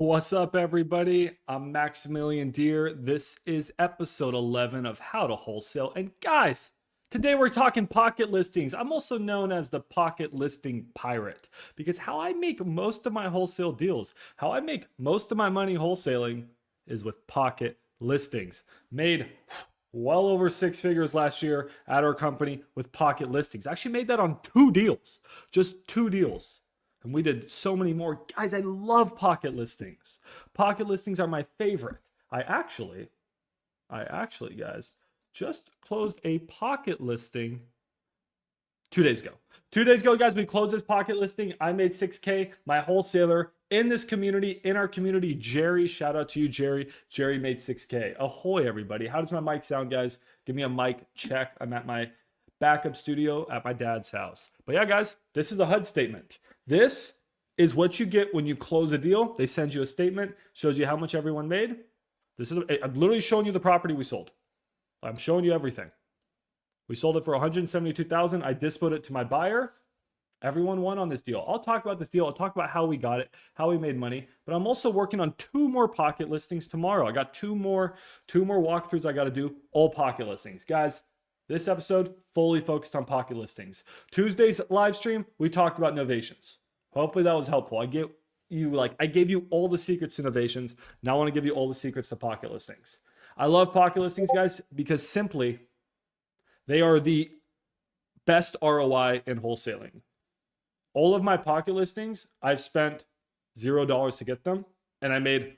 What's up, everybody? I'm Maximilian Deer. This is episode 11 of How to Wholesale. And guys, today we're talking pocket listings. I'm also known as the pocket listing pirate because how I make most of my wholesale deals, how I make most of my money wholesaling is with pocket listings. Made well over six figures last year at our company with pocket listings. I actually made that on two deals, just two deals. And we did so many more. Guys, I love pocket listings. Pocket listings are my favorite. I actually, guys, just closed a pocket listing 2 days ago. 2 days ago, guys, we closed this pocket listing. I made 6K. My wholesaler in this community, in our community, Jerry, shout out to you, Jerry. Jerry made 6K. Ahoy, everybody. How does my mic sound, guys? Give me a mic check. I'm at my backup studio at my dad's house. But yeah, guys, this is a HUD statement. This is what you get when you close a deal. They send you a statement, shows you how much everyone made. I'm literally showing you the property we sold. I'm showing you everything. We sold it for $172,000. I dispoed it to my buyer. Everyone won on this deal. I'll talk about this deal. I'll talk about how we got it, how we made money. But I'm also working on two more pocket listings tomorrow. I got two more walkthroughs I got to do, all pocket listings. Guys, this episode fully focused on pocket listings. Tuesday's live stream, we talked about novations. Hopefully that was helpful. I gave you all the secrets to novations. Now I want to give you all the secrets to pocket listings. I love pocket listings, guys, because simply they are the best ROI in wholesaling. All of my pocket listings, I've spent $0 to get them, and I made a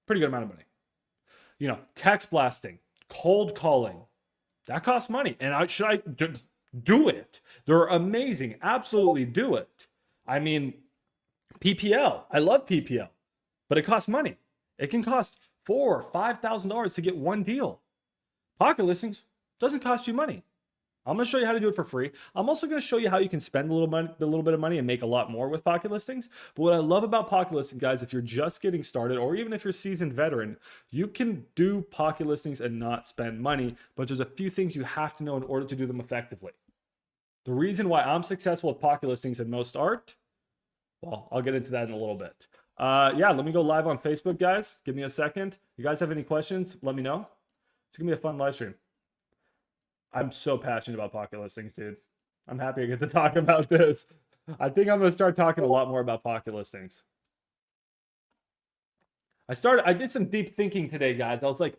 pretty good amount of money. Text blasting, cold calling, that costs money. And should I do it? They're amazing. Absolutely do it. I mean, PPL. I love PPL, but it costs money. It can cost $4,000 or $5,000 to get one deal. Pocket listings doesn't cost you money. I'm going to show you how to do it for free. I'm also going to show you how you can spend a little bit of money and make a lot more with pocket listings. But what I love about pocket listings, guys, if you're just getting started, or even if you're a seasoned veteran, you can do pocket listings and not spend money. But there's a few things you have to know in order to do them effectively. The reason why I'm successful with pocket listings and most aren't, well, I'll get into that in a little bit. Let me go live on Facebook, guys. Give me a second. You guys have any questions? Let me know. It's going to be a fun live stream. I'm so passionate about pocket listings, dude. I'm happy I get to talk about this. I think I'm going to start talking a lot more about pocket listings. I did some deep thinking today, guys. I was like,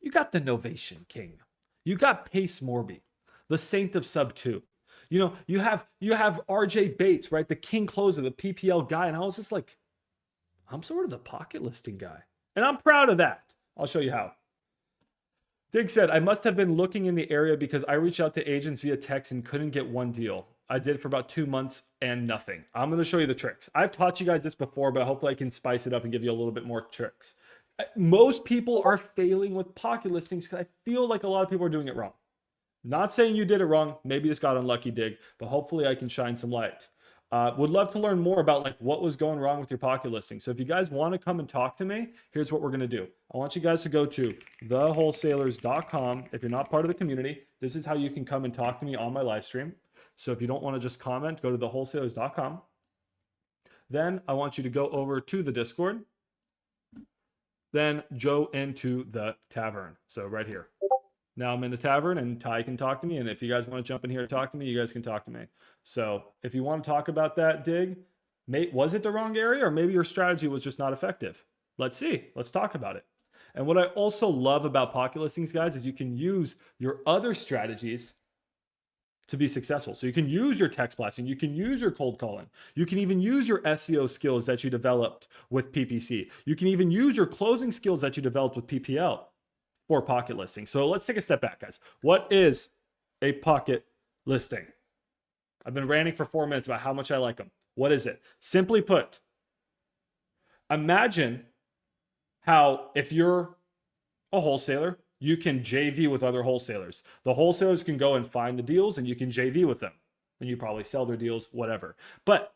you got the Novation King. You got Pace Morby, the Saint of Sub 2. You have RJ Bates, right? The king closer, the PPL guy. And I was just like, I'm sort of the pocket listing guy. And I'm proud of that. I'll show you how. Dig said, I must have been looking in the area because I reached out to agents via text and couldn't get one deal. I did for about 2 months and nothing. I'm going to show you the tricks. I've taught you guys this before, but hopefully I can spice it up and give you a little bit more tricks. Most people are failing with pocket listings because I feel like a lot of people are doing it wrong. Not saying you did it wrong. Maybe this got unlucky, Dig, but hopefully I can shine some light. Would love to learn more about what was going wrong with your pocket listing. So if you guys want to come and talk to me, here's what we're going to do. I want you guys to go to thewholesalers.com. If you're not part of the community, this is how you can come and talk to me on my live stream. So if you don't want to just comment, go to thewholesalers.com. Then I want you to go over to the Discord. Then go into the tavern. So right here. Now I'm in the tavern and Ty can talk to me. And if you guys want to jump in here and talk to me, you guys can talk to me. So if you want to talk about that, Dig, was it the wrong area or maybe your strategy was just not effective? Let's see. Let's talk about it. And what I also love about pocket listings, guys, is you can use your other strategies to be successful. So you can use your text blasting. You can use your cold calling. You can even use your SEO skills that you developed with PPC. You can even use your closing skills that you developed with PPL. For pocket listing. So let's take a step back, guys. What is a pocket listing? I've been ranting for 4 minutes about how much I like them. What is it? Simply put, imagine how if you're a wholesaler, you can JV with other wholesalers. The wholesalers can go and find the deals and you can JV with them. And you probably sell their deals, whatever. But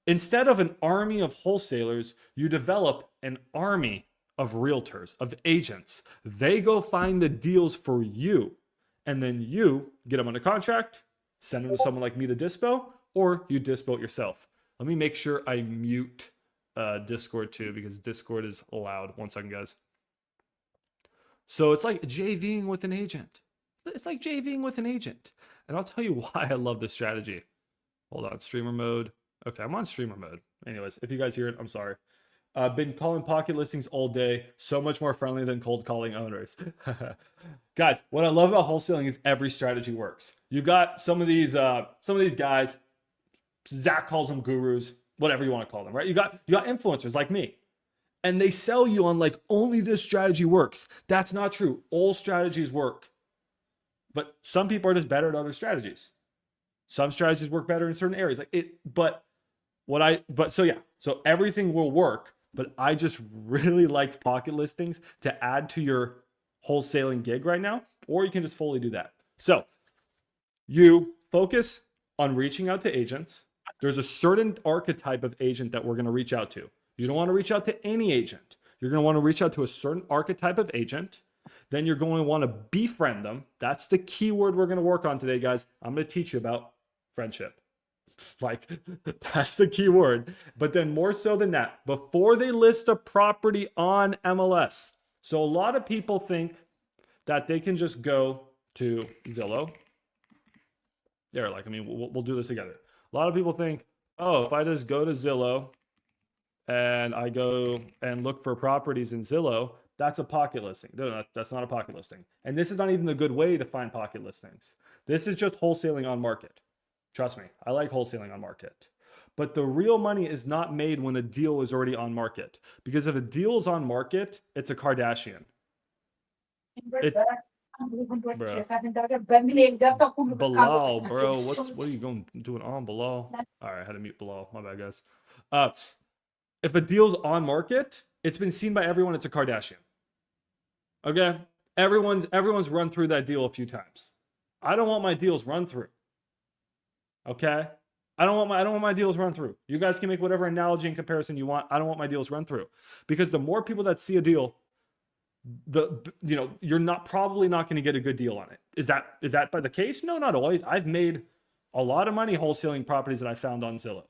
instead of an army of wholesalers, you develop an army of realtors, of agents. They go find the deals for you. And then you get them under contract, send them to someone like me to dispo, or you dispo it yourself. Let me make sure I mute Discord too, because Discord is loud. 1 second, guys. So it's like JVing with an agent. It's like JVing with an agent. And I'll tell you why I love this strategy. Hold on, streamer mode. Okay, I'm on streamer mode. Anyways, if you guys hear it, I'm sorry. Been calling pocket listings all day. So much more friendly than cold calling owners. Guys, what I love about wholesaling is every strategy works. You got some of these guys. Zach calls them gurus, whatever you want to call them, right? You got influencers like me, and they sell you on like only this strategy works. That's not true. All strategies work, but some people are just better at other strategies. Some strategies work better in certain areas. So everything will work. But I just really liked pocket listings to add to your wholesaling gig right now, or you can just fully do that. So you focus on reaching out to agents. There's a certain archetype of agent that we're going to reach out to. You don't want to reach out to any agent. You're going to want to reach out to a certain archetype of agent. Then you're going to want to befriend them. That's the key word we're going to work on today, guys. I'm going to teach you about friendship. Like, that's the key word. But then more so than that, before they list a property on MLS. So a lot of people think that they can just go to Zillow. We'll do this together. A lot of people think, oh, if I just go to Zillow and I go and look for properties in Zillow, that's a pocket listing. No, that's not a pocket listing. And this is not even a good way to find pocket listings. This is just wholesaling on market. Trust me, I like wholesaling on market. But the real money is not made when a deal is already on market. Because if a deal is on market, it's a Kardashian. It's Bilal, bro. What are you doing on Bilal? All right, I had to mute Bilal. My bad, guys. If a deal's on market, it's been seen by everyone. It's a Kardashian. Okay, everyone's run through that deal a few times. I don't want my deals run through. Okay, I don't want my deals run through. You guys can make whatever analogy and comparison you want. I don't want my deals run through, because the more people that see a deal, you're probably not going to get a good deal on it. Is that by the case? No, not always. I've made a lot of money wholesaling properties that I found on Zillow.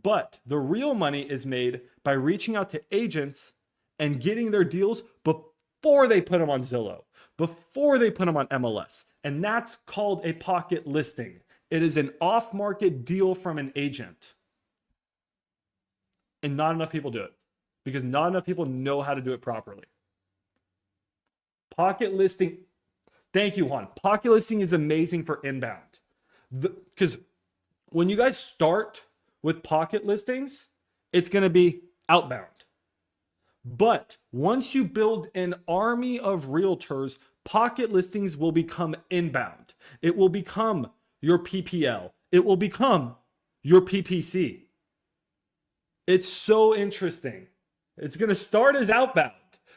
But the real money is made by reaching out to agents and getting their deals before they put them on Zillow, before they put them on MLS. And that's called a pocket listing. It is an off-market deal from an agent. And not enough people do it, because not enough people know how to do it properly. Pocket listing, thank you, Juan. Pocket listing is amazing for inbound. Because when you guys start with pocket listings, it's going to be outbound. But once you build an army of realtors, pocket listings will become inbound. It will become your PPL. It will become your PPC. It's so interesting. It's going to start as outbound.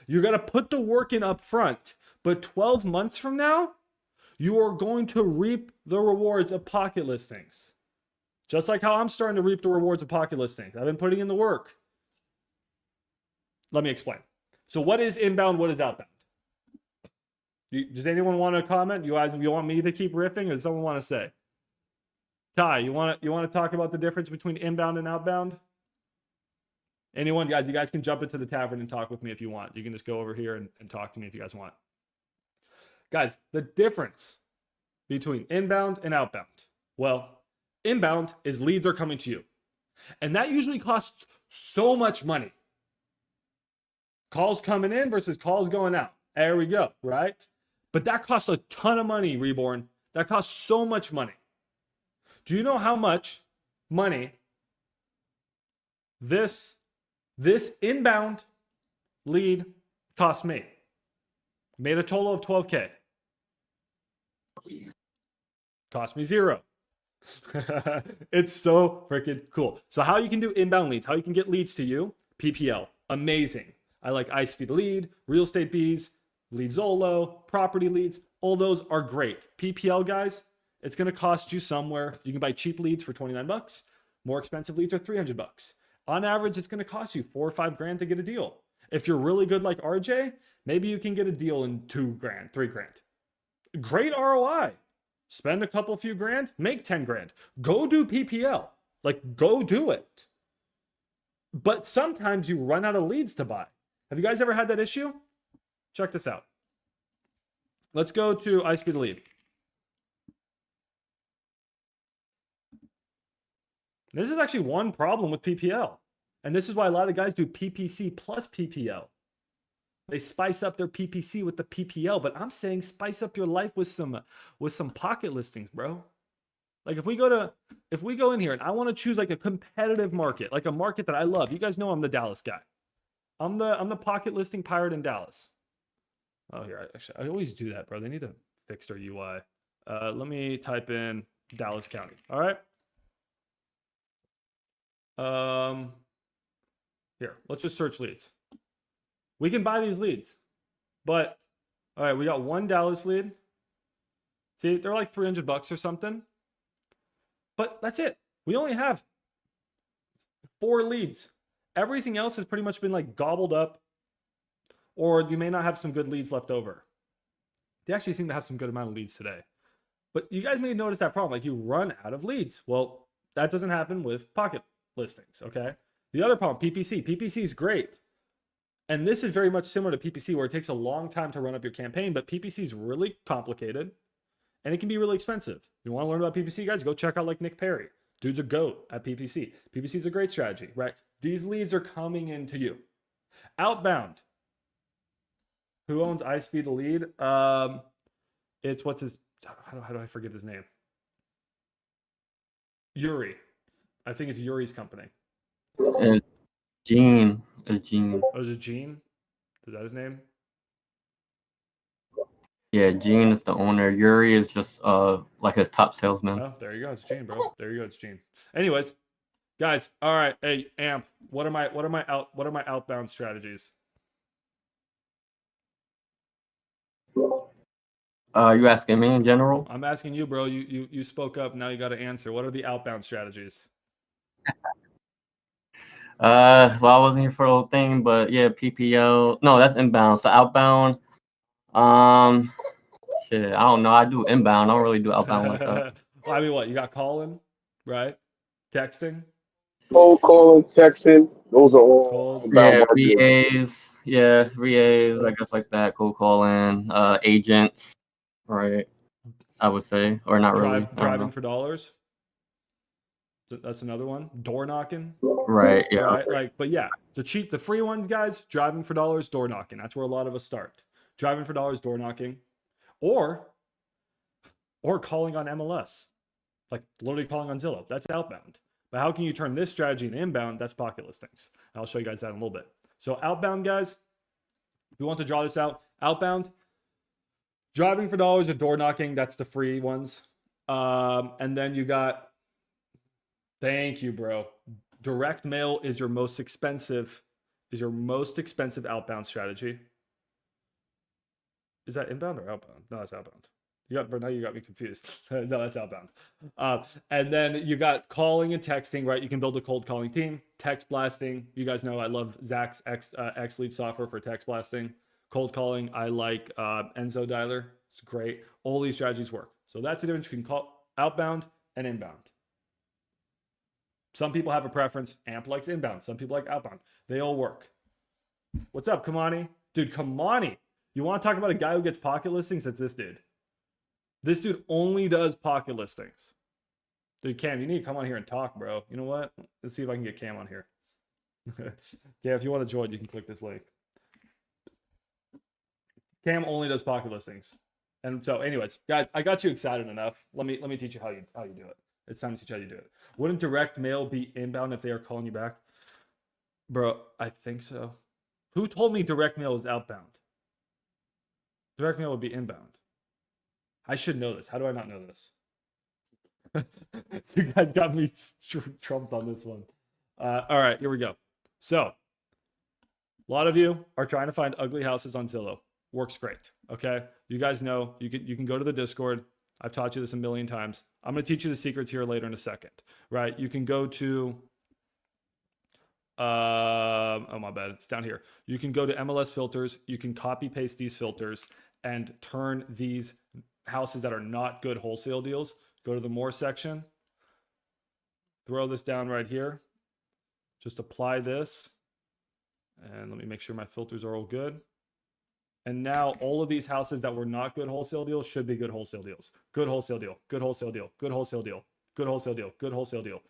You're going to put the work in up front, but 12 months from now, you are going to reap the rewards of pocket listings. Just like how I'm starting to reap the rewards of pocket listings. I've been putting in the work. Let me explain. So what is inbound? What is outbound? Does anyone want to comment? You want me to keep riffing, or does someone want to say? Ty, you want to talk about the difference between inbound and outbound? Anyone, guys? You guys can jump into the tavern and talk with me if you want. You can just go over here and talk to me if you guys want. Guys, the difference between inbound and outbound. Well, inbound is leads are coming to you. And that usually costs so much money. Calls coming in versus calls going out. There we go, right? But that costs a ton of money, Reborn. That costs so much money. Do you know how much money this inbound lead cost me? Made a total of $12K. Cost me $0. It's so freaking cool. So how you can do inbound leads, how you can get leads to you, PPL, amazing. I like iSpeed Lead, Real Estate Bees, Leadzolo, property leads. All those are great. PPL, guys, it's going to cost you somewhere. You can buy cheap leads for $29. More expensive leads are $300. On average, it's going to cost you $4 or $5 grand to get a deal. If you're really good like RJ, maybe you can get a deal in $2 grand, $3 grand. Great ROI. Spend a few grand, make 10 grand. Go do PPL. Like, go do it. But sometimes you run out of leads to buy. Have you guys ever had that issue? Check this out. Let's go to iSpeed Lead. This is actually one problem with PPL. And this is why a lot of guys do PPC plus PPL. They spice up their PPC with the PPL, but I'm saying spice up your life with some pocket listings, bro. Like if we go in here and I want to choose like a competitive market, like a market that I love. You guys know I'm the Dallas guy. I'm the pocket listing pirate in Dallas. Oh, here, I always do that, bro. They need to fix their UI. Let me type in Dallas County. All right. Here, let's just search leads. We can buy these leads, but all right, we got one Dallas lead. See, they're like $300 or something, but that's it. We only have 4 leads. Everything else has pretty much been like gobbled up, or you may not have some good leads left over. They actually seem to have some good amount of leads today, but you guys may notice that problem, like you run out of leads. Well, that doesn't happen with pocket listings, okay? The other problem, PPC. PPC is great. And this is very much similar to PPC where it takes a long time to run up your campaign, but PPC is really complicated and it can be really expensive. You want to learn about PPC, guys? Go check out like Nick Perry. Dude's a GOAT at PPC. PPC is a great strategy, right? These leads are coming into you. Outbound. Who owns iSpeed the lead? It's what's his, how do I forget his name? Yuri. I think it's Yuri's company. Gene. Gene. Oh, is it Gene? Is that his name? Yeah, Gene is the owner. Yuri is just like his top salesman. Oh, there you go. It's Gene, bro. There you go. It's Gene. Anyways, guys. All right. Hey, Amp. What are my outbound strategies? You asking me in general? I'm asking you, bro. You spoke up. Now you got to answer. What are the outbound strategies? Well, I wasn't here for the whole thing, but yeah, PPO. No, that's inbound. So outbound. Shit, I don't know. I do inbound. I don't really do outbound like that. Well, I mean, what you got? Calling, right? Texting. Cold calling, texting, those are all Cold. outbound Yeah, marketing. VAs. Yeah, VAs. I guess like that. Cold calling. Agents. Right. I would say, or not really. I don't Driving know. for dollars. That's another one. Door knocking. Right. Yeah. Right. Like, but yeah, the free ones, guys. Driving for dollars, door knocking. That's where a lot of us start. Driving for dollars, door knocking, or calling on MLS, like literally calling on Zillow. That's outbound. But how can you turn this strategy into inbound? That's pocket listings. And I'll show you guys that in a little bit. So outbound, guys, if you want to draw this out, outbound, driving for dollars or door knocking, that's the free ones. And then you got, thank you, bro. Direct mail is your most expensive outbound strategy. Is that inbound or outbound? No, it's outbound. Now you got me confused. No, that's outbound. And then you got calling and texting, right? You can build a cold calling team. Text blasting. You guys know I love Zach's X Lead software for text blasting. Cold calling, I like Enzo Dialer. It's great. All these strategies work. So that's the difference between outbound and inbound. Some people have a preference. Amp likes inbound. Some people like outbound. They all work. What's up, Kamani? Dude, Kamani. You want to talk about a guy who gets pocket listings? It's this dude. This dude only does pocket listings. Dude, Cam, you need to come on here and talk, bro. You know what? Let's see if I can get Cam on here. Yeah, if you want to join, you can click this link. Cam only does pocket listings. And so, anyways, guys, I got you excited enough. Let me teach you how you do it. It's time to teach you how you do it. Wouldn't direct mail be inbound if they are calling you back? Bro, I think so. Who told me direct mail is outbound? Direct mail would be inbound. I should know this. How do I not know this? You guys got me trumped on this one. All right, here we go. So, a lot of you are trying to find ugly houses on Zillow. Works great. Okay, you guys know you can go to the Discord. I've taught you this a million times. I'm going to teach you the secrets here later in a second. Right? You can go to oh my bad, it's down here. You can go to MLS filters. You can copy paste these filters and turn these houses that are not good wholesale deals. Go to the more section. Throw this down right here. Just apply this. And let me make sure my filters are all good. And now all of these houses that were not good wholesale deals should be good wholesale deals. Good wholesale deal, good wholesale deal, good wholesale deal, good wholesale deal, good wholesale deal,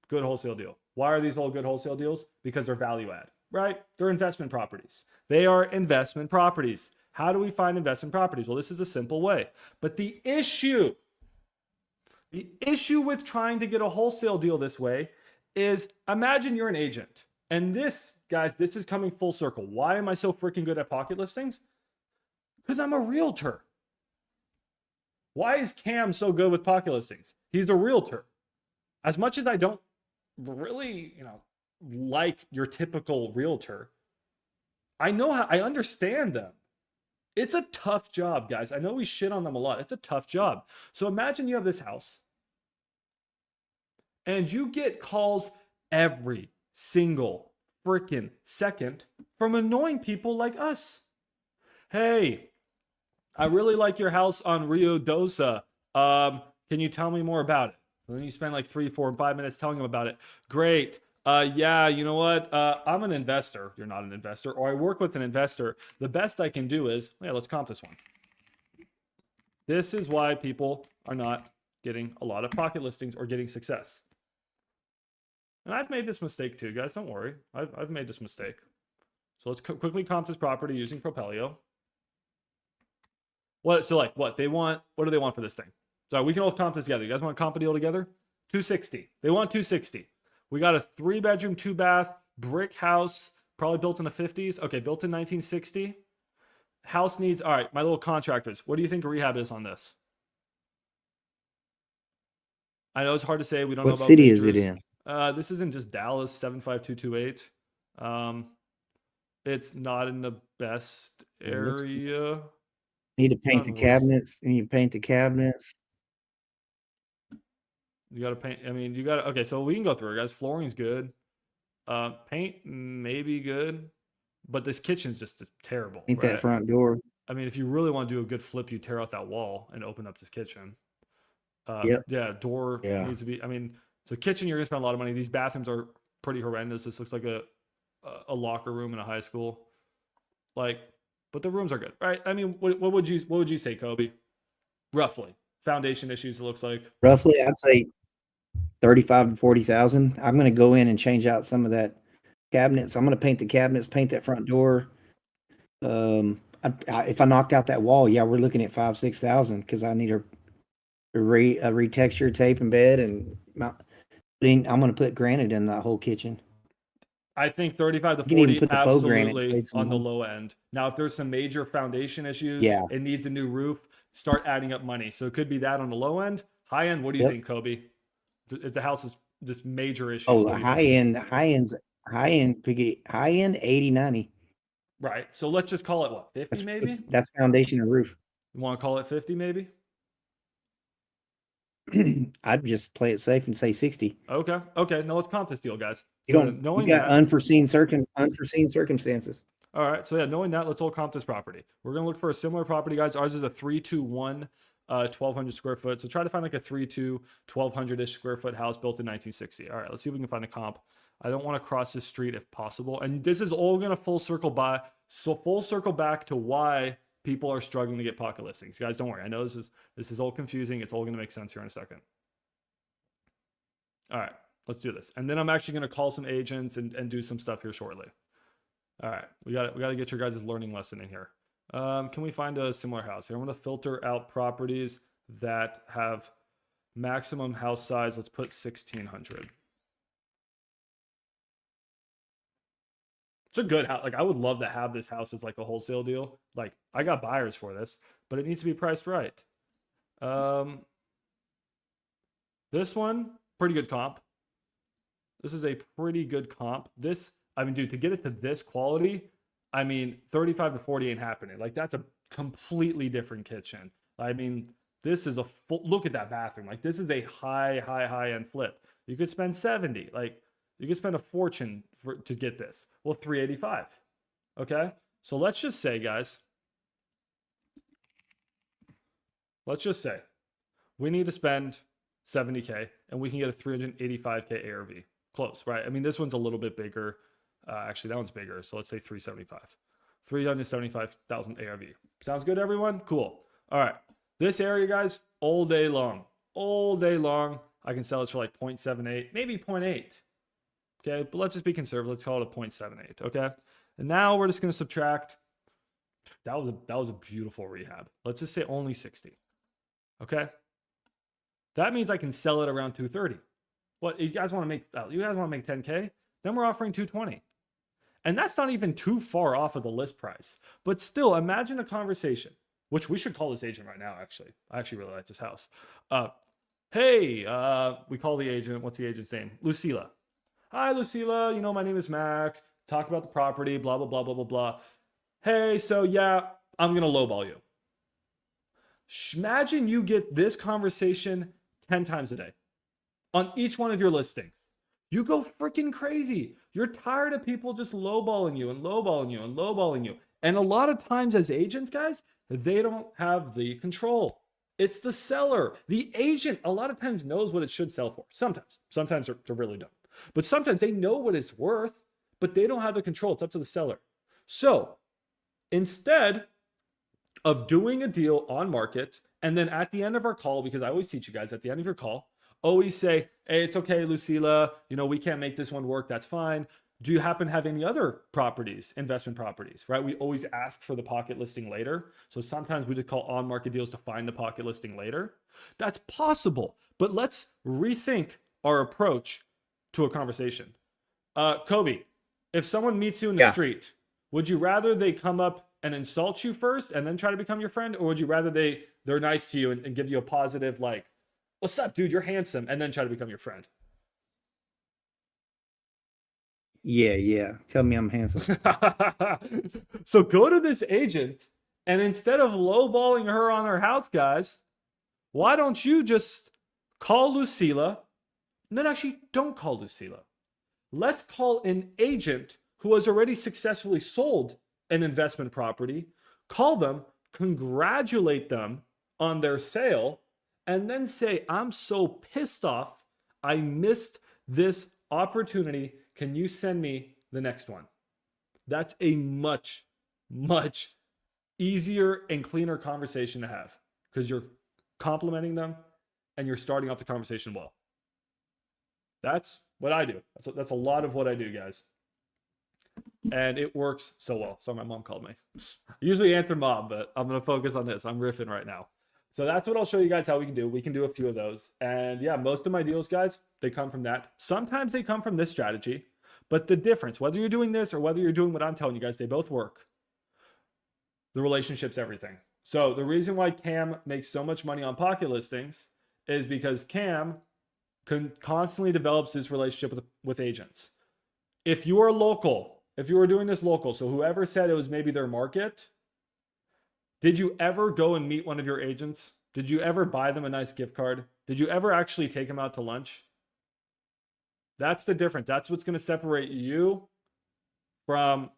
good wholesale deal. Why are these all good wholesale deals? Because they're value add, right? They're investment properties. They are investment properties. How do we find investment properties? Well, this is a simple way. But the issue with trying to get a wholesale deal this way is, imagine you're an agent. And this, guys, this is coming full circle. Why am I so freaking good at pocket listings? Because I'm a realtor. Why is Cam so good with pocket listings? He's a realtor. As much as I don't really, like your typical realtor, I understand them. It's a tough job, guys. I know we shit on them a lot. It's a tough job. So imagine you have this house and you get calls every single freaking second from annoying people like us. Hey, I really like your house on Rio Dosa. Can you tell me more about it? And then you spend like 3, 4, 5 minutes telling them about it. Great. Yeah, you know what? I'm an investor. You're not an investor. Or I work with an investor. The best I can do is, let's comp this one. This is why people are not getting a lot of pocket listings or getting success. And I've made this mistake too, guys. Don't worry. I've made this mistake. So let's quickly comp this property using Propelio. What do they want for this thing? So we can all comp this together. You guys want to comp a deal together? 260. They want 260. We got a 3-bedroom, 2-bath, brick house, probably built in the 50s. Okay, built in 1960. House needs, all right, my little contractors. What do you think rehab is on this? I know it's hard to say. We don't know about What city majors. is it in? This isn't just Dallas, 75228. It's not in the best area. Need to paint the cabinets. You need to paint the cabinets. You got to paint. Okay, so we can go through it, guys. Flooring's good. Paint maybe good. But this kitchen's just terrible. Paint right? that front door. I mean, if you really want to do a good flip, you tear out that wall and open up this kitchen. Yep. Yeah, door needs to be. So kitchen, you're gonna spend a lot of money. These bathrooms are pretty horrendous. This looks like a locker room in a high school. But the rooms are good, right? What would you say, Kobe? Roughly, foundation issues. It looks like roughly, I'd say 35 to 40,000. I'm gonna go in and change out some of that cabinets. I'm gonna paint the cabinets, paint that front door. If I knocked out that wall, we're looking at 5,000-6,000 because I need a retexture tape and bed, and I'm going to put granite in that whole kitchen. I think 35 to 40 you can even put the faux absolutely granite on the low end. Now, if there's some major foundation issues, Yeah. it needs a new roof, start adding up money. So it could be that on the low end. High end, what do you think, Kobe? If the house is just major issues. Oh, the high end, 80, 90. Right. So let's just call it what, 50 maybe? That's foundation and roof. You want to call it 50 maybe? I'd just play it safe and say 60. Okay. Now let's comp this deal, guys. You got unforeseen circumstances. All right. So knowing that, let's all comp this property. We're gonna look for a similar property, guys. Ours is a 321, 1,200 square foot. So try to find like a 3-2, 1,200-ish square foot house built in 1960. All right. Let's see if we can find a comp. I don't want to cross this street if possible. And this is all gonna full circle back to why people are struggling to get pocket listings. Guys, don't worry. I know this is all confusing. It's all going to make sense here in a second. All right, let's do this. And then I'm actually going to call some agents and do some stuff here shortly. All right, we got to get your guys' learning lesson in here. Can we find a similar house here? I'm going to filter out properties that have maximum house size. Let's put 1,600. It's a good house. I would love to have this house as like a wholesale deal. I got buyers for this, but it needs to be priced right. This one, pretty good comp. This is a pretty good comp. Dude, to get it to this quality, 35 to 40 ain't happening. That's a completely different kitchen. This is a full, look at that bathroom. This is a high end flip. You could spend 70. You could spend a fortune to get this. Well, 385. Okay? So let's just say, guys, we need to spend 70K and we can get a 385K ARV. Close, right? I mean, this one's a little bit bigger. Actually, that one's bigger. So let's say 375. 375,000 ARV. Sounds good, everyone? Cool. All right. This area, guys, all day long. All day long. I can sell this for like 0.78, maybe 0.8. Okay, but let's just be conservative. Let's call it a 0.78. Okay. And now we're just going to subtract. That was a beautiful rehab. Let's just say only 60. Okay. That means I can sell it around 230. What you guys want to make? You guys want to make 10K? Then we're offering 220. And that's not even too far off of the list price. But still, imagine a conversation, which we should call this agent right now, actually. I actually really like this house. Hey, we call the agent. What's the agent's name? Lucila. Hi, Lucila. You know, my name is Max. Talk about the property, blah, blah, blah, blah, blah, blah. Hey, so yeah, I'm going to lowball you. Imagine you get this conversation 10 times a day on each one of your listings. You go freaking crazy. You're tired of people just lowballing you and lowballing you and lowballing you. And a lot of times as agents, guys, they don't have the control. It's the seller. The agent a lot of times knows what it should sell for. Sometimes they're really dumb. But sometimes they know what it's worth, but they don't have the control. It's up to the seller. So instead of doing a deal on market, and then at the end of our call, because I always teach you guys at the end of your call, always say, hey, it's okay, Lucila. You know, we can't make this one work. That's fine. Do you happen to have any other properties, investment properties, right? We always ask for the pocket listing later. So sometimes we just call on market deals to find the pocket listing later. That's possible, but let's rethink our approach to a conversation. Kobe, if someone meets you in the street, would you rather they come up and insult you first and then try to become your friend? Or would you rather they're nice to you and give you a positive, like, what's up, dude? You're handsome, and then try to become your friend? Yeah. Tell me I'm handsome. So go to this agent, and instead of lowballing her on her house, guys, why don't you just call Lucila? No, actually, don't call Lucila. Let's call an agent who has already successfully sold an investment property. Call them, congratulate them on their sale, and then say, I'm so pissed off. I missed this opportunity. Can you send me the next one? That's a much, much easier and cleaner conversation to have because you're complimenting them and you're starting off the conversation well. That's what I do. That's a lot of what I do, guys. And it works so well. Sorry, my mom called me. I usually answer mom, but I'm going to focus on this. I'm riffing right now. So that's what I'll show you guys how we can do. We can do a few of those. And yeah, most of my deals, guys, they come from that. Sometimes they come from this strategy. But the difference, whether you're doing this or whether you're doing what I'm telling you guys, they both work. The relationship's everything. So the reason why Cam makes so much money on pocket listings is because Cam constantly develops his relationship with agents. If you are local, if you were doing this local, so whoever said it was maybe their market, did you ever go and meet one of your agents? Did you ever buy them a nice gift card? Did you ever actually take them out to lunch? That's the difference. That's what's going to separate you from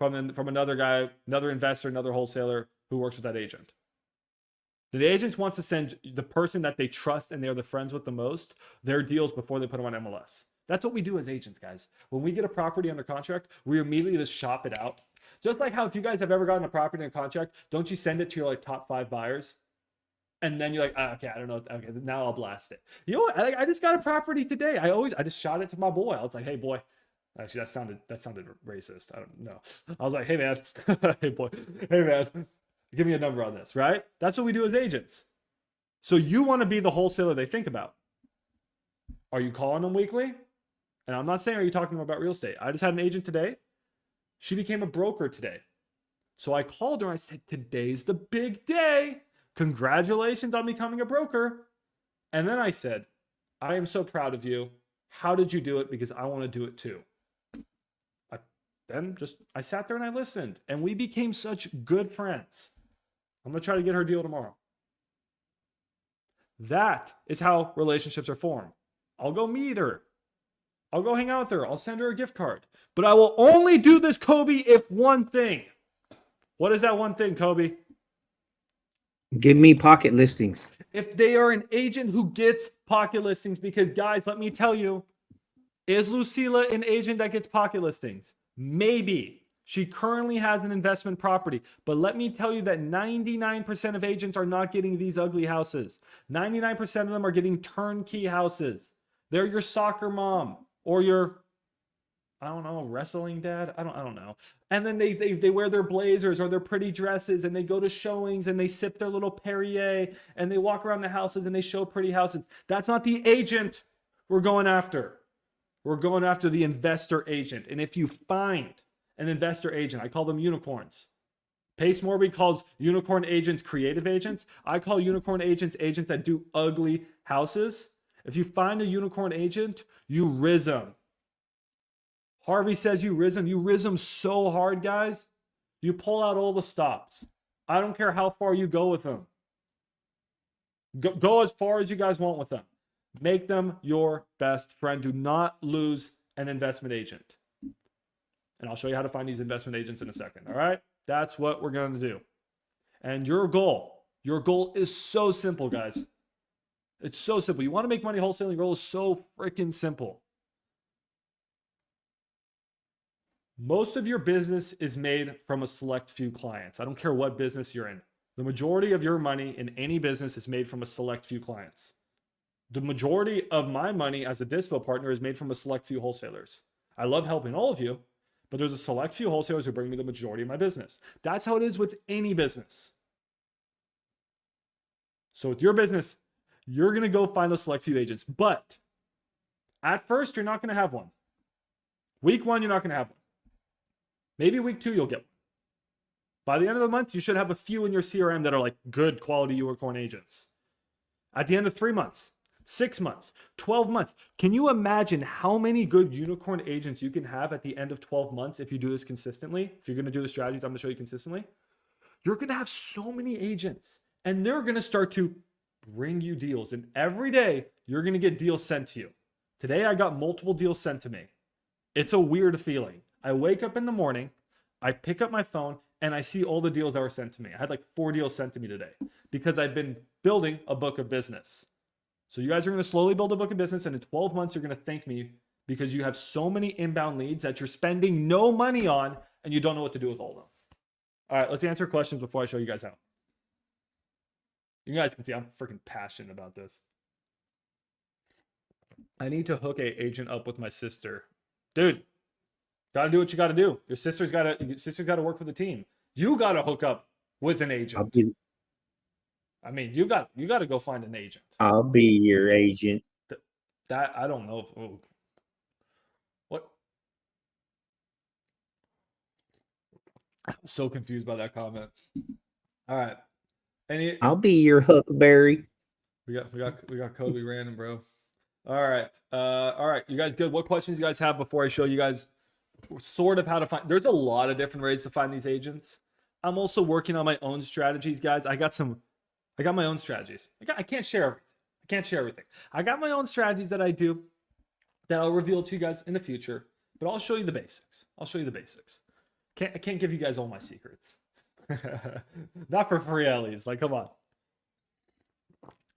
another guy, another investor, another wholesaler who works with that agent. The agent wants to send the person that they trust and they're the friends with the most their deals before they put them on MLS. That's what we do as agents, guys. When we get a property under contract, we immediately just shop it out. Just like how if you guys have ever gotten a property under contract, don't you send it to your like top 5 buyers? And then you're like, okay, I don't know. Okay, now I'll blast it. You know what? I just got a property today. I just shot it to my boy. I was like, hey boy. Actually, that sounded racist. I don't know. I was like, hey man, hey boy, hey man, give me a number on this, right? That's what we do as agents. So you want to be the wholesaler they think about. Are you calling them weekly? And I'm not saying are you talking about real estate. I just had an agent today. She became a broker today. So I called her and I said, today's the big day. Congratulations on becoming a broker. And then I said, I am so proud of you. How did you do it? Because I want to do it too. I sat there and I listened and we became such good friends. I'm going to try to get her deal tomorrow. That is how relationships are formed. I'll go meet her. I'll go hang out with her. I'll send her a gift card. But I will only do this, Kobe, if one thing. What is that one thing, Kobe? Give me pocket listings. If they are an agent who gets pocket listings, because guys, let me tell you, Is Lucila an agent that gets pocket listings? Maybe. She currently has an investment property. But let me tell you that 99% of agents are not getting these ugly houses. 99% of them are getting turnkey houses. They're your soccer mom or your, I don't know, wrestling dad. I don't know. And then they wear their blazers or their pretty dresses and they go to showings and they sip their little Perrier and they walk around the houses and they show pretty houses. That's not the agent we're going after. We're going after the investor agent. And if you find an investor agent, I call them unicorns. Pace Morby calls unicorn agents creative agents. I call unicorn agents agents that do ugly houses. If you find a unicorn agent, you riz them. Harvey says you riz them. You riz them so hard, guys. You pull out all the stops. I don't care how far you go with them. Go as far as you guys want with them. Make them your best friend. Do not lose an investment agent. And I'll show you how to find these investment agents in a second. All right? That's what we're going to do. And your goal is so simple, guys. It's so simple. You want to make money wholesaling, your goal is so freaking simple. Most of your business is made from a select few clients. I don't care what business you're in. The majority of your money in any business is made from a select few clients. The majority of my money as a dispo partner is made from a select few wholesalers. I love helping all of you, but there's a select few wholesalers who bring me the majority of my business. That's how it is with any business. So with your business, you're going to go find those select few agents. But at first, you're not going to have one. Week 1, you're not going to have one. Maybe week 2, you'll get one. By the end of the month, you should have a few in your CRM that are like good quality unicorn agents. At the end of 3 months, 6 months, 12 months. Can you imagine how many good unicorn agents you can have at the end of 12 months if you do this consistently? If you're going to do the strategies I'm going to show you consistently, you're going to have so many agents and they're going to start to bring you deals. And every day you're going to get deals sent to you. Today, I got multiple deals sent to me. It's a weird feeling. I wake up in the morning, I pick up my phone and I see all the deals that were sent to me. I had like 4 deals sent to me today because I've been building a book of business. So you guys are going to slowly build a book of business, and in 12 months, you're going to thank me because you have so many inbound leads that you're spending no money on, and you don't know what to do with all of them. All right, let's answer questions before I show you guys how. You guys can see I'm freaking passionate about this. I need to hook a agent up with my sister. Dude, got to do what you got to do. Your sister's got to work for the team. You got to hook up with an agent. I mean, you got to go find an agent. I'll be your agent. That I don't know. What? I'm so confused by that comment. All right. I'll be your Huckberry. We got Kobe random, bro. All right. You guys good? What questions you guys have before I show you guys sort of how to find? There's a lot of different ways to find these agents. I'm also working on my own strategies, guys. I got my own strategies. I can't share everything. I got my own strategies that I do that I'll reveal to you guys in the future, but I'll show you the basics. I can't give you guys all my secrets. Not for free, at least. Like, come on.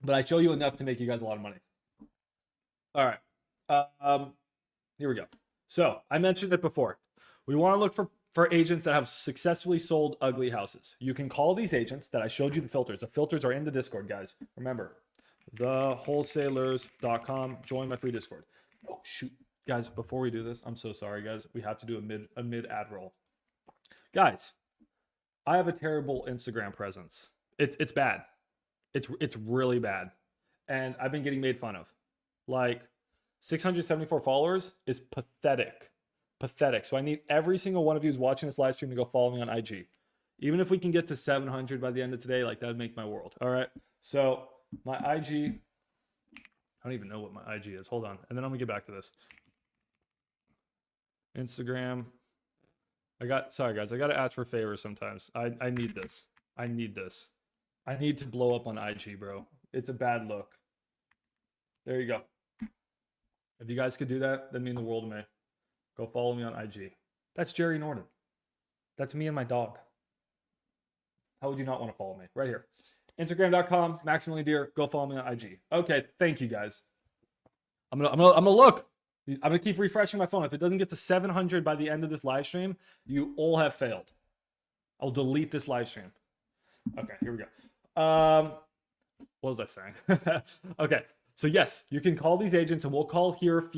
But I show you enough to make you guys a lot of money. All right. Here we go. So I mentioned it before. We want to look for agents that have successfully sold ugly houses. You can call these agents that I showed you the filters. The filters are in the Discord, guys. Remember, thewholesalers.com. Join my free Discord. Oh, shoot. Guys, before we do this, I'm so sorry, guys. We have to do a mid ad roll. Guys, I have a terrible Instagram presence. It's bad. It's really bad. And I've been getting made fun of. Like, 674 followers is pathetic. So I need every single one of you who's watching this live stream to go follow me on IG. Even if we can get to 700 by the end of today, like, that would make my world. All right. So my IG, I don't even know what my IG is. Hold on. And then I'm gonna get back to this. Instagram. Sorry guys, I got to ask for favors sometimes. I need this. I need to blow up on IG, bro. It's a bad look. There you go. If you guys could do that, that'd mean the world to me. Go follow me on IG. That's Jerry Norton. That's me and my dog. How would you not want to follow me? Right here. Instagram.com, Maximilian Deer. Go follow me on IG. Okay, thank you guys. I'm gonna look. I'm gonna keep refreshing my phone. If it doesn't get to 700 by the end of this live stream, you all have failed. I'll delete this live stream. Okay, here we go. What was I saying? Okay, so yes, you can call these agents, and we'll call here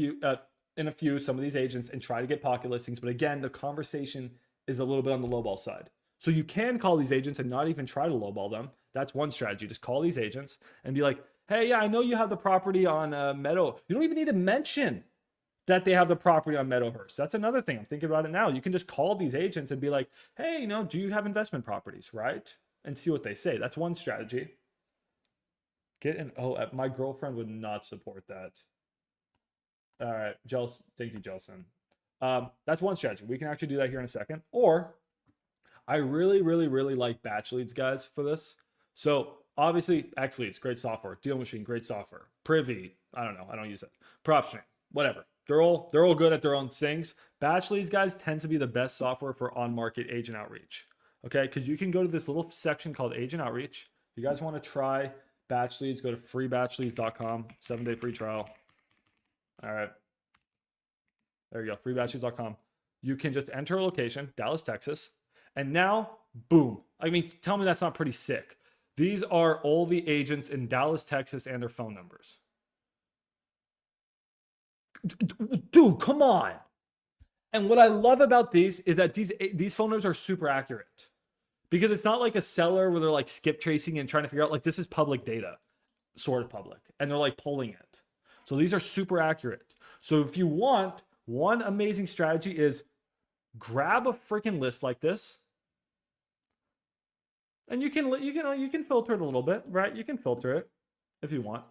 some of these agents and try to get pocket listings. But again, the conversation is a little bit on the lowball side. So you can call these agents and not even try to lowball them. That's one strategy. Just call these agents and be like, hey, yeah, I know you have the property on Meadow. You don't even need to mention that they have the property on Meadowhurst. That's another thing. I'm thinking about it now. You can just call these agents and be like, hey, do you have investment properties, right? And see what they say. That's one strategy. My girlfriend would not support that. All right, thank you, Jelson. That's one strategy. We can actually do that here in a second. Or I really, really, really like batch leads, guys, for this. So obviously, X Leads, great software. Deal Machine, great software. Privy, I don't know, I don't use it. PropStream, whatever. They're all good at their own things. Batch leads, guys, tend to be the best software for on-market agent outreach. Okay, because you can go to this little section called Agent Outreach. If you guys want to try batch leads, go to freebatchleads.com, 7-day free trial. All right, there you go, freebatchleads.com. You can just enter a location, Dallas, Texas, and now, boom. I mean, tell me that's not pretty sick. These are all the agents in Dallas, Texas, and their phone numbers. Dude, come on. And what I love about these is that these phone numbers are super accurate, because it's not like a seller where they're like skip tracing and trying to figure out, like, this is public data, sort of public, and they're like pulling it. So these are super accurate. So if you want, one amazing strategy is grab a freaking list like this, and you can filter it a little bit, right? You can filter it if you want.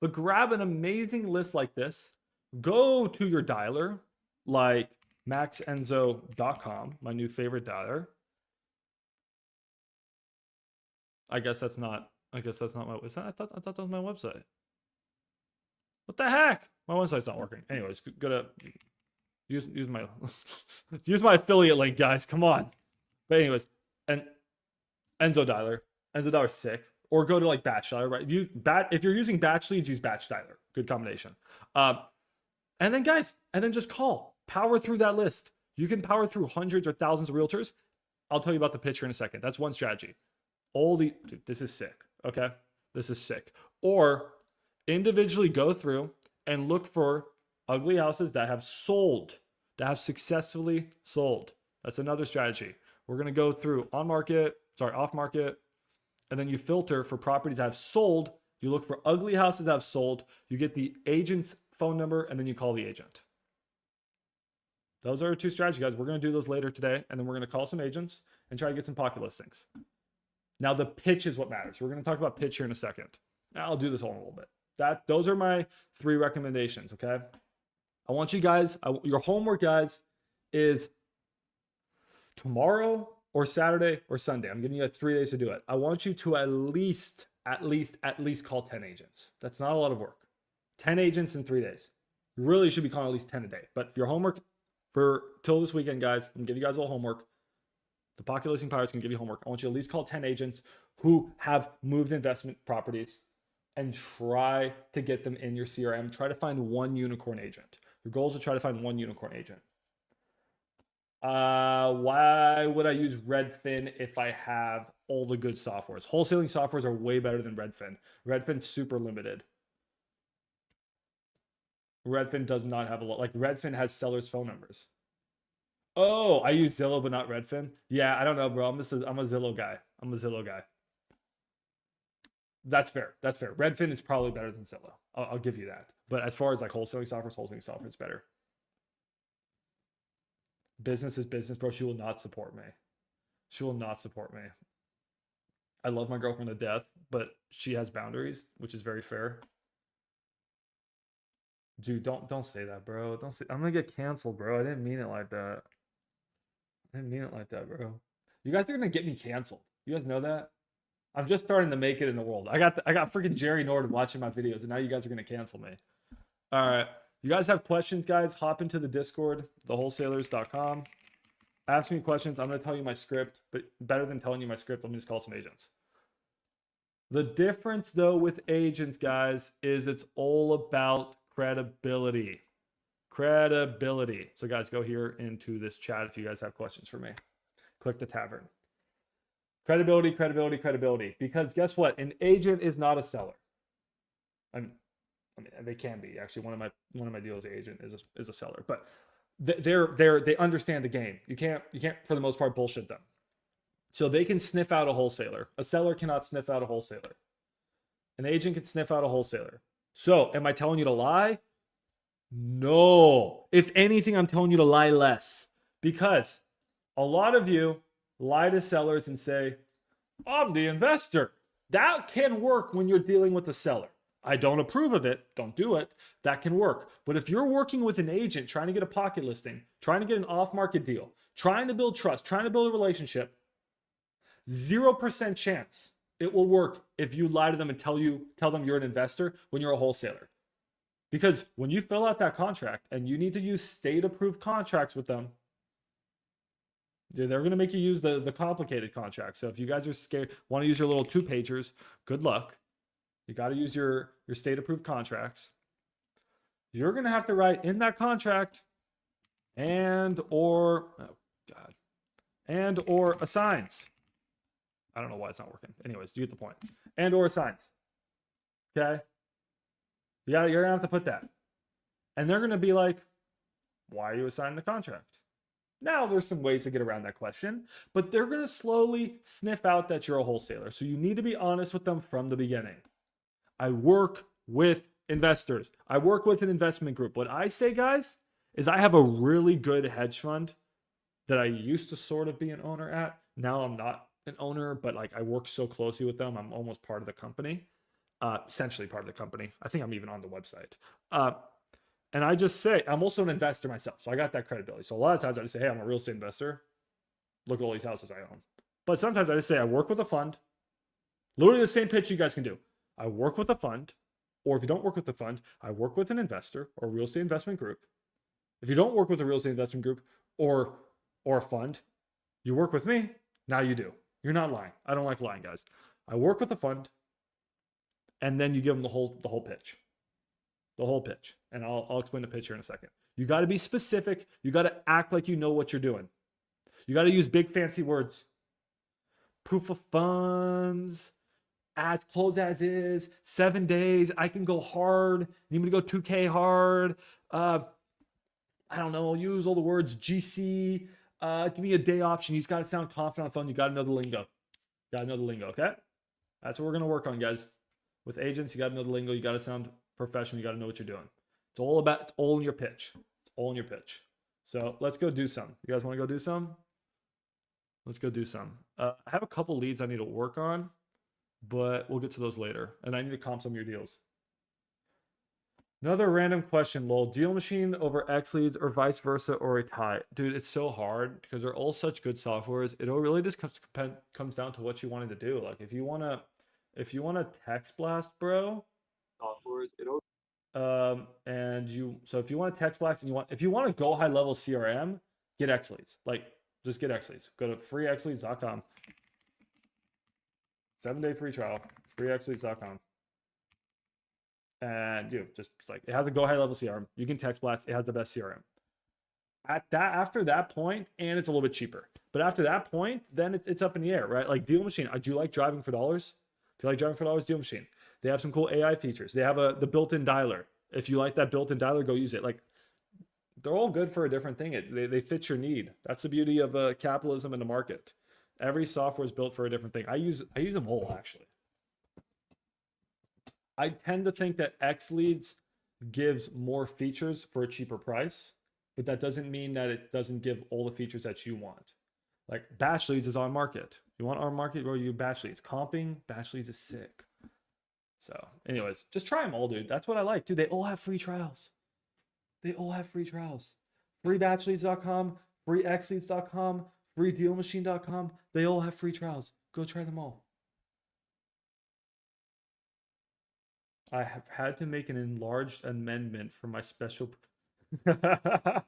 But grab an amazing list like this, go to your dialer, like maxenzo.com, my new favorite dialer. I guess that's not my website. I thought that was my website. What the heck? My website's not working. Anyways, gotta use my use my affiliate link, guys. Come on. But anyways, and Enzo dialer. Enzo dialer's sick. Or go to like batch dialer, right? If you're using batch leads, use batch dialer. Good combination. And then guys, just call. Power through that list. You can power through hundreds or thousands of realtors. I'll tell you about the picture in a second. That's one strategy. Dude, this is sick. Okay, this is sick. Or individually go through and look for ugly houses that have sold, that have successfully sold. That's another strategy. We're gonna go through off market. And then you filter for properties that have sold. You look for ugly houses that have sold. You get the agent's phone number, and then you call the agent. Those are 2 strategies, guys. We're going to do those later today, and then we're going to call some agents and try to get some pocket listings. Now, the pitch is what matters. We're going to talk about pitch here in a second. I'll do this all in a little bit. Those are my 3 recommendations, okay? I want you guys, your homework, guys, is tomorrow or Saturday or Sunday. I'm giving you 3 days to do it. I want you to at least call 10 agents. That's not a lot of work. 10 agents in 3 days. You really should be calling at least 10 a day. But if your homework till this weekend, guys, I'm gonna give you guys all homework. The Pocket Listing Pirates can give you homework. I want you to at least call 10 agents who have moved investment properties and try to get them in your CRM. Try to find one unicorn agent. Your goal is to try to find one unicorn agent. Why would I use Redfin if I have all the good softwares? Wholesaling softwares are way better than Redfin. Redfin's super limited. Redfin does not have a lot. Like, Redfin has sellers' phone numbers. Oh, I use Zillow but not Redfin. Yeah, I don't know, bro. I'm a Zillow guy. That's fair. Redfin is probably better than Zillow. I'll give you that. But as far as like wholesaling software is better. Business is business, bro. She will not support me. I love my girlfriend to death, but she has boundaries, which is very fair. Dude, don't say that, bro. Don't say. I'm gonna get canceled, bro. I didn't mean it like that. Bro. You guys are gonna get me canceled. You guys know that? I'm just starting to make it in the world. I got freaking Jerry Norton watching my videos, and now you guys are gonna cancel me. All right. You guys have questions, guys? Hop into the Discord, thewholesalers.com. Ask me questions. I'm going to tell you my script, but better than telling you my script, let me just call some agents. The difference, though, with agents, guys, is it's all about credibility. Credibility. So guys, go here into this chat if you guys have questions for me. Click the tavern. Credibility, credibility, credibility. Because guess what? An agent is not a seller. I mean, they can be. Actually, one of my deals agent is a seller, but they understand the game. You can't for the most part bullshit them. So they can sniff out a wholesaler. A seller cannot sniff out a wholesaler. An agent can sniff out a wholesaler. So, am I telling you to lie? No. If anything, I'm telling you to lie less. Because a lot of you lie to sellers and say, I'm the investor. That can work when you're dealing with a seller. I don't approve of it. Don't do it. That can work. But if you're working with an agent, trying to get a pocket listing, trying to get an off-market deal, trying to build trust, trying to build a relationship, 0% chance it will work if you lie to them and tell them you're an investor when you're a wholesaler. Because when you fill out that contract and you need to use state-approved contracts with them, they're going to make you use the complicated contract. So if you guys are scared, want to use your little 2-pagers, good luck. You got to use your state-approved contracts. You're going to have to write in that contract and or assigns. I don't know why it's not working. Anyways, you get the point. And or assigns. Okay? You're going to have to put that. And they're going to be like, why are you assigning the contract? Now, there's some ways to get around that question, but they're going to slowly sniff out that you're a wholesaler. So you need to be honest with them from the beginning. I work with investors. I work with an investment group. What I say, guys, is I have a really good hedge fund that I used to sort of be an owner at. Now I'm not an owner, but like I work so closely with them. I'm almost part of the company, essentially part of the company. I think I'm even on the website. And I just say, I'm also an investor myself. So I got that credibility. So a lot of times I just say, hey, I'm a real estate investor. Look at all these houses I own. But sometimes I just say, I work with a fund. Literally the same pitch you guys can do. I work with a fund. Or if you don't work with a fund, I work with an investor or a real estate investment group. If you don't work with a real estate investment group or a fund, you work with me. Now you do. You're not lying. I don't like lying, guys. I work with a fund. And then you give them the whole pitch. The whole pitch. And I'll explain the pitch here in a second. You got to be specific. You got to act like you know what you're doing. You got to use big fancy words. Proof of funds, close as is, 7 days, I can go hard. Need me to go 2K hard. I don't know. I'll use all the words GC. Give me a day option. You just got to sound confident on the phone. You got to know the lingo. Okay? That's what we're going to work on, guys. With agents, you got to know the lingo. You got to sound professional. You got to know what you're doing. It's all in your pitch. It's all in your pitch. So let's go do some. You guys want to go do some? Let's go do some. I have a couple leads I need to work on, but we'll get to those later. And I need to comp some of your deals. Another random question, lol. Deal Machine over X Leads or vice versa or a tie? Dude, it's so hard because they're all such good softwares. It all really just comes down to what you wanted to do. Like if you want to text blast, bro, softwares, if you want to text blast and if you want to go high level CRM, get X Leads. Like just get X Leads. Go to freexleads.com. 7-day free trial, freexleads.com. And just like it has a go high level CRM. You can text blast. It has the best CRM. After that point, and it's a little bit cheaper. But after that point, then it's up in the air, right? Like Deal Machine. I do like driving for dollars. If you like driving for dollars, Deal Machine. They have some cool AI features. They have the built-in dialer. If you like that built-in dialer, go use it. Like they're all good for a different thing. They fit your need. That's the beauty of capitalism in the market. Every software is built for a different thing. I use them all actually. I tend to think that X Leads gives more features for a cheaper price, but that doesn't mean that it doesn't give all the features that you want. Like Batch Leads is on market. You want on market, or you Batch Leads. Comping, Batch Leads is sick. So anyways, just try them all, dude. That's what I like. Dude, they all have free trials. Freebatchleads.com, freexleads.com, freedealmachine.com. They all have free trials. Go try them all. I have had to make an enlarged amendment for my special. Yeah,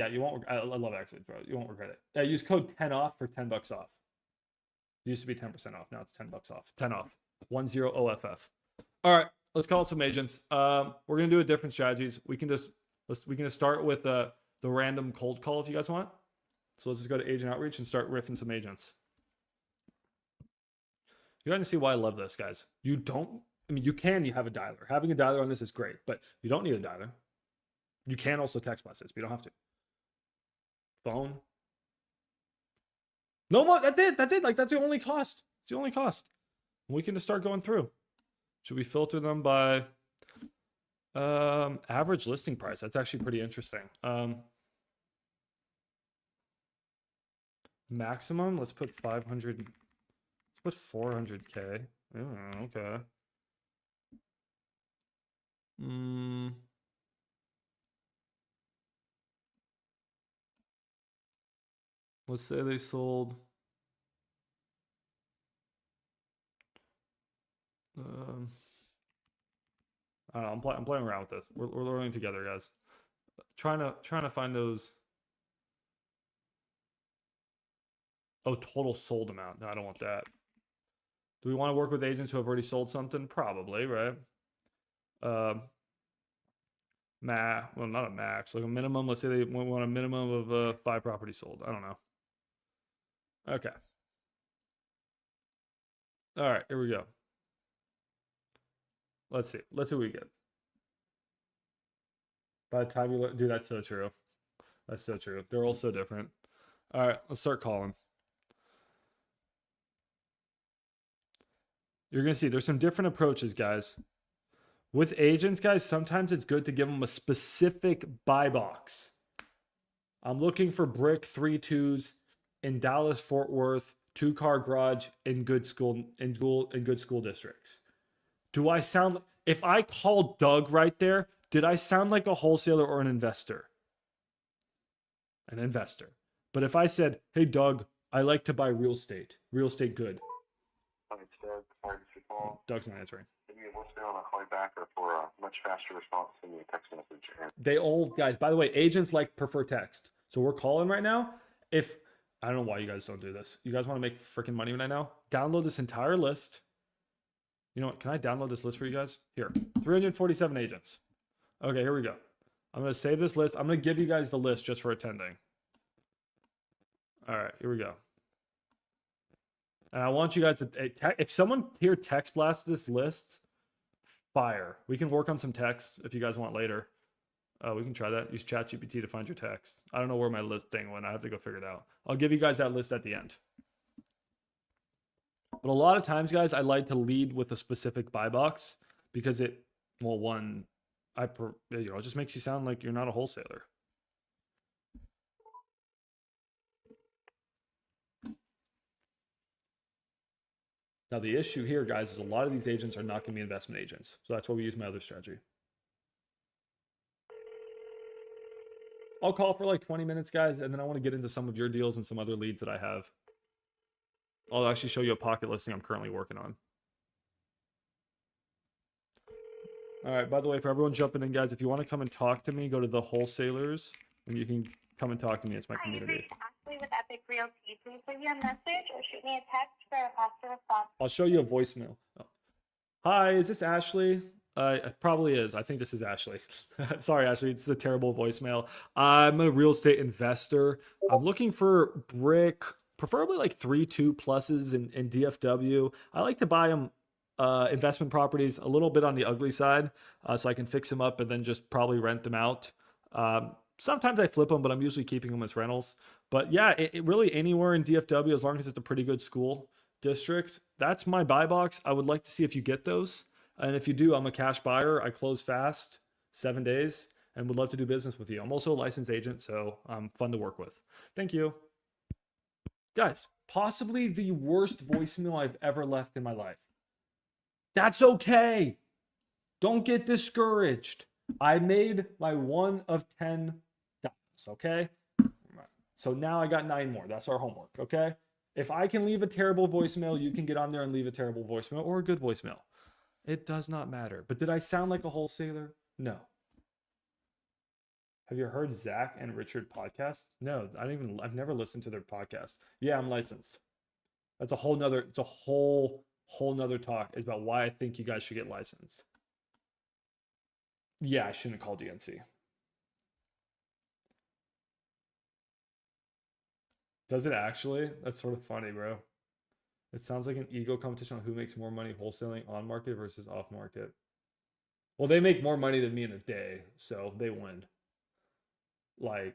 you won't. I love X Leads, bro. You won't regret it. Use code 10OFF for $10 off. It used to be 10% off. Now it's $10 off. 10 off. 10OFF. All right. let's call some agents. We're gonna do a different strategies. We can just start with the random cold call if you guys want. So let's just go to agent outreach and start riffing some agents. You're going to see why I love this, guys. You have a dialer. Having a dialer on this is great, but you don't need a dialer. You can also text message, but you don't have to. Phone. No more. That's it. That's it. Like, that's the only cost. It's the only cost. We can just start going through. Should we filter them by average listing price? That's actually pretty interesting. Maximum, let's put 500. Let's put 400K. Okay. Let's say they sold. I don't know. I'm playing around with this. We're learning together, guys. Trying to find those. Oh, total sold amount. No, I don't want that. Do we want to work with agents who have already sold something? Probably, right? Well, not a max, like a minimum. Let's say they want a minimum of 5 properties sold. I don't know. Okay. All right, here we go. Let's see what we get. By the time you look, dude, that's so true. That's so true. They're all so different. All right, let's start calling. You're going to see there's some different approaches, guys. With agents, guys, sometimes it's good to give them a specific buy box. I'm looking for brick 3-2s in Dallas, Fort Worth, 2-car garage in good school districts. Do I sound, if I called Doug right there, did I sound like a wholesaler or an investor? An investor. But if I said, hey, Doug, I like to buy real estate good. It's Doug. Sorry to call. Doug's not answering. Give me a voicemail and I'll call you back, or for a much faster response, send me a text message. They all, guys, by the way, agents prefer text. So we're calling right now. If, I don't know why you guys don't do this. You guys want to make freaking money right now? Download this entire list. You know what? Can I download this list for you guys? Here, 347 agents. Okay, here we go. I'm going to save this list. I'm going to give you guys the list just for attending. All right, here we go. And I want you guys to, if someone here text blasts this list, fire. We can work on some text if you guys want later. We can try that. Use ChatGPT to find your text. I don't know where my list thing went. I have to go figure it out. I'll give you guys that list at the end. But a lot of times, guys, I like to lead with a specific buy box because it, well, one, it just makes you sound like you're not a wholesaler. Now, the issue here, guys, is a lot of these agents are not going to be investment agents. So that's why we use my other strategy. I'll call for like 20 minutes, guys, and then I want to get into some of your deals and some other leads that I have. I'll actually show you a pocket listing I'm currently working on. All right, by the way, for everyone jumping in, guys, if you want to come and talk to me, go to the wholesalers, and you can come and talk to me. It's my community. Ashley with Epic Realty. Please leave me a message or shoot me a text for a faster response. I'll show you a voicemail. Oh. Hi, is this Ashley? It probably is. I think this is Ashley. Sorry, Ashley. It's a terrible voicemail. I'm a real estate investor. I'm looking for brick, preferably like 3-2 pluses in DFW. I like to buy them investment properties a little bit on the ugly side so I can fix them up and then just probably rent them out. Sometimes I flip them, but I'm usually keeping them as rentals. But yeah, it really anywhere in DFW, as long as it's a pretty good school district, that's my buy box. I would like to see if you get those. And if you do, I'm a cash buyer. I close fast, 7 days, and would love to do business with you. I'm also a licensed agent, so I'm fun to work with. Thank you. Guys, possibly the worst voicemail I've ever left in my life. That's okay. Don't get discouraged. I made my 1 of 10 dials, okay? So now I got 9 more. That's our homework, okay? If I can leave a terrible voicemail, you can get on there and leave a terrible voicemail or a good voicemail. It does not matter. But did I sound like a wholesaler? No. Have you heard Zach and Richard podcast? No, I've never listened to their podcast. Yeah, I'm licensed. That's a whole nother, it's a whole nother talk. It's about why I think you guys should get licensed. Yeah, I shouldn't call DNC. Does it actually? That's sort of funny, bro. It sounds like an ego competition on who makes more money wholesaling on market versus off market. Well, they make more money than me in a day, so they win. Like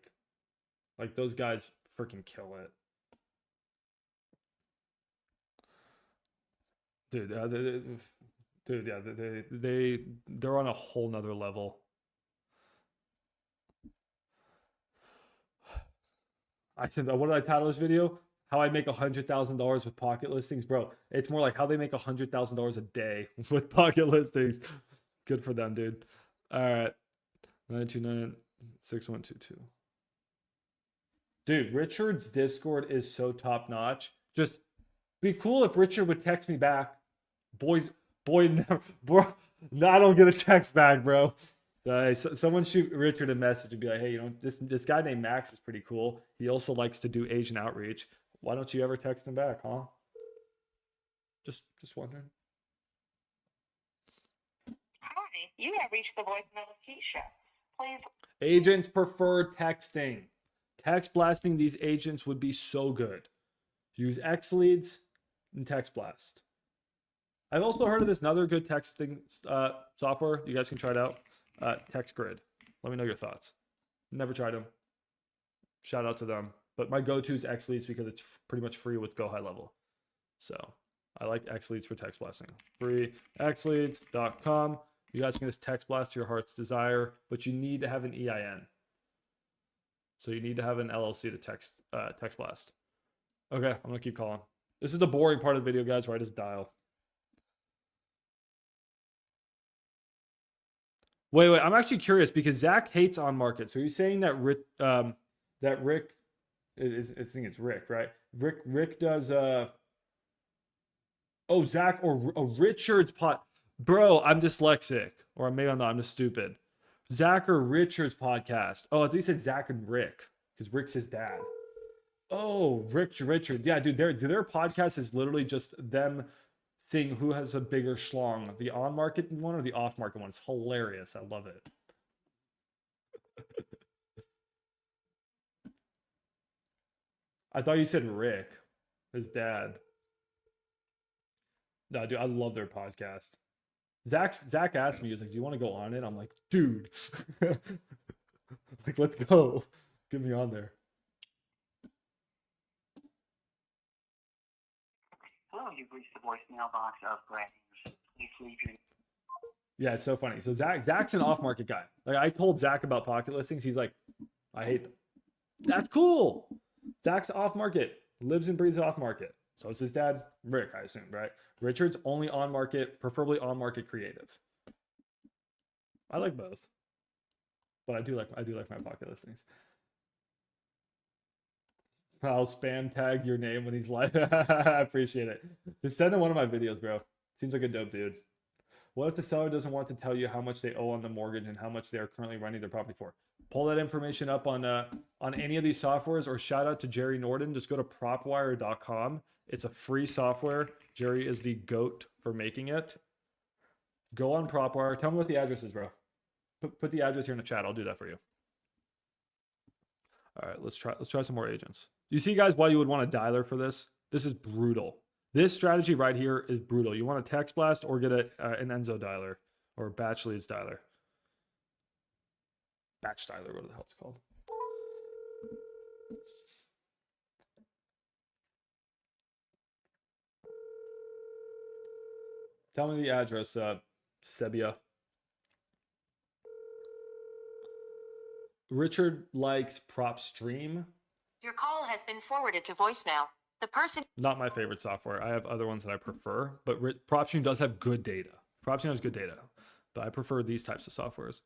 those guys freaking kill it. Dude, dude, yeah, they're on a whole nother level. I said, what did I title this video? How I make $100,000 with pocket listings, bro. It's more like how they make $100,000 a day with pocket listings. Good for them, dude. All right, 929-6122. Dude, Richard's Discord is so top notch. Just be cool if Richard would text me back. Boy, never, bro. No, I don't get a text back, bro. Someone shoot Richard a message and be like, hey, you know, this guy named Max is pretty cool. He also likes to do agent outreach. Why don't you ever text him back, huh? Just wondering. Hi, you have reached the voicemail of Keisha. Please. Agents prefer texting. Text blasting these agents would be so good. Use X leads and text blast. I've also heard of this another good texting software. You guys can try it out. Text Grid. Let me know your thoughts. Never tried them. Shout out to them. But my go-to is X Leads because it's pretty much free with Go High Level. So I like X Leads for text blasting. Free xleads.com. You guys can just text blast to your heart's desire, but you need to have an EIN. So you need to have an LLC to text blast. Okay, I'm gonna keep calling. This is the boring part of the video, guys, where I just dial. Wait, I'm actually curious because Zach hates on market. So are you saying that Rick, I think it's Rick, right? Rick does, Zach or Richard's bro, I'm dyslexic. Or maybe I'm not, I'm just stupid. Zach or Richard's podcast. Oh, I thought you said Zach and Rick because Rick's his dad. Oh, Richard. Yeah, dude, their podcast is literally just them seeing who has a bigger schlong, the on-market one or the off-market one. It's hilarious. I love it. I thought you said Rick, his dad. No, dude, I love their podcast. Zach asked me, he was like, do you want to go on it? I'm like, dude. Like, let's go. Get me on there. Hello, you've reached the voicemail box of Grammys. Please leave your... Yeah, it's so funny. So Zach's an off-market guy. Like I told Zach about pocket listings. He's like, I hate them. That's cool. Zach's off-market, lives and breathes off-market. So it's his dad, Rick, I assume, right? Richard's only on-market, preferably on-market creative. I like both, but I do like my pocket listings. I'll spam tag your name when he's live. I appreciate it. Just send him one of my videos, bro. Seems like a dope dude. What if the seller doesn't want to tell you how much they owe on the mortgage and how much they are currently renting their property for? Pull that information up on any of these softwares, or shout out to Jerry Norden. Just go to propwire.com. It's a free software. Jerry is the GOAT for making it. Go on PropWire. Tell me what the address is, bro. Put the address here in the chat. I'll do that for you. All right, let's try some more agents. You see, guys, why you would want a dialer for this? This is brutal. This strategy right here is brutal. You want a text blast or get an Enzo dialer or batch leads dialer. Batch dialer, what the hell it's called. Tell me the address, Sebia. Richard likes PropStream. Your call has been forwarded to voicemail. The person... Not my favorite software. I have other ones that I prefer, but PropStream does have good data. PropStream has good data, but I prefer these types of softwares.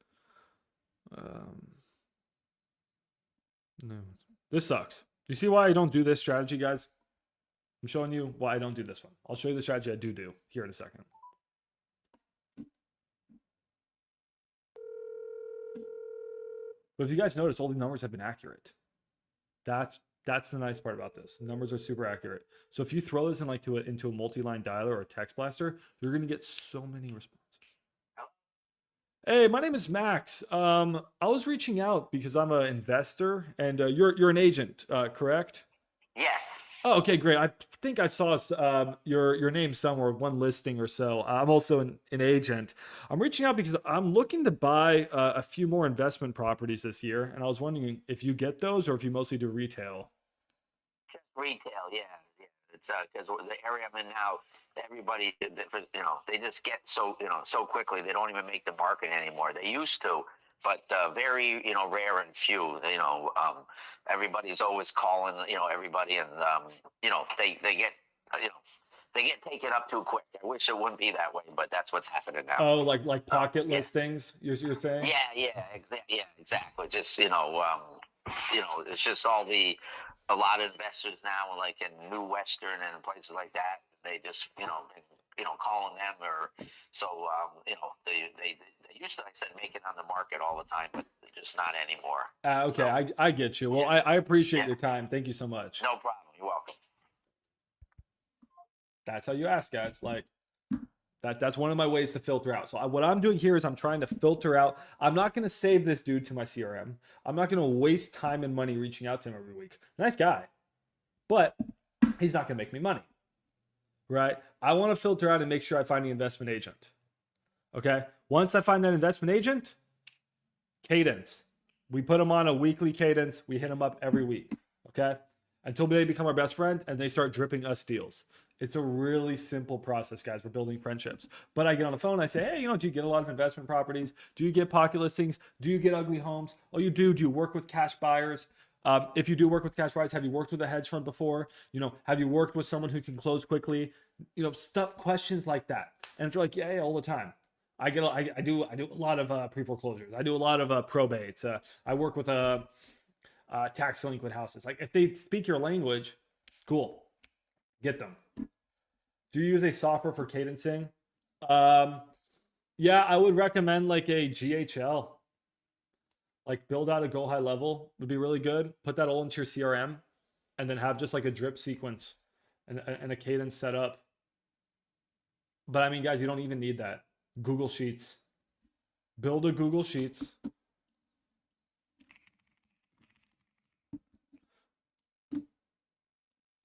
No, this sucks. You see why I don't do this strategy, guys? I'm showing you why I don't do this one. I'll show you the strategy I do here in a second. But if you guys notice, all the numbers have been accurate. That's the nice part about this. The numbers are super accurate. So if you throw this in into a multi-line dialer or a text blaster, you're going to get so many responses. Hey, my name is Max. I was reaching out because I'm an investor, and you're an agent, correct? Yes. Oh, okay, great. I think I saw your name somewhere, one listing or so. I'm also an agent. I'm reaching out because I'm looking to buy a few more investment properties this year, and I was wondering if you get those or if you mostly do retail. Just retail, yeah. It's because the area I'm in now, everybody, they just get so quickly. They don't even make the market anymore. They used to, but very, rare and few. Everybody's always calling, everybody, and they get, you know, they get taken up too quick. I wish it wouldn't be that way, but that's what's happening now. Oh, like So pocket yeah, listings, you're saying? yeah, exactly. Just it's just a lot of investors now, like in New Western and places like that. They just calling them or so they used to, like I said, make it on the market all the time, but they're just not anymore. Okay, So I get you. Well, yeah, I appreciate yeah, your time. Thank you so much. no problem. You're welcome. That's how you ask, guys. Like that's one of my ways to filter out. So what I'm doing here is I'm trying to filter out. I'm not going to save this dude to my CRM. I'm not going to waste time and money reaching out to him every week. Nice guy, but he's not going to make me money, right? I want to filter out and make sure I find the investment agent. Okay. Once I find that investment agent, cadence. We put them on a weekly cadence. We hit them up every week. Okay. Until they become our best friend and they start dripping us deals. It's a really simple process, guys. We're building friendships. But I get on the phone, I say, hey, do you get a lot of investment properties? Do you get pocket listings? Do you get ugly homes? Oh, you do. Do you work with cash buyers? If you do work with cash buyers, have you worked with a hedge fund before? Have you worked with someone who can close quickly? Stuff, questions like that. And if you're like, yeah, all the time. I do a lot of pre-foreclosures. I do a lot of probates. I work with tax delinquent houses. Like if they speak your language, cool, get them. Do you use a software for cadencing? Yeah, I would recommend like a GHL. Like build out a go high level would be really good. Put that all into your CRM, and then have just like a drip sequence and a cadence set up. But I mean, guys, you don't even need that. Google Sheets. Build a Google Sheets. You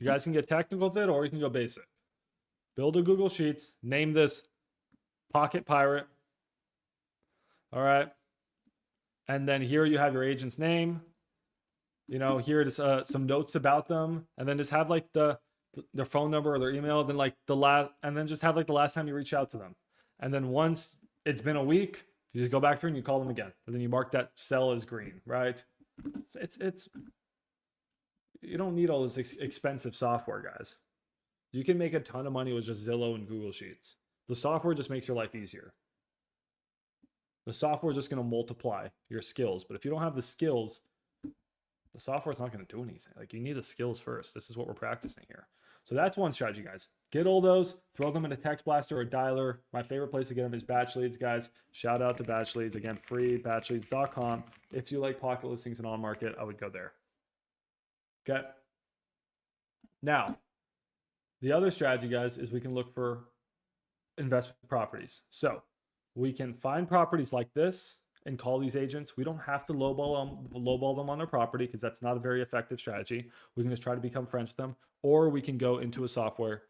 guys can get technical with it, or you can go basic. Build a Google Sheets. Name this Pocket Pirate. All right. And then here you have your agent's name. Here it is some notes about them, and then just have like their phone number or their email. Then like and then just have like the last time you reach out to them. And then once it's been a week, you just go back through and you call them again. And then you mark that cell as green, right? It's you don't need all this expensive software, guys. You can make a ton of money with just Zillow and Google Sheets. The software just makes your life easier. The software is just going to multiply your skills. But if you don't have the skills, the software is not going to do anything. Like you need the skills first. This is what we're practicing here. So that's one strategy, guys. Get all those, throw them in a text blaster or a dialer. My favorite place to get them is Batch Leads, guys. Shout out to Batch Leads. Again, free, batchleads.com. If you like pocket listings and on market, I would go there. Okay. Now, the other strategy, guys, is we can look for investment properties. So we can find properties like this and call these agents. We don't have to lowball them on their property because that's not a very effective strategy. We can just try to become friends with them, or we can go into a software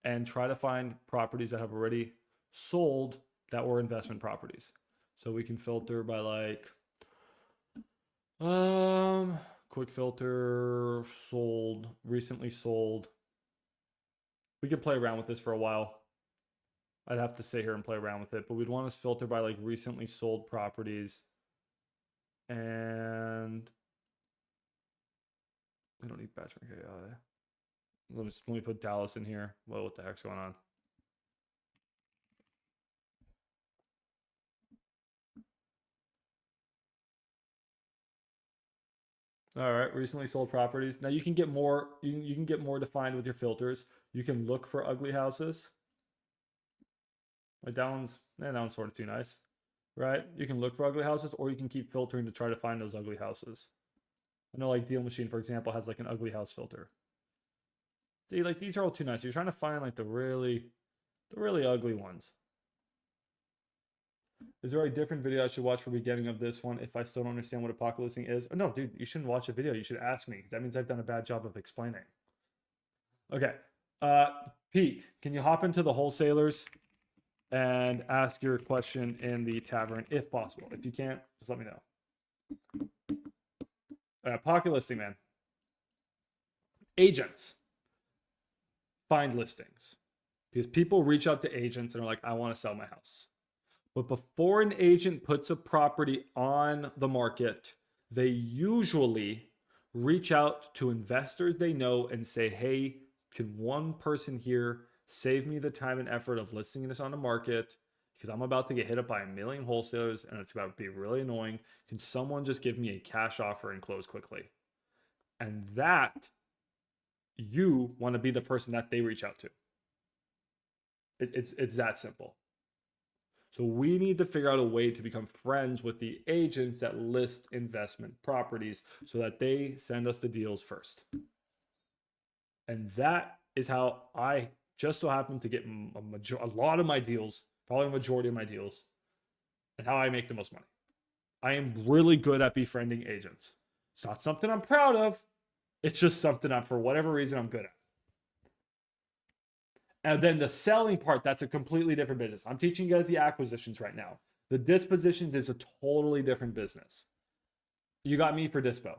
and try to find properties that have already sold that were investment properties. So we can filter by like, quick filter, sold, recently sold. We could play around with this for a while. I'd have to sit here and play around with it, but we'd want to filter by like recently sold properties. And we don't need batchmark AI. Let me put Dallas in here. Well, what the heck's going on? All right, recently sold properties. Now you can get more. You can get more defined with your filters. You can look for ugly houses. Like that one's sort of too nice, right? You can look for ugly houses, or you can keep filtering to try to find those ugly houses. I know like Deal Machine, for example, has like an ugly house filter. See, like these are all too nice. You're trying to find like the really ugly ones. Is there a different video I should watch for beginning of this one if I still don't understand what a pocket listing is? Oh, no, dude, you shouldn't watch a video. You should ask me. That means I've done a bad job of explaining. Okay. Peak, can you hop into the wholesalers and ask your question in the tavern if possible? If you can't, just let me know. Pocket listing, man. Agents find listings because people reach out to agents and are like, I want to sell my house. But before an agent puts a property on the market, they usually reach out to investors they know and say, hey, can one person here save me the time and effort of listing this on the market? Because I'm about to get hit up by a million wholesalers and it's about to be really annoying. Can someone just give me a cash offer and close quickly? And that you want to be the person that they reach out to. It's that simple. So we need to figure out a way to become friends with the agents that list investment properties so that they send us the deals first. And that is how I just so happen to get a lot of my deals, probably a majority of my deals, and how I make the most money. I am really good at befriending agents. It's not something I'm proud of. It's just something for whatever reason, I'm good at. And then the selling part, that's a completely different business. I'm teaching you guys the acquisitions right now. The dispositions is a totally different business. You got me for dispo.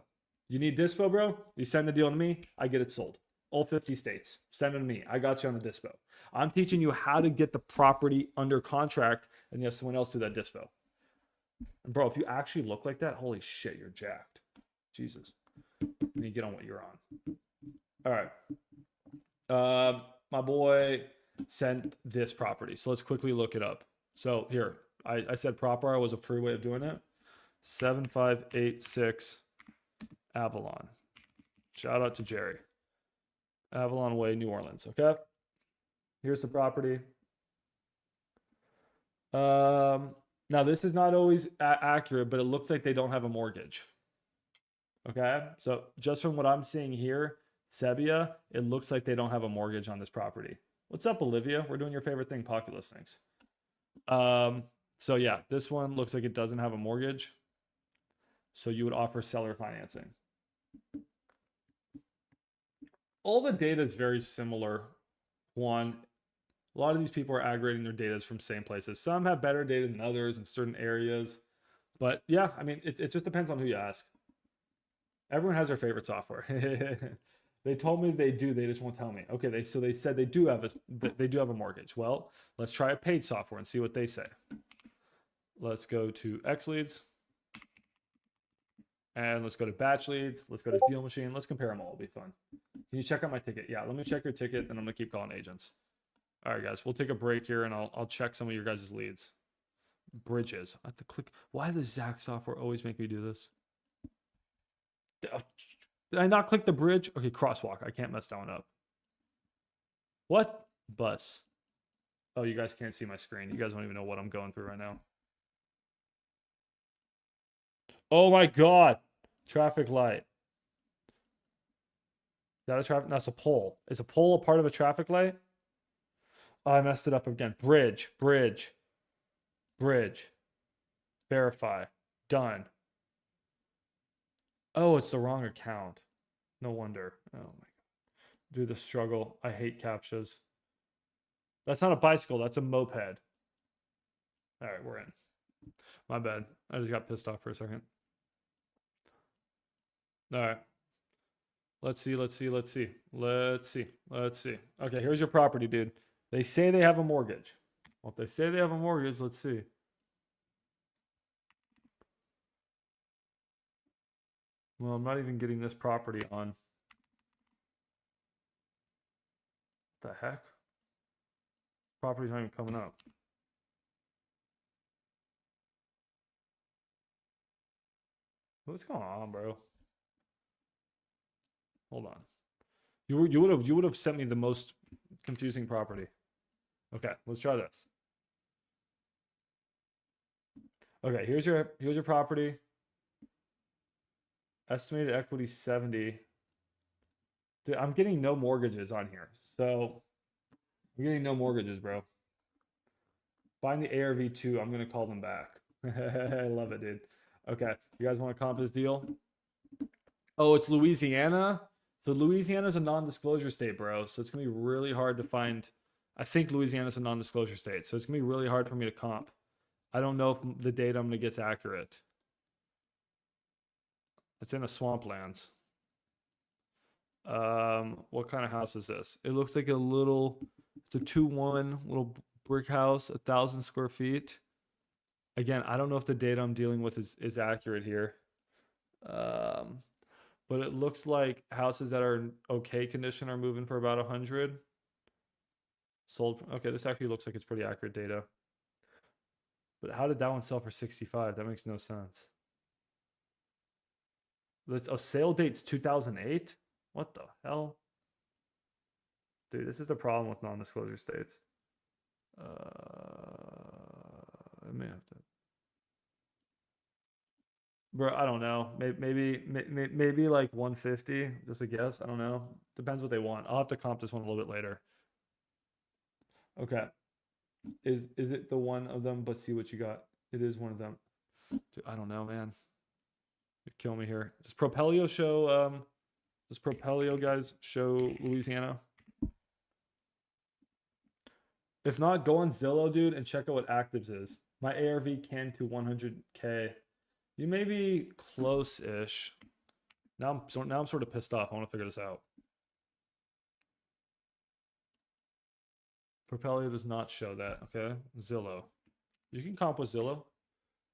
You need dispo, bro? You send the deal to me, I get it sold. All 50 states. Send it to me. I got you on the dispo. I'm teaching you how to get the property under contract and you have someone else do that dispo. And bro, if you actually look like that, holy shit, you're jacked. Jesus. You need to get on what you're on. All right. My boy sent this property. So let's quickly look it up. So here, I said proper was a free way of doing it. 7586 Avalon. Shout out to Jerry. Avalon Way, New Orleans. Okay. Here's the property. Now this is not always accurate, but it looks like they don't have a mortgage. Okay. So just from what I'm seeing here, Sebia, it looks like they don't have a mortgage on this property. What's up, Olivia? We're doing your favorite thing, pocket listings. So yeah, this one looks like it doesn't have a mortgage. So you would offer seller financing. All the data is very similar. One, a lot of these people are aggregating their data from same places. Some have better data than others in certain areas. But yeah, I mean, it just depends on who you ask. Everyone has their favorite software. They told me they do. They just won't tell me. Okay, so they said they do have a mortgage. Well, let's try a paid software and see what they say. Let's go to X Leads. And let's go to batch leads. Let's go to deal machine. Let's compare them all. It'll be fun. Can you check out my ticket? Yeah, let me check your ticket, and I'm gonna keep calling agents. All right, guys, we'll take a break here, and I'll check some of your guys' leads. Bridges. I have to click. Why does Zach software always make me do this? Did I not click the bridge? Okay, crosswalk. I can't mess that one up. What? Bus. Oh, you guys can't see my screen. You guys don't even know what I'm going through right now. Oh my God. Traffic light. Is that a traffic? That's a pole. Is a pole a part of a traffic light? Oh, I messed it up again. Bridge. Verify. Done. Oh, it's the wrong account. No wonder. Oh my God. Do the struggle. I hate CAPTCHAs. That's not a bicycle. That's a moped. All right, we're in. My bad. I just got pissed off for a second. All right. Let's see. Okay, here's your property, dude. They say they have a mortgage. Well, if they say they have a mortgage, let's see. Well, I'm not even getting this property on. What the heck? Property's not even coming up. What's going on, bro? Hold on. You would have sent me the most confusing property. Okay, let's try this. Okay, here's your property. Estimated equity 70. Dude, I'm getting no mortgages on here. So I'm getting no mortgages, bro. Find the ARV2. I'm gonna call them back. I love it, dude. Okay, you guys want to comp this deal? Oh, it's Louisiana. So Louisiana is a non-disclosure state, bro. So it's gonna be really hard to find. I think Louisiana's a non-disclosure state, so it's gonna be really hard for me to comp. I don't know if the data I'm gonna get's accurate. It's in a swamplands. What kind of house is this? It looks like a little. It's a 2-1 little brick house, 1,000 square feet. Again, I don't know if the data I'm dealing with is accurate here. But it looks like houses that are in okay condition are moving for about 100. Sold. Okay, this actually looks like it's pretty accurate data. But how did that one sell for 65? That makes no sense. A sale date's 2008? What the hell? Dude, this is the problem with non-disclosure states. I may have to. Bro, I don't know. Maybe like 150. Just a guess. I don't know. Depends what they want. I'll have to comp this one a little bit later. Okay. Is it the one of them? But see what you got. It is one of them. Dude, I don't know, man. You kill me here. Does Propelio show? Does Propelio guys show Louisiana? If not, go on Zillow, dude, and check out what actives is. My ARV can to 100K. You may be close-ish. Now I'm sort of pissed off. I want to figure this out. Propelio does not show that. Okay, Zillow. You can comp with Zillow.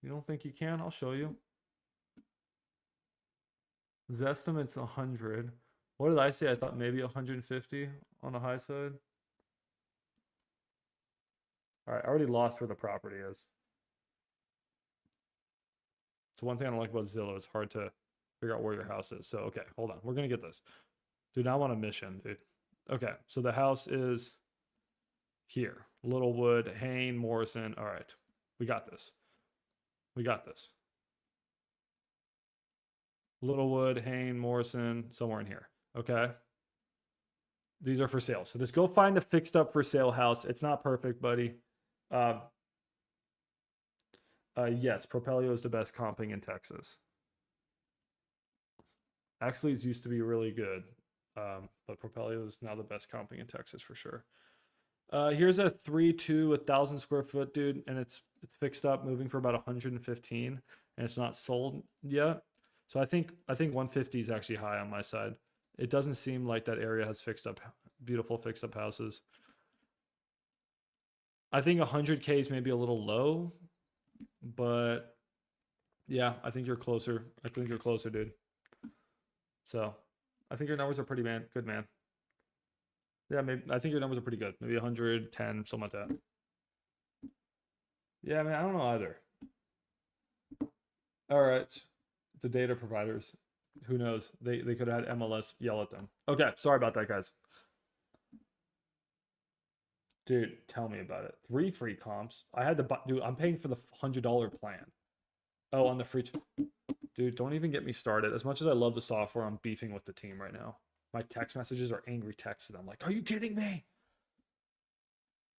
You don't think you can? I'll show you. Zestimate's 100. What did I say? I thought maybe 150 on the high side. All right, I already lost where the property is. So one thing I don't like about Zillow is hard to figure out where your house is. So, okay, hold on. We're going to get this. Dude, I want a mission, dude. Okay, so the house is here. Littlewood, Hain, Morrison. All right, we got this. We got this. Littlewood, Hain, Morrison, somewhere in here. Okay. These are for sale. So just go find a fixed up for sale house. It's not perfect, buddy. Yes, Propelio is the best comping in Texas. Actually, it used to be really good, but Propelio is now the best comping in Texas for sure. Here's a 3-2, 1,000 square foot, dude, and it's fixed up, moving for about 115, and it's not sold yet. So I think 150 is actually high on my side. It doesn't seem like that area has beautiful fixed up houses. I think 100K is maybe a little low, but yeah, I think you're closer. I think you're closer, dude. So I think your numbers are pretty good, man. Yeah, maybe I think your numbers are pretty good. Maybe 110, something like that. Yeah, man, I don't know either. All right, the data providers. Who knows? They could have had MLS yell at them. Okay, sorry about that, guys. Dude, tell me about it. 3 free comps. I had to buy. Dude, I'm paying for the $100 plan. Oh, on the free. Dude, don't even get me started. As much as I love the software, I'm beefing with the team right now. My text messages are angry texts. I'm like, are you kidding me?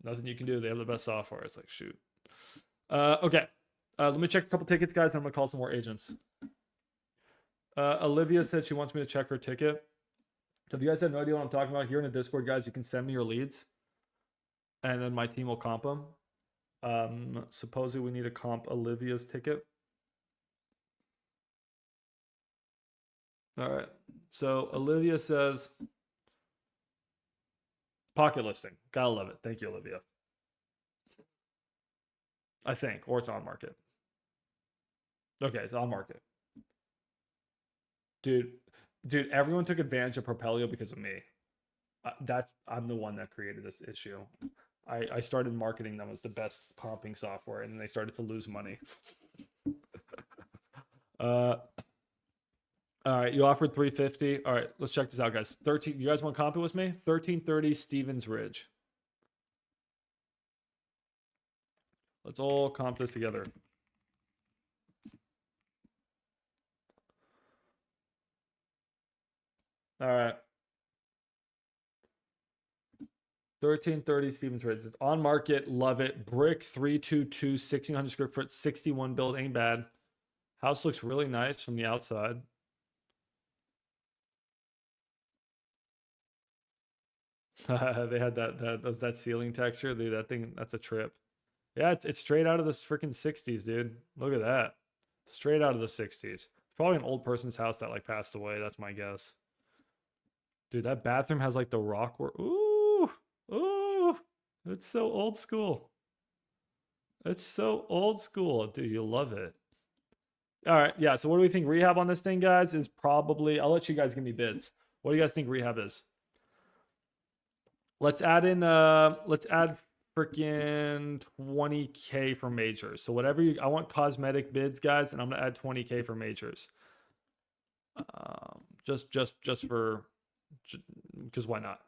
Nothing you can do. They have the best software. It's like, shoot. Okay. Let me check a couple tickets, guys. I'm going to call some more agents. Olivia said she wants me to check her ticket. So if you guys have no idea what I'm talking about, here in the Discord, guys, you can send me your leads. And then my team will comp them. Supposedly we need to comp Olivia's ticket. All right. So Olivia says, pocket listing. Gotta love it. Thank you, Olivia. I think, or it's on market. Okay, it's on market. Dude, everyone took advantage of Propelio because of me. I'm the one that created this issue. I started marketing them as the best comping software, and then they started to lose money. All right, you offered 350. All right, let's check this out, guys. 13. You guys want to comp it with me? 1330 Stevens Ridge. Let's all comp this together. All right. 1330 Stevens Ridge. It's on market. Love it. Brick 322, 1600 square foot, 61 build. Ain't bad. House looks really nice from the outside. They had that ceiling texture. Dude, that thing, that's a trip. Yeah, it's straight out of the freaking 60s, dude. Look at that. Straight out of the 60s. Probably an old person's house that like passed away. That's my guess. Dude, that bathroom has like the rock work. Ooh, ooh, it's so old school. It's so old school. Dude, you love it. All right, yeah. So what do we think rehab on this thing, guys? Is probably, I'll let you guys give me bids. What do you guys think rehab is? Let's add in, let's add freaking 20K for majors. So whatever you, I want cosmetic bids, guys, and I'm gonna add 20K for majors. Just for, because why not?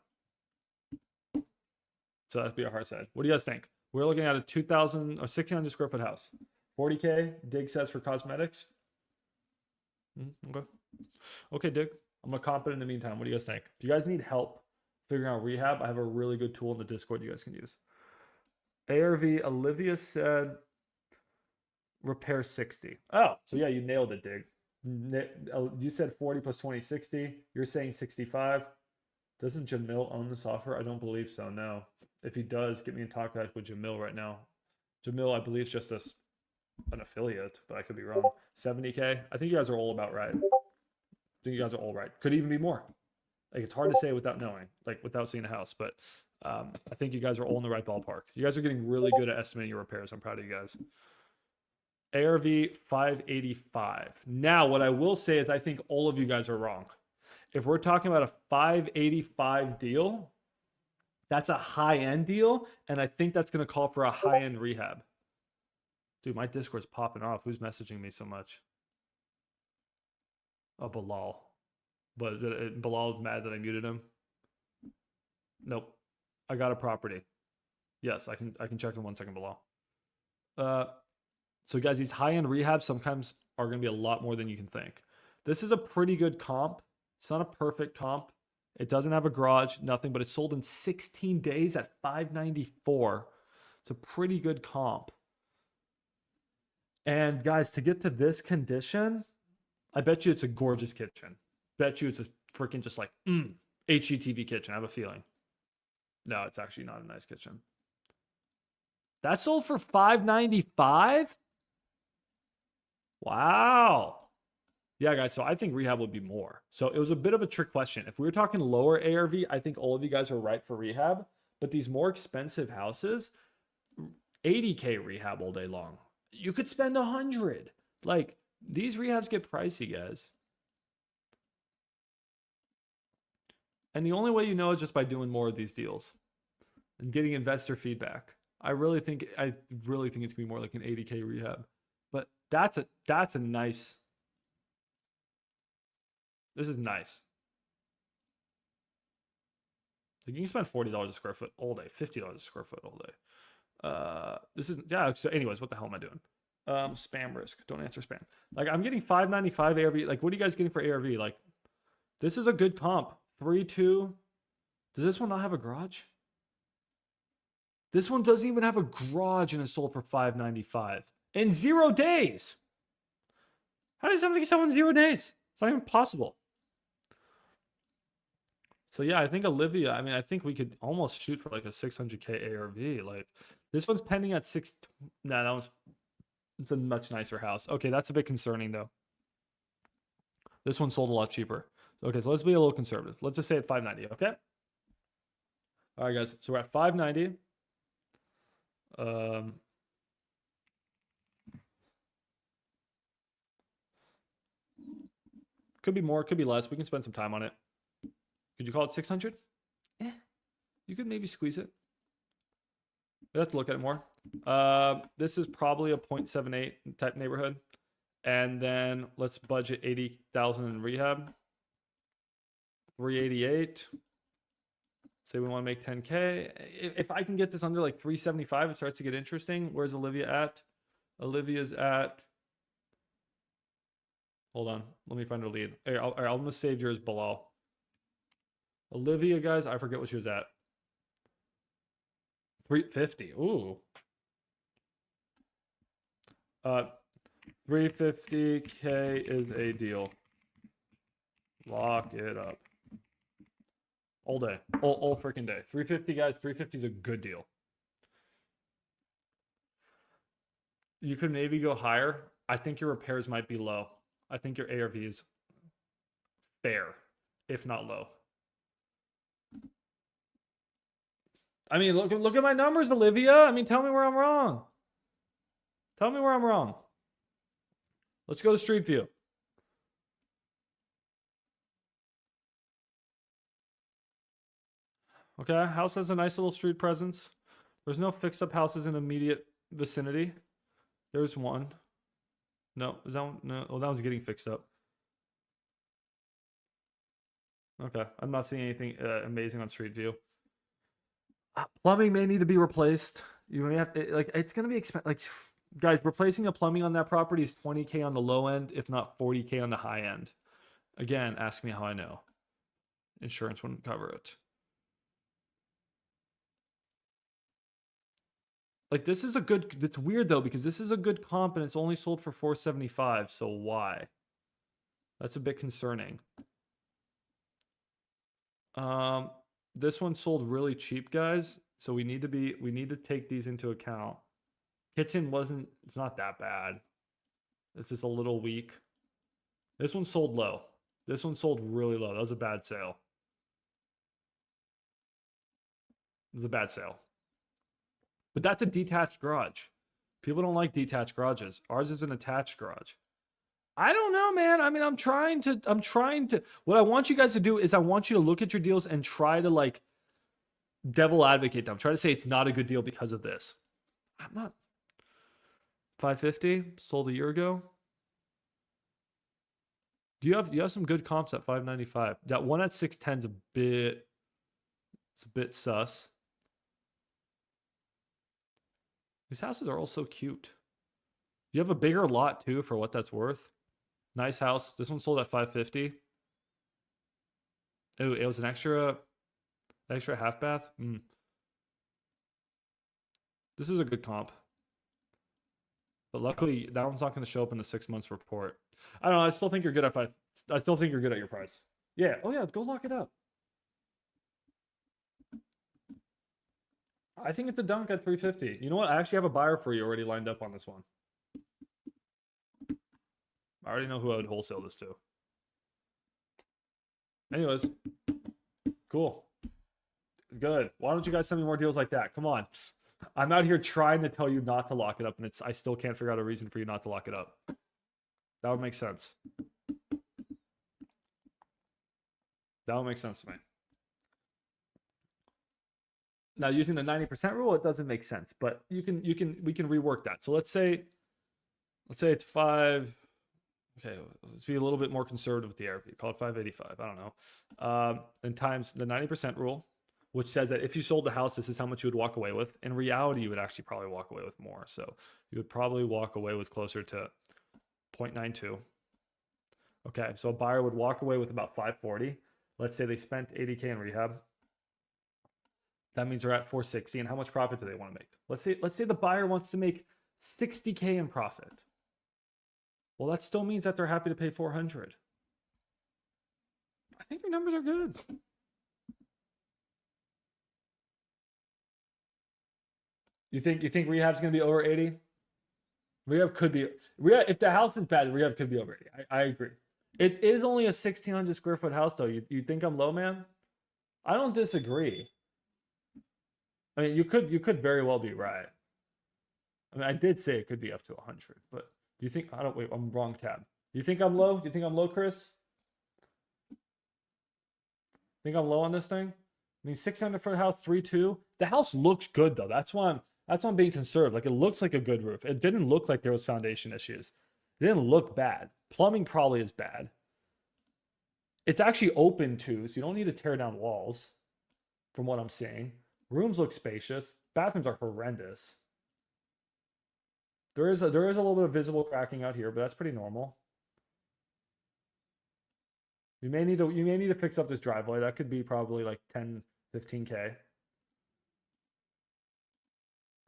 So that'd be a hard side. What do you guys think? We're looking at a 2,000 or 1,600 square foot house. 40K, Dig says for cosmetics. Okay. Okay, Dig. I'm gonna comp it in the meantime. What do you guys think? If you guys need help figuring out rehab, I have a really good tool in the Discord you guys can use. ARV, Olivia said repair 60. Oh, so yeah, you nailed it, Dig. You said 40 plus 20, 60. You're saying 65. Doesn't Jamil own the software? I don't believe so, no. If he does, get me in contact with Jamil right now. Jamil, I believe, is just an affiliate, but I could be wrong. 70K? I think you guys are all about right. I think you guys are all right. Could even be more. Like, it's hard to say without knowing, like, without seeing a house, but I think you guys are all in the right ballpark. You guys are getting really good at estimating your repairs. I'm proud of you guys. ARV 585. Now, what I will say is I think all of you guys are wrong. If we're talking about a 585 deal, that's a high-end deal, and I think that's going to call for a high-end rehab. Dude, my Discord's popping off. Who's messaging me so much? Oh, Bilal. But Bilal's mad that I muted him. Nope. I got a property. Yes, I can check in 1 second, Bilal. So guys, these high-end rehabs sometimes are going to be a lot more than you can think. This is a pretty good comp. It's not a perfect comp. It doesn't have a garage, nothing, but it sold in 16 days at $594. It's a pretty good comp. And guys, to get to this condition, I bet you it's a gorgeous kitchen. Bet you it's a freaking just like HGTV kitchen. I have a feeling. No, it's actually not a nice kitchen. That sold for $595? Wow. Yeah, guys, so I think rehab would be more. So it was a bit of a trick question. If we were talking lower ARV, I think all of you guys are right for rehab. But these more expensive houses, 80K rehab all day long. You could spend 100. Like, these rehabs get pricey, guys. And the only way you know is just by doing more of these deals and getting investor feedback. I really think it's gonna be more like an 80K rehab. But that's a nice. This is nice. Like, you can spend $40 a square foot all day, $50 a square foot all day. This is, yeah. So anyways, what the hell am I doing? Spam risk. Don't answer spam. Like, I'm getting $595 ARV. Like, what are you guys getting for ARV? Like, this is a good comp. 3.2. Does this one not have a garage? This one doesn't even have a garage and it sold for $595 in 0 days. How does somebody sell in 0 days? It's not even possible. So yeah, I think Olivia, I mean, I think we could almost shoot for like a 600K ARV. Like, this one's pending at it's a much nicer house. Okay, that's a bit concerning though. This one sold a lot cheaper. Okay, so let's be a little conservative. Let's just say at 590, okay? All right, guys, so we're at 590. Could be more, could be less. We can spend some time on it. Could you call it 600? Yeah, you could maybe squeeze it. We have to look at it more. This is probably a 0.78 type neighborhood. And then let's budget 80,000 in rehab. 388. Say we want to make 10K. If I can get this under like 375, it starts to get interesting. Where's Olivia at? Olivia's at. Hold on. Let me find her lead. I'm going to save yours below. Olivia, guys, I forget what she was at. 350. Ooh. 350K is a deal. Lock it up. All day. All freaking day. 350, guys. 350 is a good deal. You could maybe go higher. I think your repairs might be low. I think your ARV is fair, if not low. I mean, look at my numbers, Olivia. I mean, tell me where I'm wrong. Tell me where I'm wrong. Let's go to Street View. Okay, house has a nice little street presence. There's no fixed up houses in immediate vicinity. There's one. No, is that one? No, oh, that one's getting fixed up. Okay, I'm not seeing anything amazing on Street View. Plumbing may need to be replaced. You may have to, like, it's gonna be expensive. Like, guys, replacing the plumbing on that property is 20K on the low end, if not 40K on the high end. Again, ask me how I know. Insurance wouldn't cover it. Like, this is a good, it's weird though, because this is a good comp and it's only sold for 475. So why? That's a bit concerning. This one sold really cheap, guys. So we need to take these into account. Kitchen it's not that bad. It's just a little weak. This one sold low. This one sold really low. That was a bad sale. It was a bad sale. But that's a detached garage. People don't like detached garages. Ours is an attached garage. I don't know, man. I mean, I'm trying to, what I want you guys to do is I want you to look at your deals and try to, like, devil advocate them. Try to say it's not a good deal because of this. I'm not. 550 sold a year ago. Do you have some good comps at 595? That one at 610 is a bit sus. These houses are all so cute. You have a bigger lot too for what that's worth. Nice house. This one sold at 550. Oh, it was an extra half bath. This is a good comp. But luckily, that one's not going to show up in the 6 months report. I don't know. I still think you're good at I still think you're good at your price. Yeah. Oh yeah. Go lock it up. I think it's a dunk at 350. You know what? I actually have a buyer for you already lined up on this one. I already know who I would wholesale this to. Anyways, cool. Good. Why don't you guys send me more deals like that? Come on. I'm out here trying to tell you not to lock it up, and I still can't figure out a reason for you not to lock it up. That would make sense. That would make sense to me. Now, using the 90% rule, it doesn't make sense, but we can rework that. So let's say it's 5. Okay, let's be a little bit more conservative with the ARP. Call it 585. I don't know. And times the 90% rule, which says that if you sold the house, this is how much you would walk away with. In reality, you would actually probably walk away with more. So you would probably walk away with closer to 0.92. Okay, so a buyer would walk away with about 540. Let's say they spent 80K in rehab. That means they're at 460. And how much profit do they want to make? Let's say the buyer wants to make 60K in profit. Well, that still means that they're happy to pay 400. I think your numbers are good. You think rehab's gonna be over 80? Rehab could be. If the house is bad, rehab could be over 80. I agree. It is only a 1,600 square foot house, though. You think I'm low, man? I don't disagree. I mean, you could very well be right. I mean, I did say it could be up to 100, but do you think wait, I'm wrong tab. You think I'm low? You think I'm low, Chris? Think I'm low on this thing? I mean, 600 foot house, 3.2. The house looks good though. That's why I'm being conservative. Like, it looks like a good roof. It didn't look like there was foundation issues. It didn't look bad. Plumbing probably is bad. It's actually open too, so you don't need to tear down walls, from what I'm seeing. Rooms look spacious. Bathrooms are horrendous. There is a little bit of visible cracking out here, but that's pretty normal. You may need to fix up this driveway. That could be probably like 10, 15K.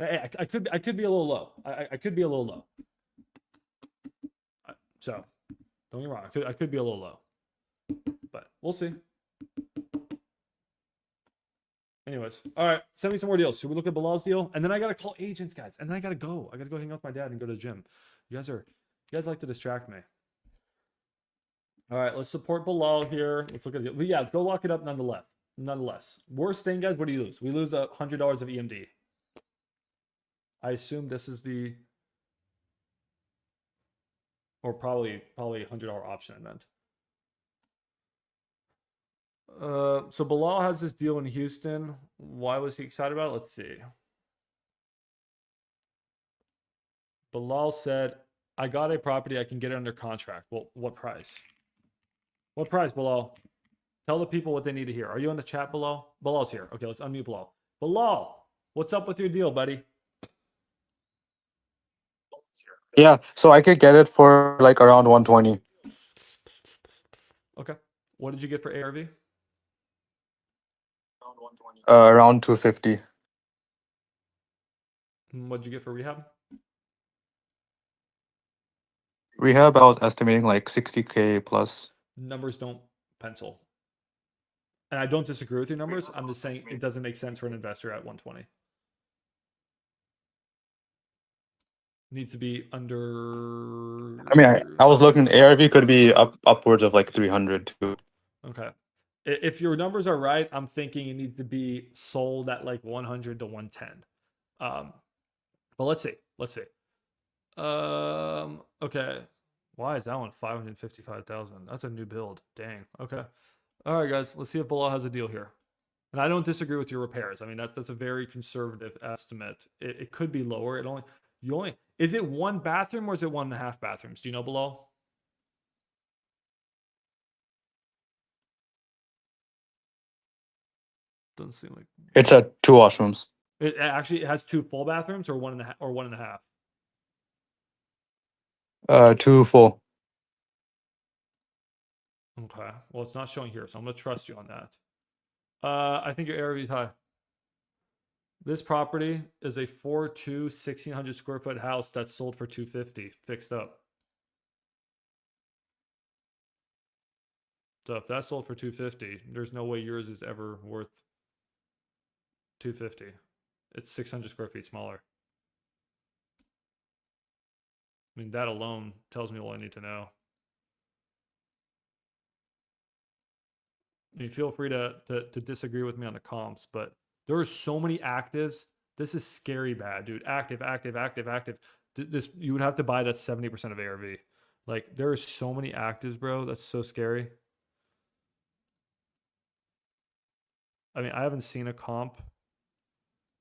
I could be a little low. I could be a little low. So don't get me wrong. I could be a little low, but we'll see. Anyways, all right. Send me some more deals. Should we look at Bilal's deal? And then I gotta call agents, guys. And then I gotta go. I gotta go hang out with my dad and go to the gym. You guys like to distract me. All right, let's support Bilal here. Let's look at it. But yeah, go lock it up nonetheless. Worst thing, guys, what do you lose? We lose $100 of EMD. I assume this is the, or probably $100 option I meant. So Bilal has this deal in Houston. Why was he excited about it? Let's see. Bilal said, I got a property, I can get it under contract. Well, what price? What price, Bilal? Tell the people what they need to hear. Are you in the chat, Bilal? Bilal's here. Okay, let's unmute Bilal. Bilal, what's up with your deal, buddy? Yeah, so I could get it for like around 120. Okay. What did you get for ARV? Around 250. What did you get for rehab? Rehab, I was estimating like 60K plus. Numbers don't pencil. And I don't disagree with your numbers. I'm just saying it doesn't make sense for an investor at 120. Needs to be under. I mean, I was looking, ARV could be upwards of like 300 too. Okay. If your numbers are right, I'm thinking it needs to be sold at like 100 to 110. But let's see. Okay. Why is that one 555,000? That's a new build. Dang. Okay. All right, guys. Let's see if Bilal has a deal here. And I don't disagree with your repairs. I mean, that's a very conservative estimate. It could be lower. Is it one bathroom or is it 1.5 bathrooms? Do you know, Bilal? Doesn't seem like It's at 2 washrooms. it actually has 2 full bathrooms or 1.5 or 1.5. 2 full. Okay. Well, it's not showing here, so I'm gonna trust you on that. I think your ARV is high. This property is a 4.2, 1,600 square foot house that's sold for 250, fixed up. So if that's sold for 250, there's no way yours is ever worth 250. It's 600 square feet smaller. I mean, that alone tells me all I need to know. I mean, feel free to disagree with me on the comps, but there are so many actives. This is scary bad, dude. Active. This you would have to buy that 70% of ARV. Like, there are so many actives, bro. That's so scary. I mean, I haven't seen a comp.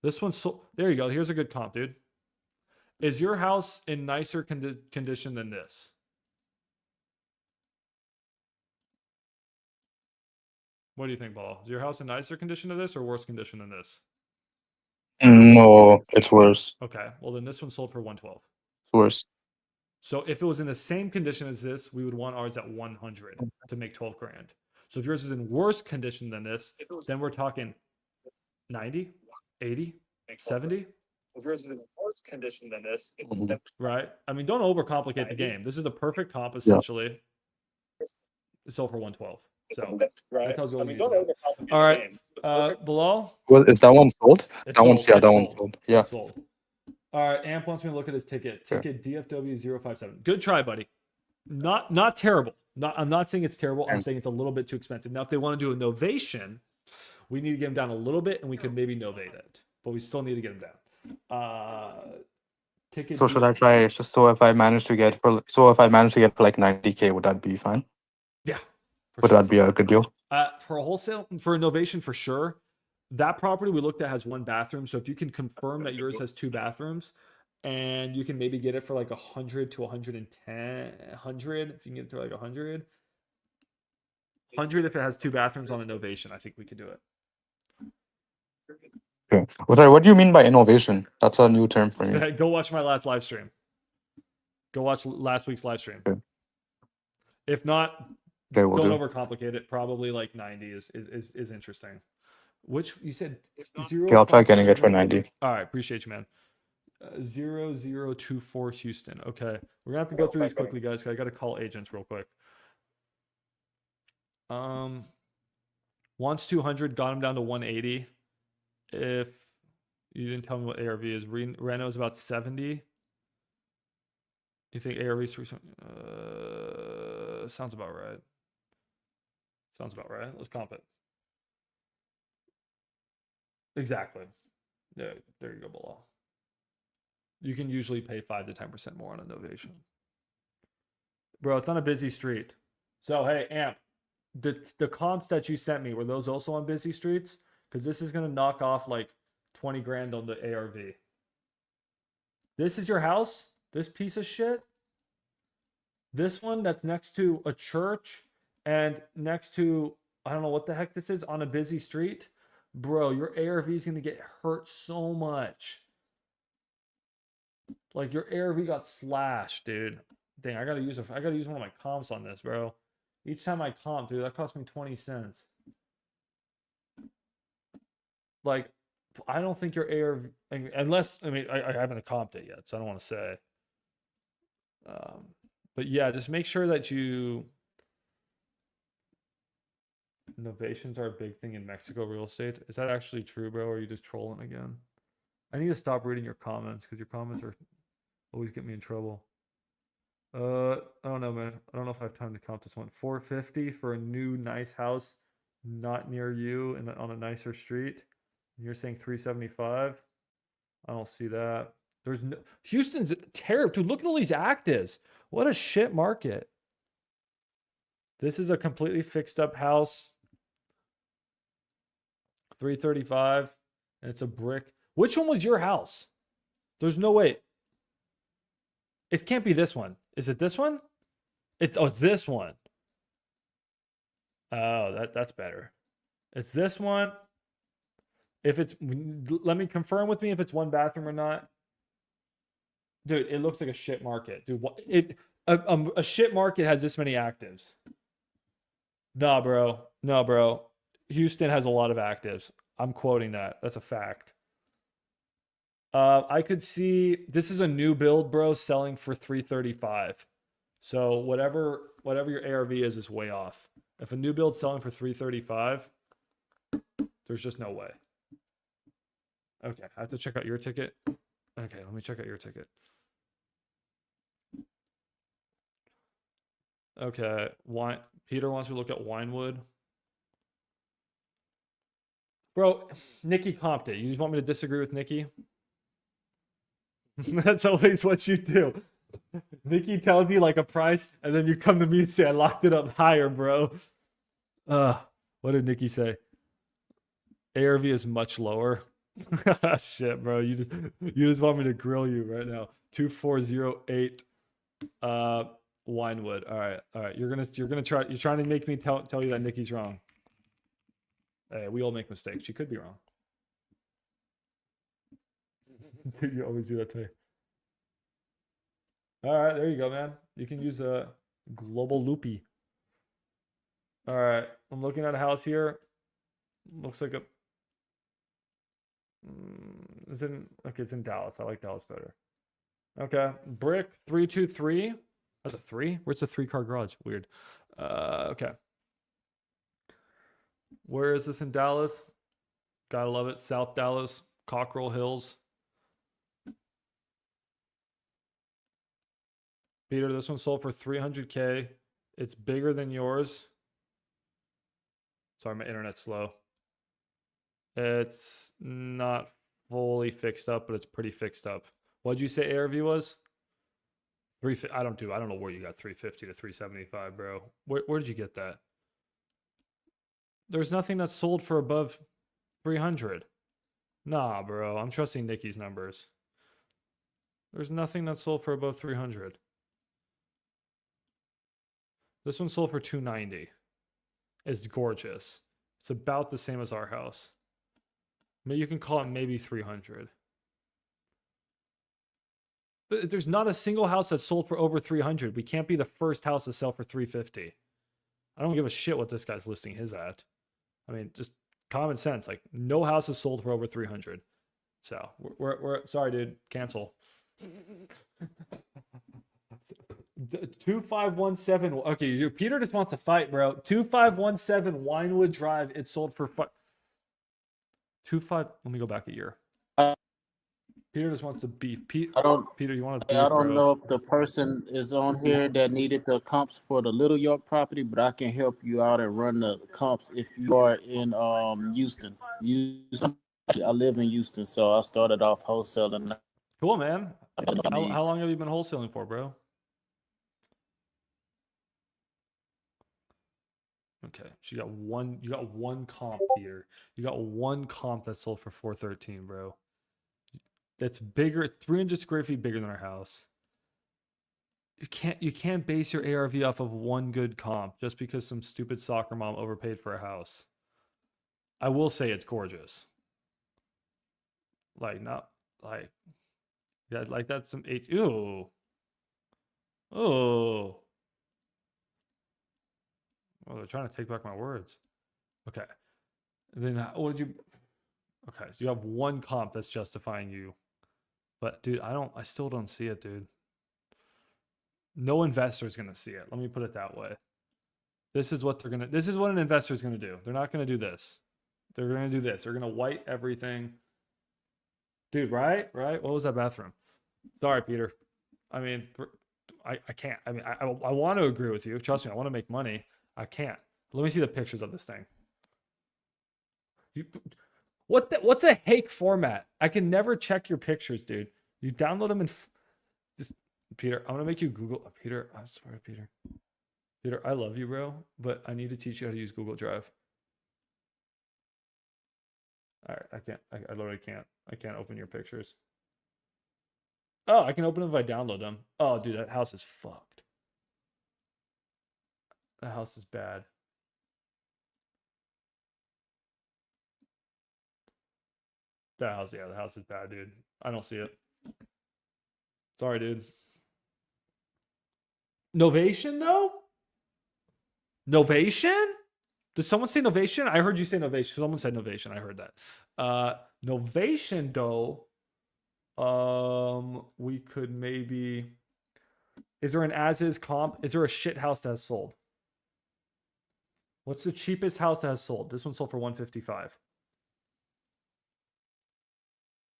This one's so. There you go. Here's a good comp, dude. Is your house in nicer condition than this? What do you think, Ball? Is your house in nicer condition than this or worse condition than this? No, it's worse. Okay. Well, then this one sold for 112. It's worse. So if it was in the same condition as this, we would want ours at 100 to make 12 grand. So if yours is in worse condition than this, then we're talking 90, 80, 70. If yours is in worse condition than this, Right? I mean, don't overcomplicate the game. This is the perfect comp, essentially. It sold for 112. So that tells you all you need to know. All right. Bilal? Well, is that one sold? It's That one's, sold. yeah, It's that one's sold. sold. Yeah. It's sold. All right. Amp wants me to look at his ticket. Ticket DFW057. Good try, buddy. Not terrible. I'm not saying it's terrible. I'm saying it's a little bit too expensive. Now, if they want to do a novation, we need to get him down a little bit, and we could maybe novate it. But we still need to get him down. Ticket. So should I try? So if I manage to get for like 90K, would that be fine? Yeah. Would that be a good deal? For a wholesale, for a novation, for sure. That property we looked at has 1 bathroom. So if you can confirm that yours has 2 bathrooms, and you can maybe get it for like 100 to 110, 100. If you can get it to like 100, 100 if it has 2 bathrooms on a novation, I think we could do it. Okay. What do you mean by innovation? That's a new term for me. Go watch my last live stream. Go watch last week's live stream. Okay. If not, Okay, we'll don't do. overcomplicate it. Probably like 90 is interesting. Which you said 0. Okay, I'll try getting it for 90. All right, appreciate you, man. 0024 Houston. Okay, we're gonna have to go through these quickly, guys. 'Cause I gotta call agents real quick. Wants 200, got him down to 180. If you didn't tell me what ARV is, Reno is about 70. You think ARV is 370? Sounds about right. Sounds about right. Let's comp it. Exactly. Yeah, there you go, below. You can usually pay 5 to 10% more on a novation. Bro, it's on a busy street. So, hey, Amp, the comps that you sent me, were those also on busy streets? Because this is going to knock off like 20 grand on the ARV. This is your house? This piece of shit? This one that's next to a church and next to, I don't know what the heck this is, on a busy street? Bro, your ARV is going to get hurt so much. Like, your ARV got slashed, dude. Dang, I gotta use one of my comps on this, bro. Each time I comp, dude, that cost me 20 cents. Like, I don't think your ARV, unless, I mean, I haven't comped it yet, so I don't want to say. But yeah, just make sure that innovations are a big thing in Mexico real estate. Is that actually true, bro? Or are you just trolling again? I need to stop reading your comments because your comments are always get me in trouble. I don't know, man. I don't know if I have time to count this one. 450 for a new nice house, not near you and on a nicer street. You're saying 375. I don't see that. There's no Houston's terrible. Dude, look at all these actives. What a shit market. This is a completely fixed up house. 335, and it's a brick. Which one was your house? There's no way. It can't be this one. Is it this one? It's this one. Oh, that's better. It's this one. If it's, let me confirm with me if it's one bathroom or not. Dude, it looks like a shit market. Dude, a shit market has this many actives. Nah, bro. No, bro. Houston has a lot of actives. I'm quoting that. That's a fact. I could see this is a new build, bro, selling for 335. So whatever your ARV is way off. If a new build selling for 335, there's just no way. Okay, I have to check out your ticket. Okay, let me check out your ticket. Okay, Peter wants to look at Winewood. Bro, Nikki comped it. You just want me to disagree with Nikki? That's always what you do. Nikki tells you like a price, and then you come to me and say, I locked it up higher, bro. What did Nikki say? ARV is much lower. Shit, bro. You just want me to grill you right now. 2408 Winewood. All right. You're trying to make me tell you that Nikki's wrong. Hey, we all make mistakes. She could be wrong. You always do that to me. All right, there you go, man. You can use a global loopy. All right, I'm looking at a house here. Looks like it's in Dallas. I like Dallas better. Okay, brick 323. That's a 3. Where's the 3-car garage? Weird. Okay. Where is this in Dallas? Gotta love it. South Dallas, Cockrell Hills. Peter, this one sold for 300K. It's bigger than yours. Sorry, my internet's slow. It's not fully fixed up, but it's pretty fixed up. What'd you say ARV was? I don't know where you got 350 to 375, bro. Where did you get that? There's nothing that's sold for above 300. Nah, bro. I'm trusting Nikki's numbers. There's nothing that's sold for above 300. This one sold for 290. It's gorgeous. It's about the same as our house. You can call it maybe 300. There's not a single house that's sold for over 300. We can't be the first house to sell for 350. I don't give a shit what this guy's listing his at. I mean, just common sense. Like, no house is sold for over 300. So we're sorry, dude. Cancel. 2517. Okay, Peter just wants to fight, bro. 2517 Winewood Drive. It sold for 25. Let me go back a year. Peter just wants to beef. Peter, you want to beef, I don't bro? know if the person is on here that needed the comps for the Little York property, but I can help you out and run the comps if you are in Houston. I live in Houston, so I started off wholesaling. Cool, man. How long have you been wholesaling for, bro? Okay, so you got one comp, Peter. You got one comp that sold for 413, bro. That's bigger, 300 square feet bigger than our house. You can't base your ARV off of one good comp just because some stupid soccer mom overpaid for a house. I will say it's gorgeous. Like not like yeah, like that's some H. Ew. Oh. Well, they're trying to take back my words. Okay. And then what did you? Okay, so you have one comp that's justifying you, but dude, I still don't see it, dude. No investor is gonna see it. Let me put it that way. This is what This is what an investor is gonna do. They're not gonna do this. They're gonna do this. They're gonna white everything. Dude, right? What was that bathroom? Sorry, Peter. I mean, I can't. I mean, I want to agree with you. Trust me, I want to make money. I can't. Let me see the pictures of this thing. What's a Hake format? I can never check your pictures, dude. You download them and just Peter. I'm gonna make you Google. Peter, I'm sorry, Peter. Peter, I love you, bro, but I need to teach you how to use Google Drive. All right, I can't. I literally can't. I can't open your pictures. Oh, I can open them if I download them. Oh, dude, that house is fucked. That house is bad. The house is bad, dude. I don't see it. Sorry, dude. Novation, though? Novation? Did someone say Novation? I heard you say Novation. Someone said Novation. I heard that. Novation, though. We could maybe. Is there an as-is comp? Is there a shit house that has sold? What's the cheapest house that has sold? This one sold for 155.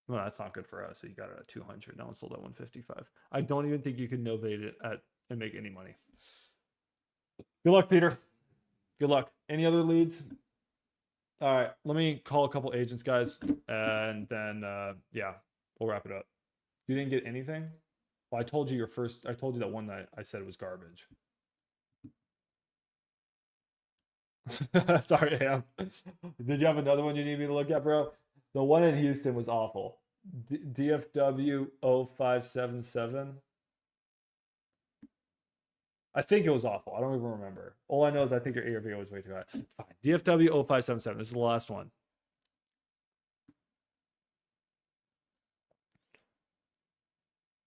Well, that's not good for us. So you got it at 200. That one sold at 155. I don't even think you can novate it and make any money. Good luck, Peter. Good luck. Any other leads? All right, let me call a couple agents, guys, and then yeah, we'll wrap it up. You didn't get anything? Well, I told you I told you that one that I said was garbage. Sorry, Ham. Did you have another one you need me to look at, bro? The one in Houston was awful. DFW 0577. I think it was awful. I don't even remember. All I know is I think your ARV was way too high. It's fine. DFW 0577. This is the last one.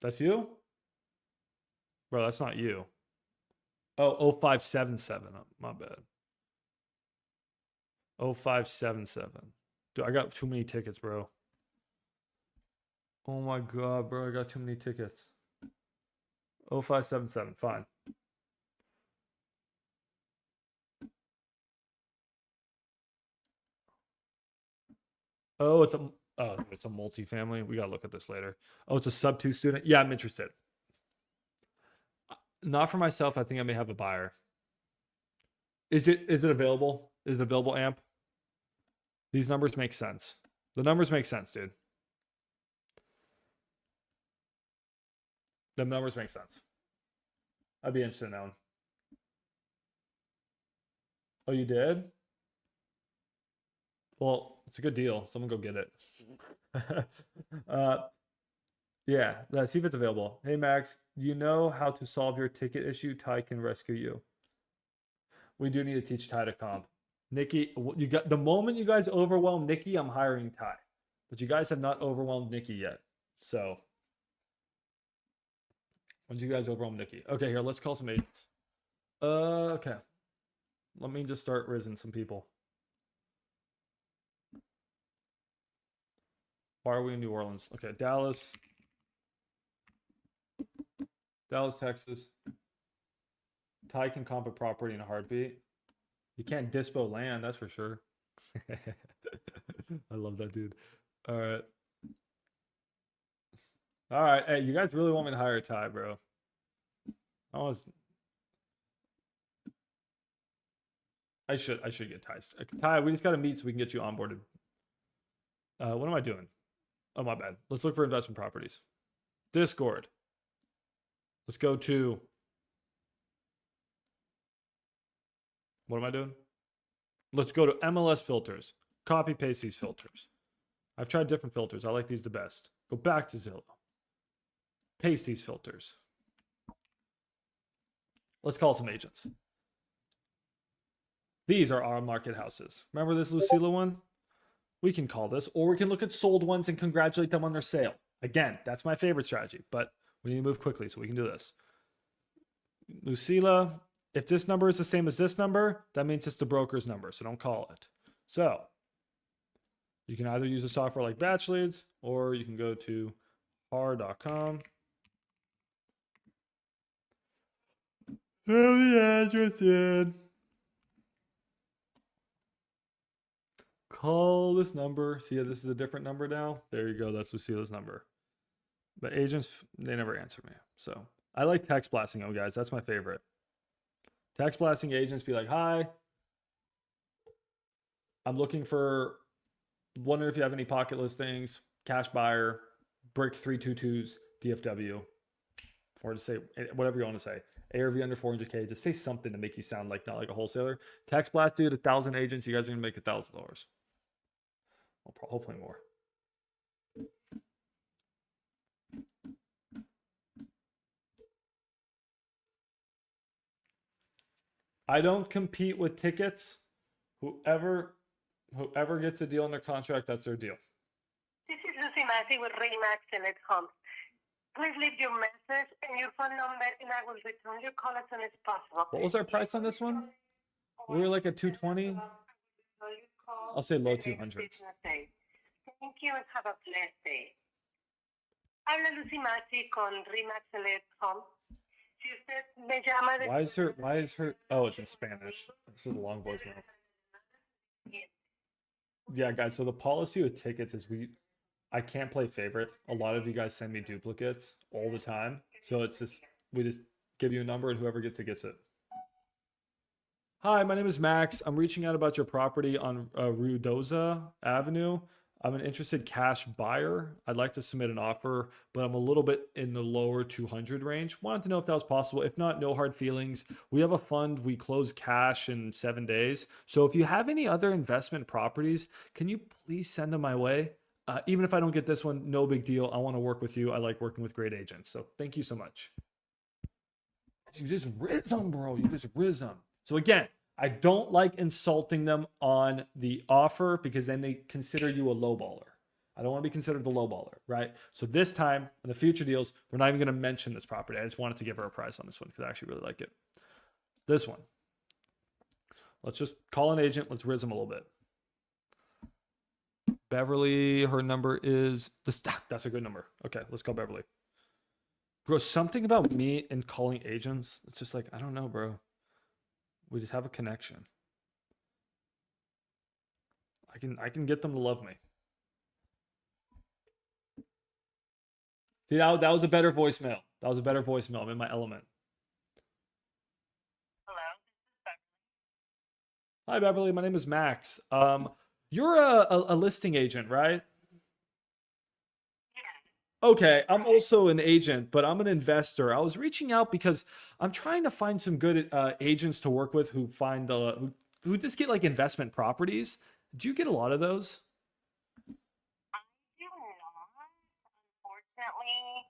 That's you? Bro, that's not you. Oh, 0577. My bad. 0577. Dude, I got too many tickets, bro. Oh my god, bro. I got too many tickets. 0577. Fine. Oh, it's a multifamily. We gotta look at this later. Oh, it's a sub 2 student. Yeah, I'm interested. Not for myself. I think I may have a buyer. Is it available? Is it available, Amp? These numbers make sense. The numbers make sense, dude. The numbers make sense. I'd be interested in that one. Oh, you did? Well, it's a good deal. Someone go get it. Yeah, let's see if it's available. Hey, Max, you know how to solve your ticket issue? Ty can rescue you. We do need to teach Ty to comp. Nikki, you got the moment you guys overwhelm Nikki, I'm hiring Ty. But you guys have not overwhelmed Nikki yet. So when you guys overwhelm Nikki. Okay, here, let's call some agents. Okay. Let me just start rizzing some people. Why are we in New Orleans? Okay, Dallas, Texas. Ty can comp a property in a heartbeat. You can't dispo land, that's for sure. I love that dude. All right. All right. Hey, you guys really want me to hire Ty, bro? I should get Ty. Ty, we just got to meet so we can get you onboarded. What am I doing? Oh, my bad. Let's look for investment properties. Discord. Let's go to. What am I doing? Let's go to MLS filters. Copy paste these filters. I've tried different filters. I like these the best. Go back to Zillow. Paste these filters. Let's call some agents. These are our market houses. Remember this Lucila one? We can call this, or we can look at sold ones and congratulate them on their sale. Again, that's my favorite strategy, but we need to move quickly so we can do this. Lucila, if this number is the same as this number, that means it's the broker's number, so don't call it. So you can either use a software like Batch Leads, or you can go to har.com. Throw the address in. Call this number. See, this is a different number now. There you go. That's Lucila's number. But agents, they never answer me. So I like text blasting them, guys. That's my favorite. Text blasting agents, be like, hi. I'm looking for, wondering if you have any pocket listings, cash buyer, brick 322s, DFW. Or to say whatever you want to say. ARV under 400K. Just say something to make you sound like not like a wholesaler. Text blast, dude, 1,000 agents. You guys are going to make $1,000. Hopefully more. I don't compete with tickets. Whoever gets a deal in their contract, that's their deal. This is Lucy Massey with Remax Select Homes. Please leave your message and your phone number, and I will return your call as soon as possible. What was our price on this one? We were like at 220. I'll say low 200s. Thank you and have a blessed day. Habla Lucy Massey con Remax Select Homes. Si usted me llama de... Why is her, oh, it's in Spanish. This is a long voicemail. Yeah, guys, so the policy with tickets is I can't play favorite. A lot of you guys send me duplicates all the time. So it's just, we just give you a number and whoever gets it, gets it. Hi, my name is Max. I'm reaching out about your property on Rudoza Avenue. I'm an interested cash buyer. I'd like to submit an offer, but I'm a little bit in the lower 200 range. Wanted to know if that was possible. If not, no hard feelings. We have a fund. We close cash in 7 days. So if you have any other investment properties, can you please send them my way? Even if I don't get this one, no big deal. I want to work with you. I like working with great agents. So thank you so much. You just riz them, bro. You just riz them. So again, I don't like insulting them on the offer because then they consider you a lowballer. I don't want to be considered the lowballer, right? So this time, in the future deals, we're not even going to mention this property. I just wanted to give her a price on this one because I actually really like it. This one. Let's just call an agent. Let's riz them a little bit. Beverly, her number is... That's a good number. Okay, let's call Beverly. Bro, something about me and calling agents, it's just like, I don't know, bro. We just have a connection. I can get them to love me. See, that was a better voicemail. That was a better voicemail. I'm in my element. Hello, this is Beverly. Hi, Beverly. My name is Max. You're a listing agent, right? Okay, I'm also an agent, but I'm an investor. I was reaching out because I'm trying to find some good agents to work with who find who just get like investment properties. Do you get a lot of those? I do not, unfortunately.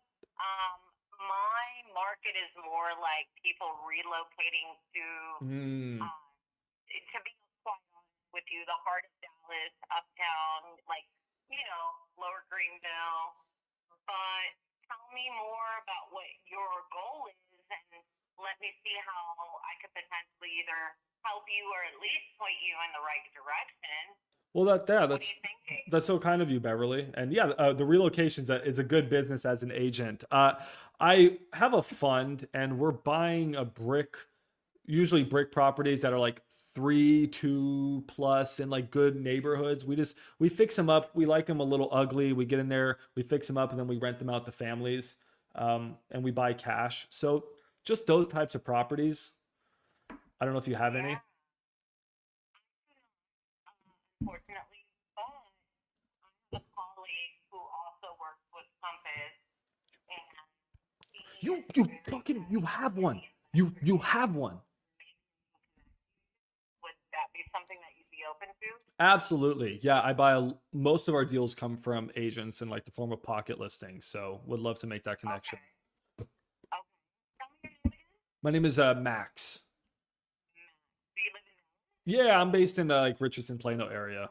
My market is more like people relocating to be quite honest with you, the heart of Dallas, uptown, like, lower Greenville. But tell me more about what your goal is and let me see how I could potentially either help you or at least point you in the right direction. Well, What are that's you thinking? that's so kind of you, Beverly. And yeah, the relocations is a good business as an agent. I have a fund, and we're buying usually brick properties that are like 3, 2 plus in like good neighborhoods. We fix them up. We like them a little ugly. We get in there, we fix them up, and then we rent them out to families. And we buy cash. So just those types of properties. I don't know if you have any. Unfortunately, but I have a colleague who also works with Compass, and You have one. You have one. would that be something that you'd be open to? Absolutely. Yeah, most of our deals come from agents in like the form of pocket listings. So would love to make that connection. Okay. Tell me your name again. My name is Max. Do you live in? Yeah, I'm based in like Richardson, Plano area.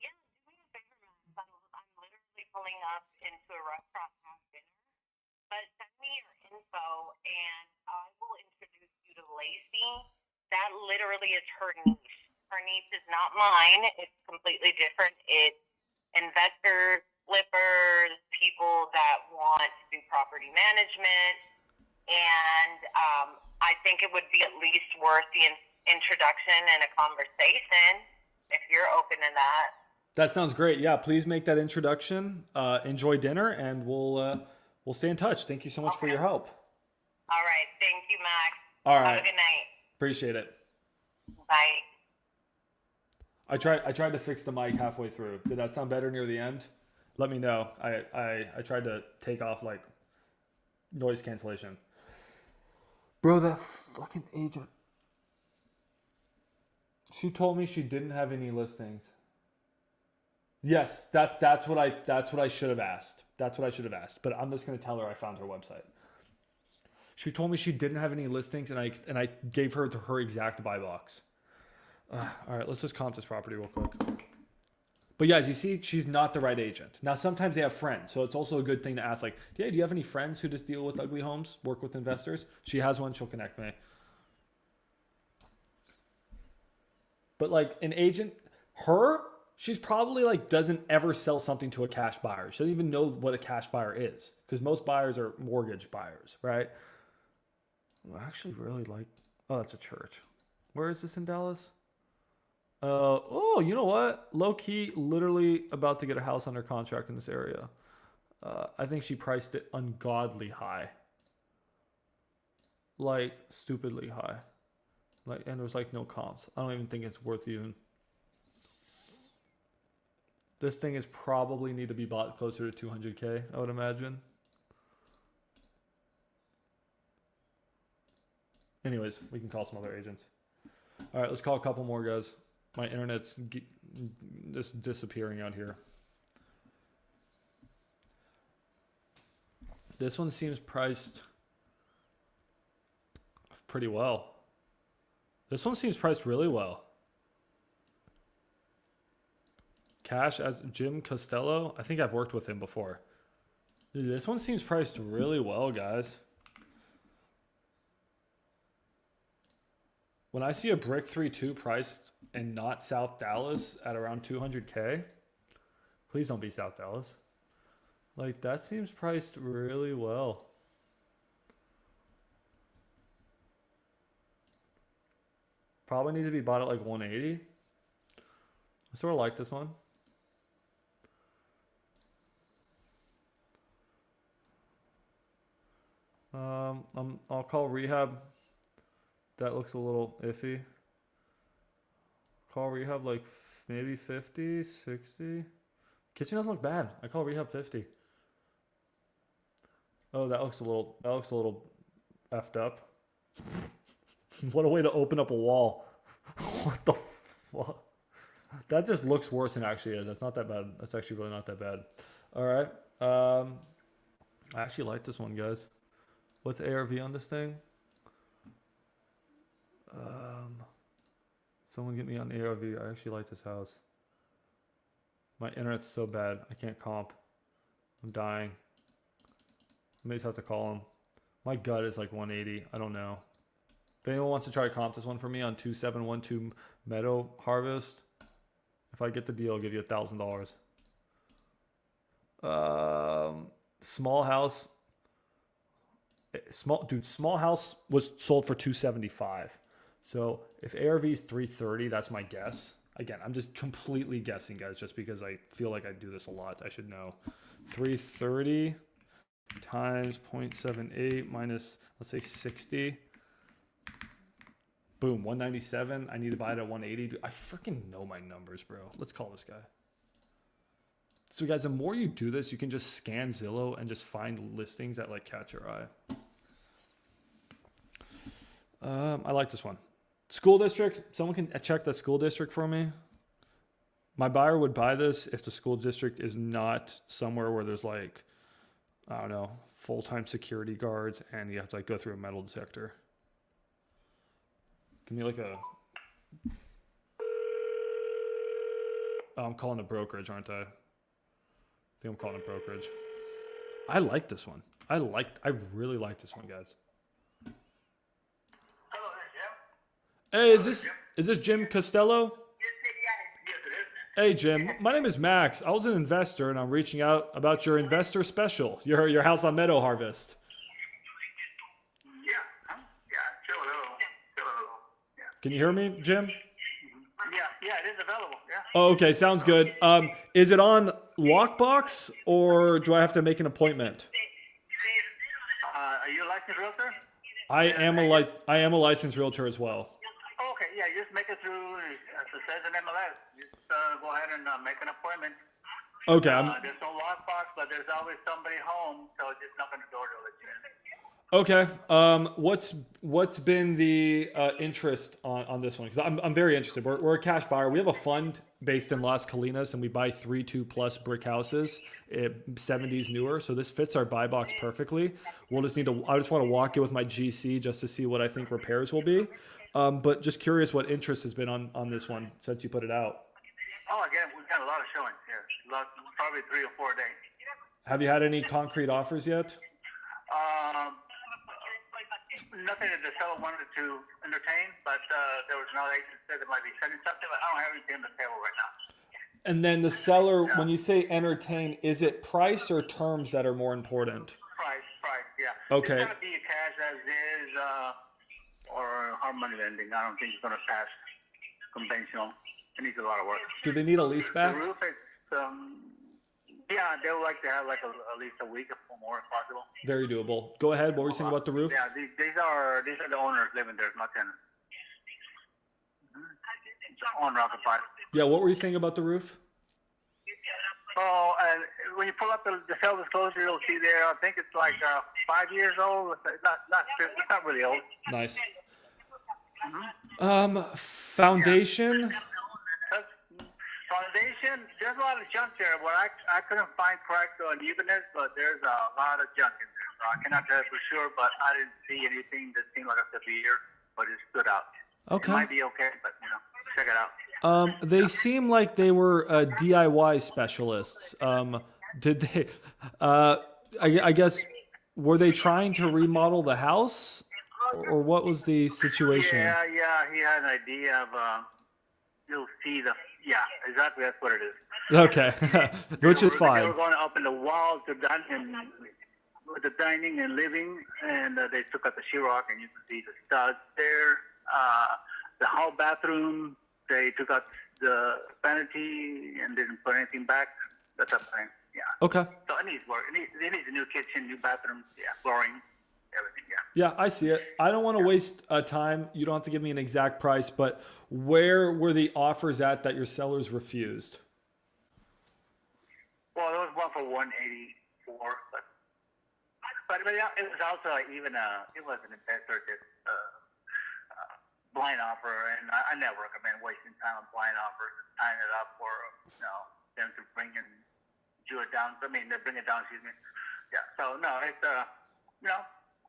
Yeah, do me a favor, Max. I'm literally pulling up into a restaurant to have dinner. But send me your info, and I will introduce you to Lacey. That literally is her niche. Her niche is not mine. It's completely different. It's investors, flippers, people that want to do property management. And I think it would be at least worth the introduction and a conversation if you're open to that. That sounds great. Yeah, please make that introduction. Enjoy dinner, and we'll stay in touch. Thank you so much for your help. All right. Thank you, Max. All Have right. a good night. Appreciate it. Bye. I tried to fix the mic halfway through. Did that sound better near the end? Let me know. I tried to take off like noise cancellation. Bro, that fucking agent. She told me she didn't have any listings. Yes, that's what I should have asked. That's what I should have asked. But I'm just gonna tell her I found her website. She told me she didn't have any listings, and I gave her her exact buy box. All right, let's just comp this property real quick. But yeah, as you see, she's not the right agent. Now, sometimes they have friends, so it's also a good thing to ask, like, hey, do you have any friends who just deal with ugly homes, work with investors? She has one, she'll connect me. But like an agent, she's probably like doesn't ever sell something to a cash buyer. She doesn't even know what a cash buyer is, because most buyers are mortgage buyers, right? I actually really like, oh, that's a church. Where is this in Dallas? Oh, you know what? Low key, literally about to get a house under contract in this area. I think she priced it ungodly high. Like, stupidly high. Like, and there's like no comps. I don't even think it's worth even. This thing is probably need to be bought closer to 200K, I would imagine. Anyways, we can call some other agents. All right, let's call a couple more guys. My internet's just disappearing out here. This one seems priced pretty well. This one seems priced really well. Cash as Jim Costello. I think I've worked with him before. Dude, this one seems priced really well, guys. When I see a brick 3.2 priced in not South Dallas at around 200K, please don't be South Dallas. Like, that seems priced really well. Probably need to be bought at like 180. I sort of like this one. I'll call rehab. That looks a little iffy. Call rehab like maybe 50, 60. Kitchen doesn't look bad. I call rehab 50. Oh, that looks a little effed up. What a way to open up a wall. What the fuck? That just looks worse than it actually is. That's not that bad. That's actually really not that bad. All right. I actually like this one, guys. What's ARV on this thing? Someone get me on ARV. I actually like this house. My internet's so bad. I can't comp. I'm dying. I may just have to call him. My gut is like 180. I don't know. anyone wants to try to comp this one for me on 2712 Meadow Harvest, if I get the deal, I'll give you $1,000. Small house. Small house was sold for 275. So if ARV is 330, that's my guess. Again, I'm just completely guessing, guys, just because I feel like I do this a lot. I should know. 330 times 0.78 minus, let's say 60. Boom, 197. I need to buy it at 180. Dude, I freaking know my numbers, bro. Let's call this guy. So guys, the more you do this, you can just scan Zillow and just find listings that like catch your eye. I like this one. School district. Someone can check that school district for me. My buyer would buy this if the school district is not somewhere where there's like, I don't know, full-time security guards and you have to like go through a metal detector. Give me like a... Oh, I'm calling a brokerage, aren't I? I think I'm calling a brokerage. I like this one. I really like this one, guys. Hey, is this Jim Costello? Hey, Jim. My name is Max. I was an investor, and I'm reaching out about your investor special. Your house on Meadow Harvest. Can you hear me, Jim? Yeah, it is available. Yeah. Oh, okay, sounds good. Is it on Lockbox, or do I have to make an appointment? Are you a licensed realtor? I am a licensed realtor as well. Okay, yeah, just make it through, as it says in MLS. Just go ahead and make an appointment. Okay. There's no lockbox, but there's always somebody home, so just knock on the door to let you in. Okay. What's been the interest on this one? Because I'm very interested. We're a cash buyer. We have a fund based in Las Colinas, and we buy 3-2+ brick houses, 70s newer. So this fits our buy box perfectly. I just want to walk it with my GC just to see what I think repairs will be. But just curious what interest has been on this one since you put it out. Oh, again, we've got a lot of showings here. Probably 3 or 4 days. Have you had any concrete offers yet? Nothing that the seller wanted to entertain, but there was another agent that said they might be sending something, but I don't have anything on the table right now. And then the seller, when you say entertain, is it price or terms that are more important? Price, yeah. Okay. It's going to be a cash as is, or hard money lending. I don't think it's going to pass conventional. It needs a lot of work. Do they need a lease back? The roof is, yeah, they would like to have like at least a week or more if possible. Very doable. Go ahead. What were you saying about the roof? Yeah, these are the owners living there, not tenants. Owner occupied. Yeah, what were you saying about the roof? Oh, and when you pull up the sales disclosure, you'll see there. I think it's like 5 years old. It's not really old. Nice. Foundation. Foundation. There's a lot of junk there. What I couldn't find correct or unevenness, but there's a lot of junk in there. So I cannot tell you for sure, but I didn't see anything that seemed like a severe, but it stood out. Okay. It might be okay, but check it out. They seem like they were DIY specialists. Did they? I guess were they trying to remodel the house, or what was the situation? Yeah. He had an idea of. You'll see the. Yeah, exactly. That's what it is. Okay, which is fine. They were going up in the walls with the dining and living, and they took out the sheetrock, and you can see the studs there. The hall bathroom, they took out the vanity and didn't put anything back. That type of thing. Yeah. Okay. So it needs work. It needs a new kitchen, new bathroom, flooring, everything. Yeah, I see it. I don't want to waste time. You don't have to give me an exact price, but where were the offers at that your sellers refused? Well, there was one for 184, but yeah, it was also even it was an investor that blind offer, and I never recommend wasting time on blind offers and tying it up for them to bring it down. I mean, they bring it down. Excuse me. Yeah. So no, it's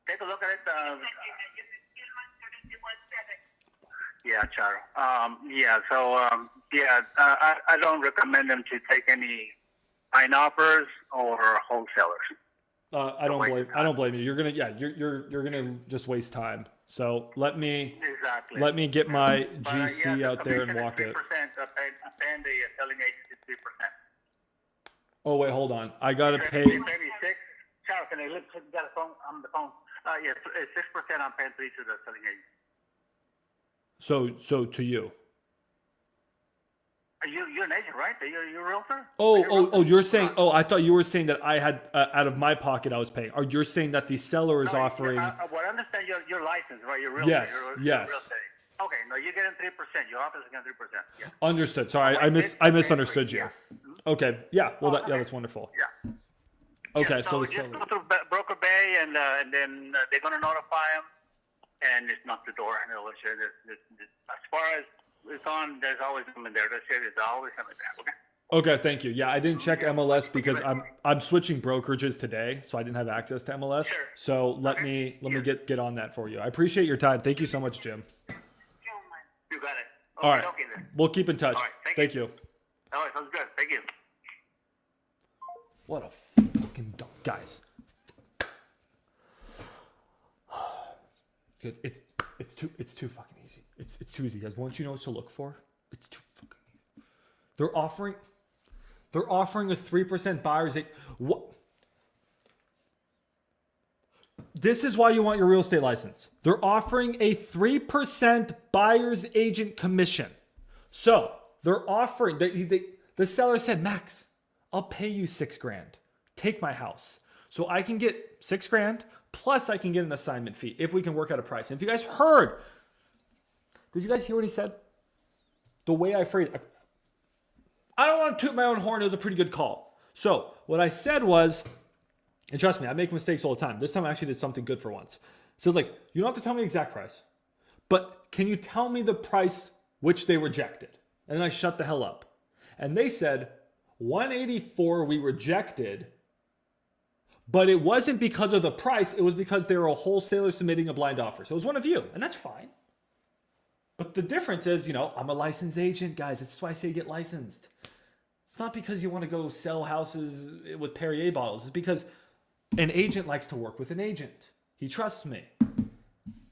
take a look at it. Yeah, Charo. I don't recommend them to take any blind offers or wholesalers. I don't blame you. You're gonna you're gonna just waste time. So let me get my GC out there and walk it. 3%, paying the selling agency 3%. Oh wait, hold on. I gotta pay. They pay me 6. Charles, can I look? You got a phone? I'm on the phone. Yes, 6%. I'm paying 3 to the selling agent. So to you. You're an agent, right? You're a realtor? Oh, you're saying, I thought you were saying that I had, out of my pocket, I was paying. Or you're saying that the seller is offering. Well, I understand you're licensed, right? You're realtor. Yes, you're yes. real estate. Okay, no, you're getting 3%. Your office is getting 3%. Yeah. Understood. Sorry, I misunderstood you. Yeah. Okay, yeah, well, that's wonderful. Yeah. Okay, Yeah, so the just seller. go through Broker Bay, and then they're going to notify them, and just knock the door. And they'll share this. As far as it's on, there's always something there. There's always something there. Okay. Okay, thank you. Yeah, I didn't check MLS because I'm switching brokerages today, so I didn't have access to MLS. Sure. So let me get on that for you. I appreciate your time. Thank you so much, Jim. You got it. All right, Okay, then. we'll keep in touch. All right, Thank you. All right, sounds good. Thank you. What a fucking dog, guys. Because it's too fucking easy. It's too easy, guys. Once you know what to look for, it's too fucking easy. They're offering a 3% buyer's agent. What? This is why you want your real estate license. They're offering a 3% buyer's agent commission. So they're offering. The seller said, Max, I'll pay you $6,000. Take my house. So I can get $6,000 plus I can get an assignment fee if we can work out a price. And if you guys heard, did you guys hear what he said? The way I phrased it. I don't want to toot my own horn. It was a pretty good call. So what I said was, and trust me, I make mistakes all the time. This time I actually did something good for once. So it's like, you don't have to tell me the exact price, but can you tell me the price which they rejected? And then I shut the hell up. And they said, 184 we rejected, but it wasn't because of the price. It was because they were a wholesaler submitting a blind offer. So it was one of you, and that's fine. But the difference is, I'm a licensed agent, guys. That's why I say get licensed. It's not because you want to go sell houses with Perrier bottles. It's because an agent likes to work with an agent. He trusts me.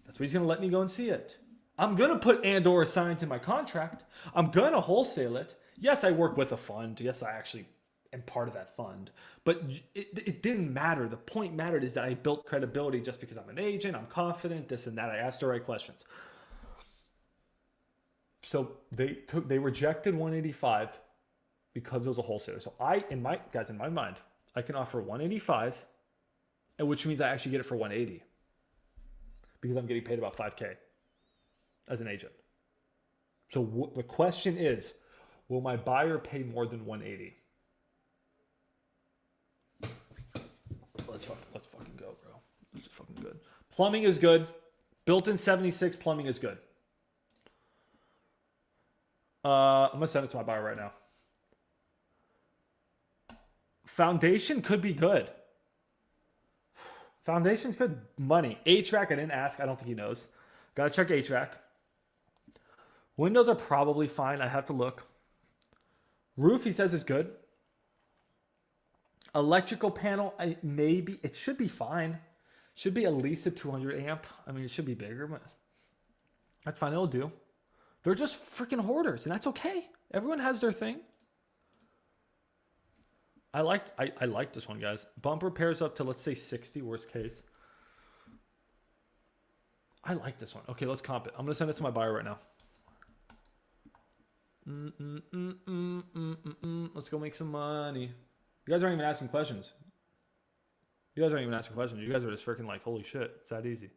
That's why he's going to let me go and see it. I'm going to put and/or assigned in my contract. I'm going to wholesale it. Yes, I work with a fund. Yes, I actually am part of that fund. But it didn't matter. The point mattered is that I built credibility just because I'm an agent. I'm confident, this and that. I asked the right questions. So they rejected 185 because it was a wholesaler. So in my mind, I can offer 185, which means I actually get it for 180 because I'm getting paid about $5,000 as an agent. So the question is, will my buyer pay more than 180? Let's fucking go, bro. This is fucking good. Plumbing is good. Built-in 76 plumbing is good. I'm gonna send it to my buyer right now. Foundation could be good. Foundation's good money. HVAC, I didn't ask. I don't think he knows. Gotta check HVAC. Windows are probably fine. I have to look. Roof, he says, is good. Electrical panel, maybe. It should be fine. Should be at least a 200 amp. I mean, it should be bigger, but that's fine. It'll do. They're just freaking hoarders, and that's okay. Everyone has their thing. I like this one, guys. Bumper pairs up to, let's say, 60, worst case. I like this one. Okay, let's comp it. I'm going to send it to my buyer right now. Let's go make some money. You guys aren't even asking questions. You guys are just freaking like, holy shit, it's that easy.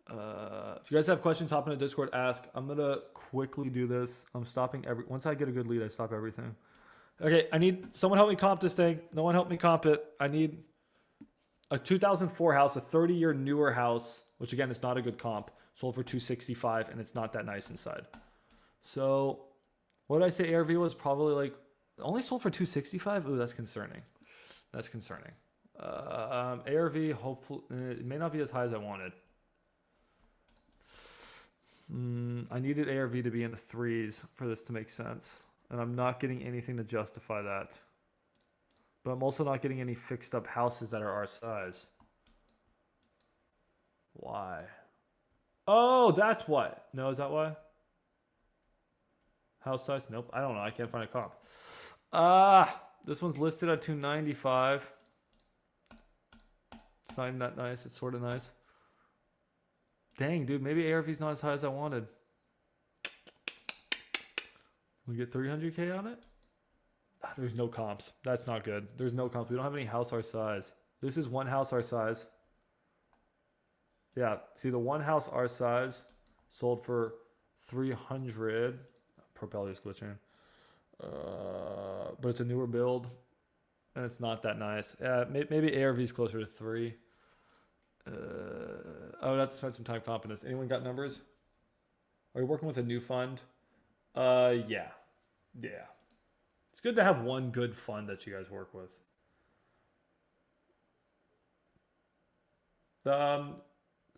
If you guys have questions, hop in the Discord, ask. I'm going to quickly do this. I'm stopping once I get a good lead, I stop everything. Okay, I need someone help me comp this thing. No one help me comp it. I need a 2004 house, a 30-year newer house, which again, is not a good comp. Sold for $265, and it's not that nice inside. So, what did I say ARV was? Probably like, only sold for $265? Ooh, that's concerning. That's concerning. ARV, hopefully, it may not be as high as I wanted. I needed ARV to be in the 3s for this to make sense. And I'm not getting anything to justify that. But I'm also not getting any fixed up houses that are our size. Why? Oh, that's what. No, is that why? House size? Nope. I don't know. I can't find a comp. This one's listed at 295. It's not even that nice. It's sort of nice. Dang, dude. Maybe ARV's not as high as I wanted. We get 300K on it? There's no comps. That's not good. There's no comps. We don't have any house our size. This is one house our size. Yeah. See, the one house our size sold for 300. Propeller's glitching. But it's a newer build. And it's not that nice. Maybe ARV's closer to 3. I would have to spend some time comping this. Anyone got numbers? Are you working with a new fund? Yeah. Yeah. It's good to have one good fund that you guys work with.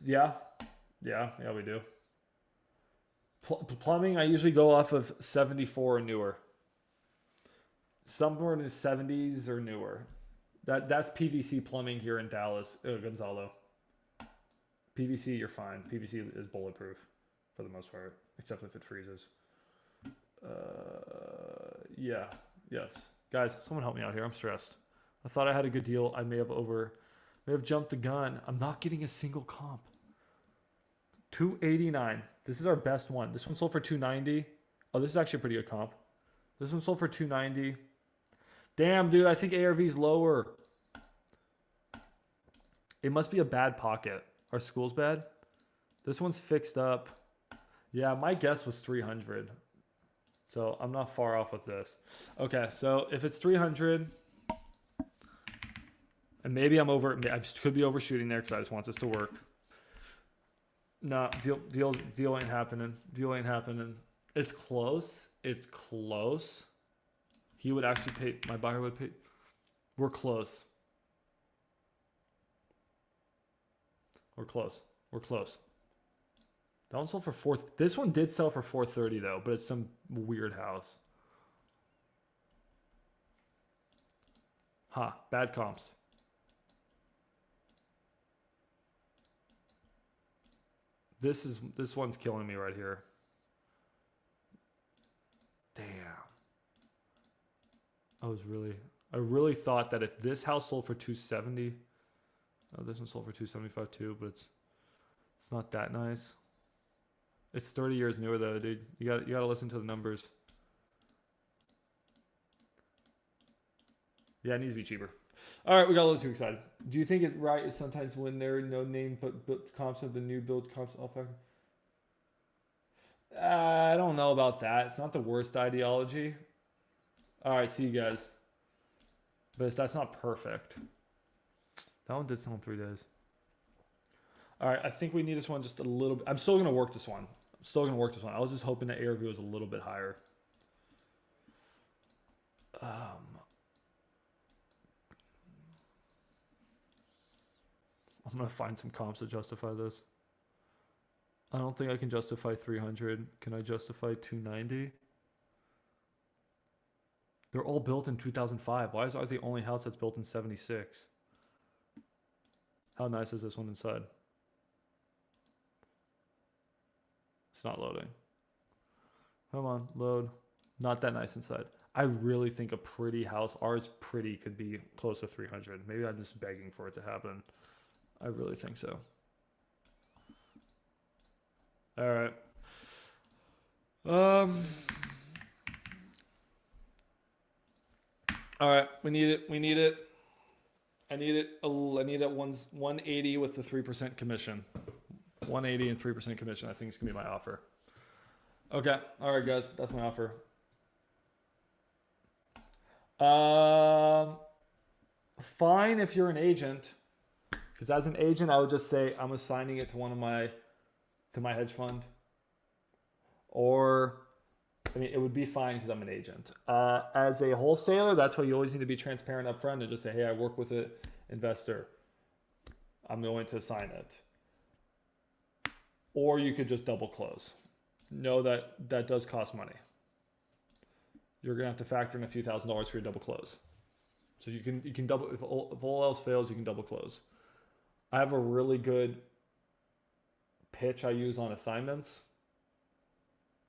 Yeah, we do. Plumbing, I usually go off of 74 or newer. Somewhere in the 70s or newer. That's PVC plumbing here in Dallas, Gonzalo. PVC, you're fine. PVC is bulletproof for the most part, except if it freezes. Yeah, yes. Guys, someone help me out here. I'm stressed. I thought I had a good deal. I may have jumped the gun. I'm not getting a single comp. 289. This is our best one. This one sold for 290. Oh, this is actually a pretty good comp. This one sold for 290. Damn, dude, I think ARV's lower. It must be a bad pocket. Our school's bad. This one's fixed up. Yeah, my guess was 300. So I'm not far off with this. Okay, so if it's 300, and maybe I could be overshooting there because I just want this to work. No, deal ain't happening. Deal ain't happening. It's close. It's close. He would actually pay. My buyer would pay. We're close. We're close. We're close. That one sold for 4. This one did sell for 430 though, but it's some weird house. Huh? Bad comps. This one's killing me right here. Damn. I really thought that if this house sold for 270, oh, this one sold for 275 too, but it's not that nice. It's 30 years newer though, dude. You gotta listen to the numbers. Yeah, it needs to be cheaper. All right, we got a little too excited. Do you think it's right is sometimes when there are no name but comps of the new build comps all factor? I don't know about that. It's not the worst ideology. All right, see you guys. But that's not perfect. That one did sell in 3 days. All right, I think we need this one just a little bit. I'm still going to work this one. I was just hoping that ARV was a little bit higher. I'm going to find some comps to justify this. I don't think I can justify 300. Can I justify 290? They're all built in 2005. Why is ours the only house that's built in 76? How nice is this one inside? It's not loading. Come on, load. Not that nice inside. I really think a pretty house, ours pretty, could be close to 300. Maybe I'm just begging for it to happen. I really think so. All right. All right, we need it. I need it 180 with the 3% commission. 180 and 3% commission. I think it's gonna be my offer. Okay. All right, guys. That's my offer. Fine if you're an agent, because as an agent, I would just say I'm assigning it to my hedge fund, or I mean, it would be fine because I'm an agent. As a wholesaler, that's why you always need to be transparent up front and just say, hey, I work with an investor. I'm going to assign it. Or you could just double close. Know that does cost money. You're going to have to factor in a few $1,000s for your double close. So you can double if all else fails, you can double close. I have a really good pitch I use on assignments.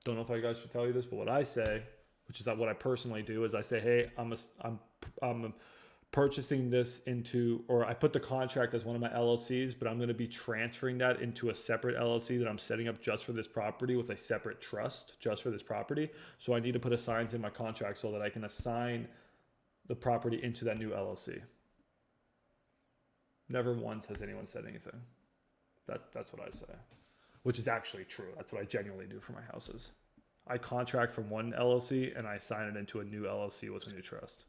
Don't know if I guys should tell you this, but what I say, which is what I personally do, is I say, hey, I'm purchasing this into, or I put the contract as one of my LLCs, but I'm going to be transferring that into a separate LLC that I'm setting up just for this property with a separate trust just for this property. So I need to put assigns in my contract so that I can assign the property into that new LLC. Never once has anyone said anything. That's what I say, which is actually true. That's what I genuinely do for my houses. I contract from one LLC and I assign it into a new LLC with a new trust.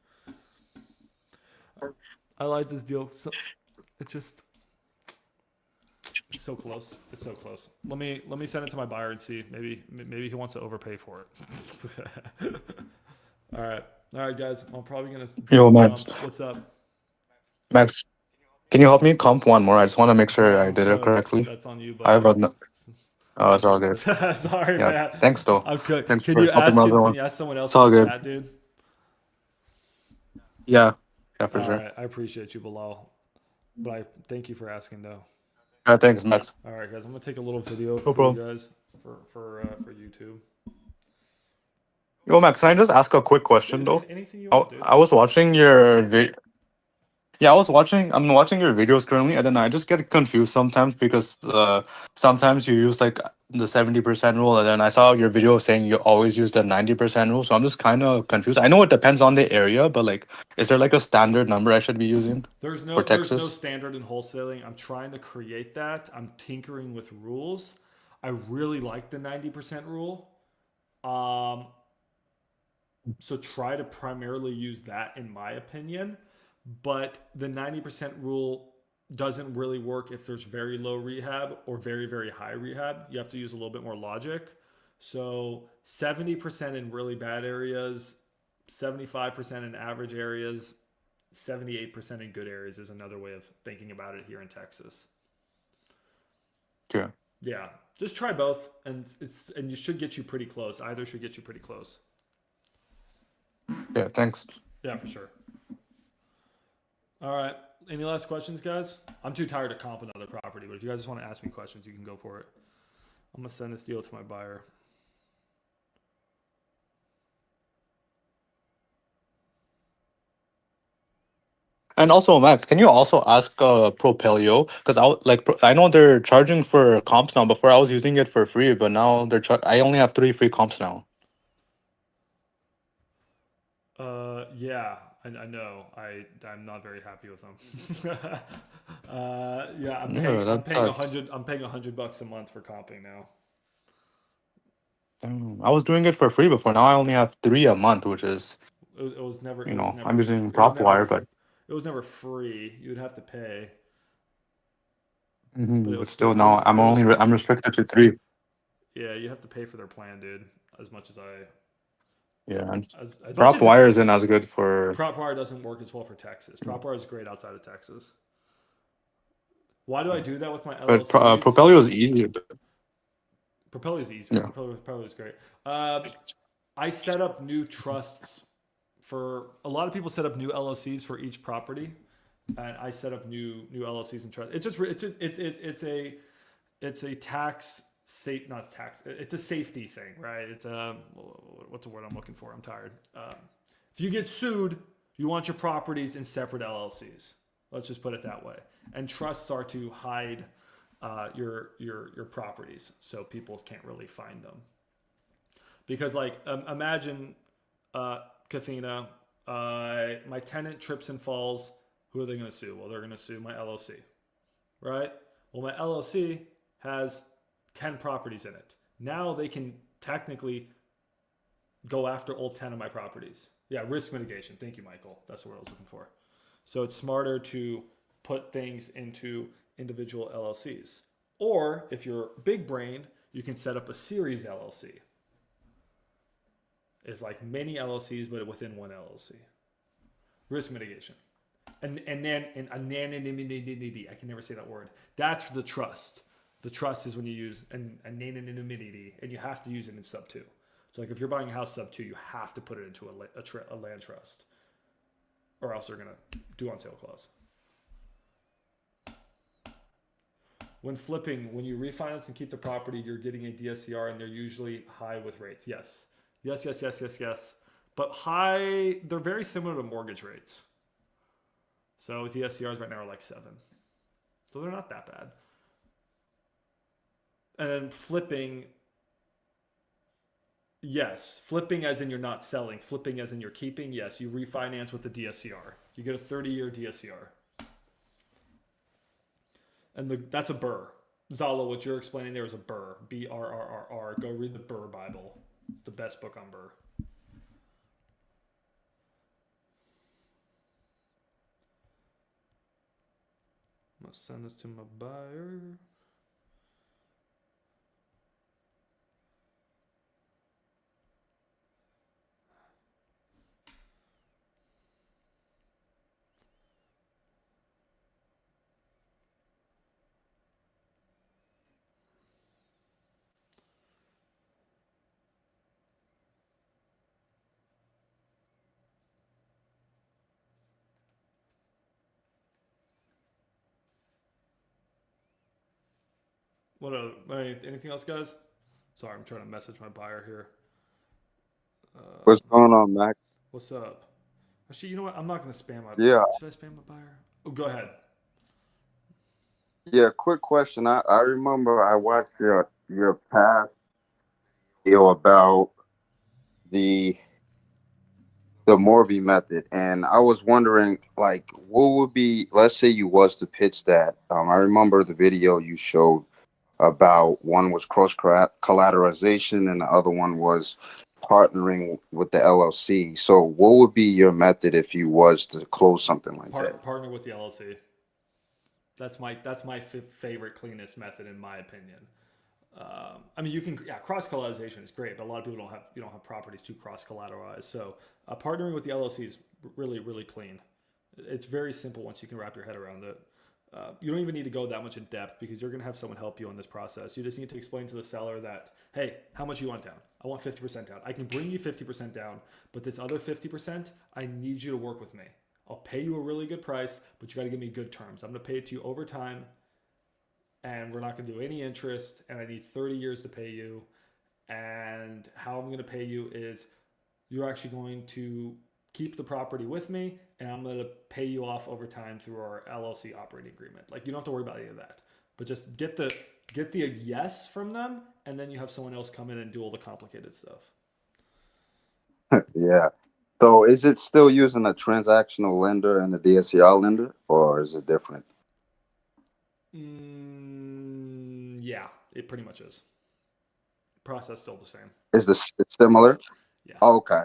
I like this deal. So it's just it's so close. It's so close. Let me send it to my buyer and see. Maybe he wants to overpay for it. All right, guys. I'm probably gonna. Yo, Max. What's up? Max, can you help me comp one more? I just want to make sure I did it Bro, correctly. that's on you, I have buddy. Oh, it's all good. Sorry, Yeah, man. thanks though. I'm good. Thanks Can for you helping ask my him? other Can one. you ask someone else It's all in the good. chat, dude? Yeah, for All sure. right, I appreciate you, Bilal. But I thank you for asking, though. Thanks, Max. All right, guys. I'm gonna take a little video No for you problem. guys for YouTube. Yo, Max, can I just ask a quick question Dude, though? anything you I, want, dude. I was watching your Yeah, I'm watching your videos currently, and then I just get confused sometimes because sometimes you use like the 70% rule, and then I saw your video saying you always use the 90% rule. So I'm just kind of confused. I know it depends on the area, but like, is there like a standard number I should be using There's for no Texas? standard in wholesaling. I'm trying to create that. I'm tinkering with rules. I really like the 90% rule. So try to primarily use that in my opinion. But the 90% rule doesn't really work if there's very low rehab or very, very high rehab. You have to use a little bit more logic. So 70% in really bad areas, 75% in average areas, 78% in good areas is another way of thinking about it here in Texas. Yeah. Yeah, just try both, and you should get you pretty close. Either should get you pretty close. Yeah, thanks. Yeah, for sure. All right. Any last questions, guys? I'm too tired to comp another property, but if you guys just want to ask me questions, you can go for it. I'm going to send this deal to my buyer. And also, Max, can you also ask Propelio? Because I know they're charging for comps now. Before I was using it for free, but now I only have 3 free comps now. Yeah, I know. I'm not very happy with them. Yeah, I'm paying $100 a month for comping now. I was doing it for free before. Now I only have 3 a month, which is It was never. I'm using PropWire, but it was never free. You would have to pay. but still now I'm restricted to 3. Yeah, you have to pay for their plan, dude. As much as I. Yeah, and as PropWire isn't as good for. PropWire doesn't work as well for Texas. PropWire is great outside of Texas. Why do I do that with my LLCs? But Propelio is easier. Propelio is easier. Yeah. Propelio is great. I set up new trusts for a lot of people. Set up new LLCs for each property, and I set up new LLCs and trusts. It's a tax. Not tax. It's a safety thing, right? It's what's the word I'm looking for? I'm tired. If you get sued, you want your properties in separate LLCs. Let's just put it that way. And trusts are to hide your properties, so people can't really find them. Because imagine, Kathina, my tenant trips and falls. Who are they going to sue? Well, they're going to sue my LLC, right? Well, my LLC has 10 properties in it. Now they can technically go after all 10 of my properties. Yeah, risk mitigation. Thank you, Michael. That's what I was looking for. So it's smarter to put things into individual LLCs. Or if you're big brain, you can set up a series LLC. It's like many LLCs, but within one LLC. Risk mitigation. And then anonymity. I can never say that word. That's the trust. The trust is when you use anonymity, and you have to use it in sub 2. So if you're buying a house sub 2, you have to put it into a land trust. or else they're gonna do on sale clause. When flipping, when you refinance and keep the property, you're getting a DSCR, and they're usually high with rates. Yes. But high, they're very similar to mortgage rates. So DSCRs right now are like 7. So they're not that bad. And then flipping, yes. Flipping as in you're not selling. Flipping as in you're keeping, yes. You refinance with the DSCR. You get a 30-year DSCR. And that's a BRRRR. Zalo, what you're explaining there is a BRRRR. BRRRR. Go read the BRRRR Bible. The best book on BRRRR. I'm going to send this to my buyer. What anything else, guys? Sorry, I'm trying to message my buyer here. What's going on, Mac? What's up? Actually, you know what? I'm not going to spam my Yeah. Should I spam my buyer? Oh, go ahead. Yeah, quick question. I remember I watched your past video about the Morby method, and I was wondering, like, what would be, let's say you was to pitch that. I remember the video you showed about one was cross collateralization and the other one was partnering with the LLC. So what would be your method if you was to close something like that? Partner with the LLC. That's my favorite cleanest method in my opinion. I mean, you can cross collateralization is great, but a lot of people don't have properties to cross collateralize. So partnering with the LLC is really clean. It's very simple once you can wrap your head around it. You don't even need to go that much in depth because you're going to have someone help you in this process. You just need to explain to the seller that, hey, how much you want down? I want 50% down. I can bring you 50% down, but this other 50%, I need you to work with me. I'll pay you a really good price, but you got to give me good terms. I'm going to pay it to you over time, and we're not going to do any interest, and I need 30 years to pay you. And how I'm going to pay you is you're actually going to keep the property with me, and I'm going to pay you off over time through our LLC operating agreement. Like, you don't have to worry about any of that, but just get the yes from them, and then you have someone else come in and do all the complicated stuff. Yeah. So is it still using a transactional lender and a DSCR lender, or is it different? Yeah, it pretty much is. Process still the same. Is it's similar? Yeah. Okay.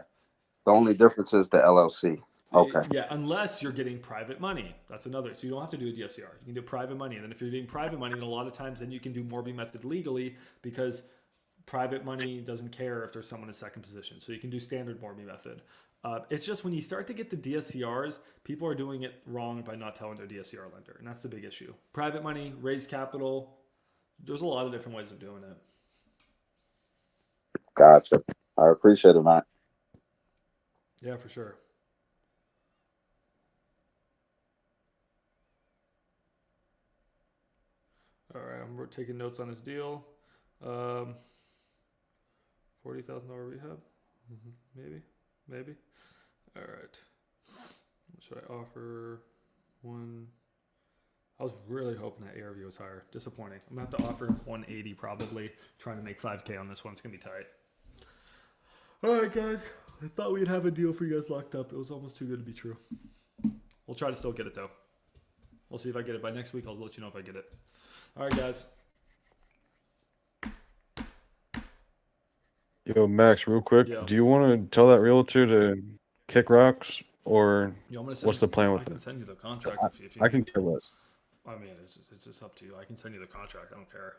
The only difference is the LLC. Okay. Yeah, unless you're getting private money. That's another. So you don't have to do a DSCR. You can do private money. And then if you're doing private money, then a lot of times then you can do Morby method legally because private money doesn't care if there's someone in second position. So you can do standard Morby method. It's just when you start to get the DSCRs, people are doing it wrong by not telling their DSCR lender. And that's the big issue. Private money, raise capital. There's a lot of different ways of doing it. Gotcha. I appreciate it, Matt. Yeah, for sure. All right, we're taking notes on this deal. $40,000 rehab, maybe. All right. Should I offer one? I was really hoping that ARV was higher. Disappointing. I'm gonna have to offer 180 probably. Trying to make 5K on this one. It's gonna be tight. All right, guys. I thought we'd have a deal for you guys locked up. It was almost too good to be true. We'll try to still get it though. We'll see if I get it by next week. I'll let you know if I get it. All right, guys. Yo, Max, real quick, do you want to tell that realtor to kick rocks, or what's the plan with it? I can send you the contract if you I can care less. I mean, it's just up to you. I can send you the contract. I don't care.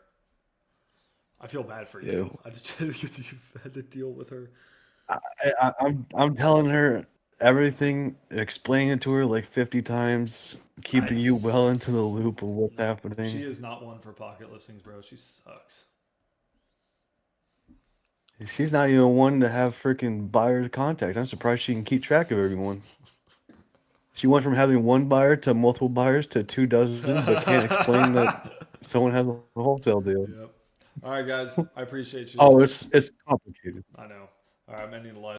I feel bad for you. Yeah. I just you've had to deal with her. I'm telling her everything, explaining it to her like 50 times, keeping you well into the loop of what's happening. She is not one for pocket listings, bro. She sucks. She's not even one to have freaking buyer's contact. I'm surprised she can keep track of everyone. She went from having one buyer to multiple buyers to 2 dozen, but can't explain that someone has a wholesale deal. Yep. All right, guys. I appreciate you. Oh, it's complicated. I know. All right, I'm ending the live.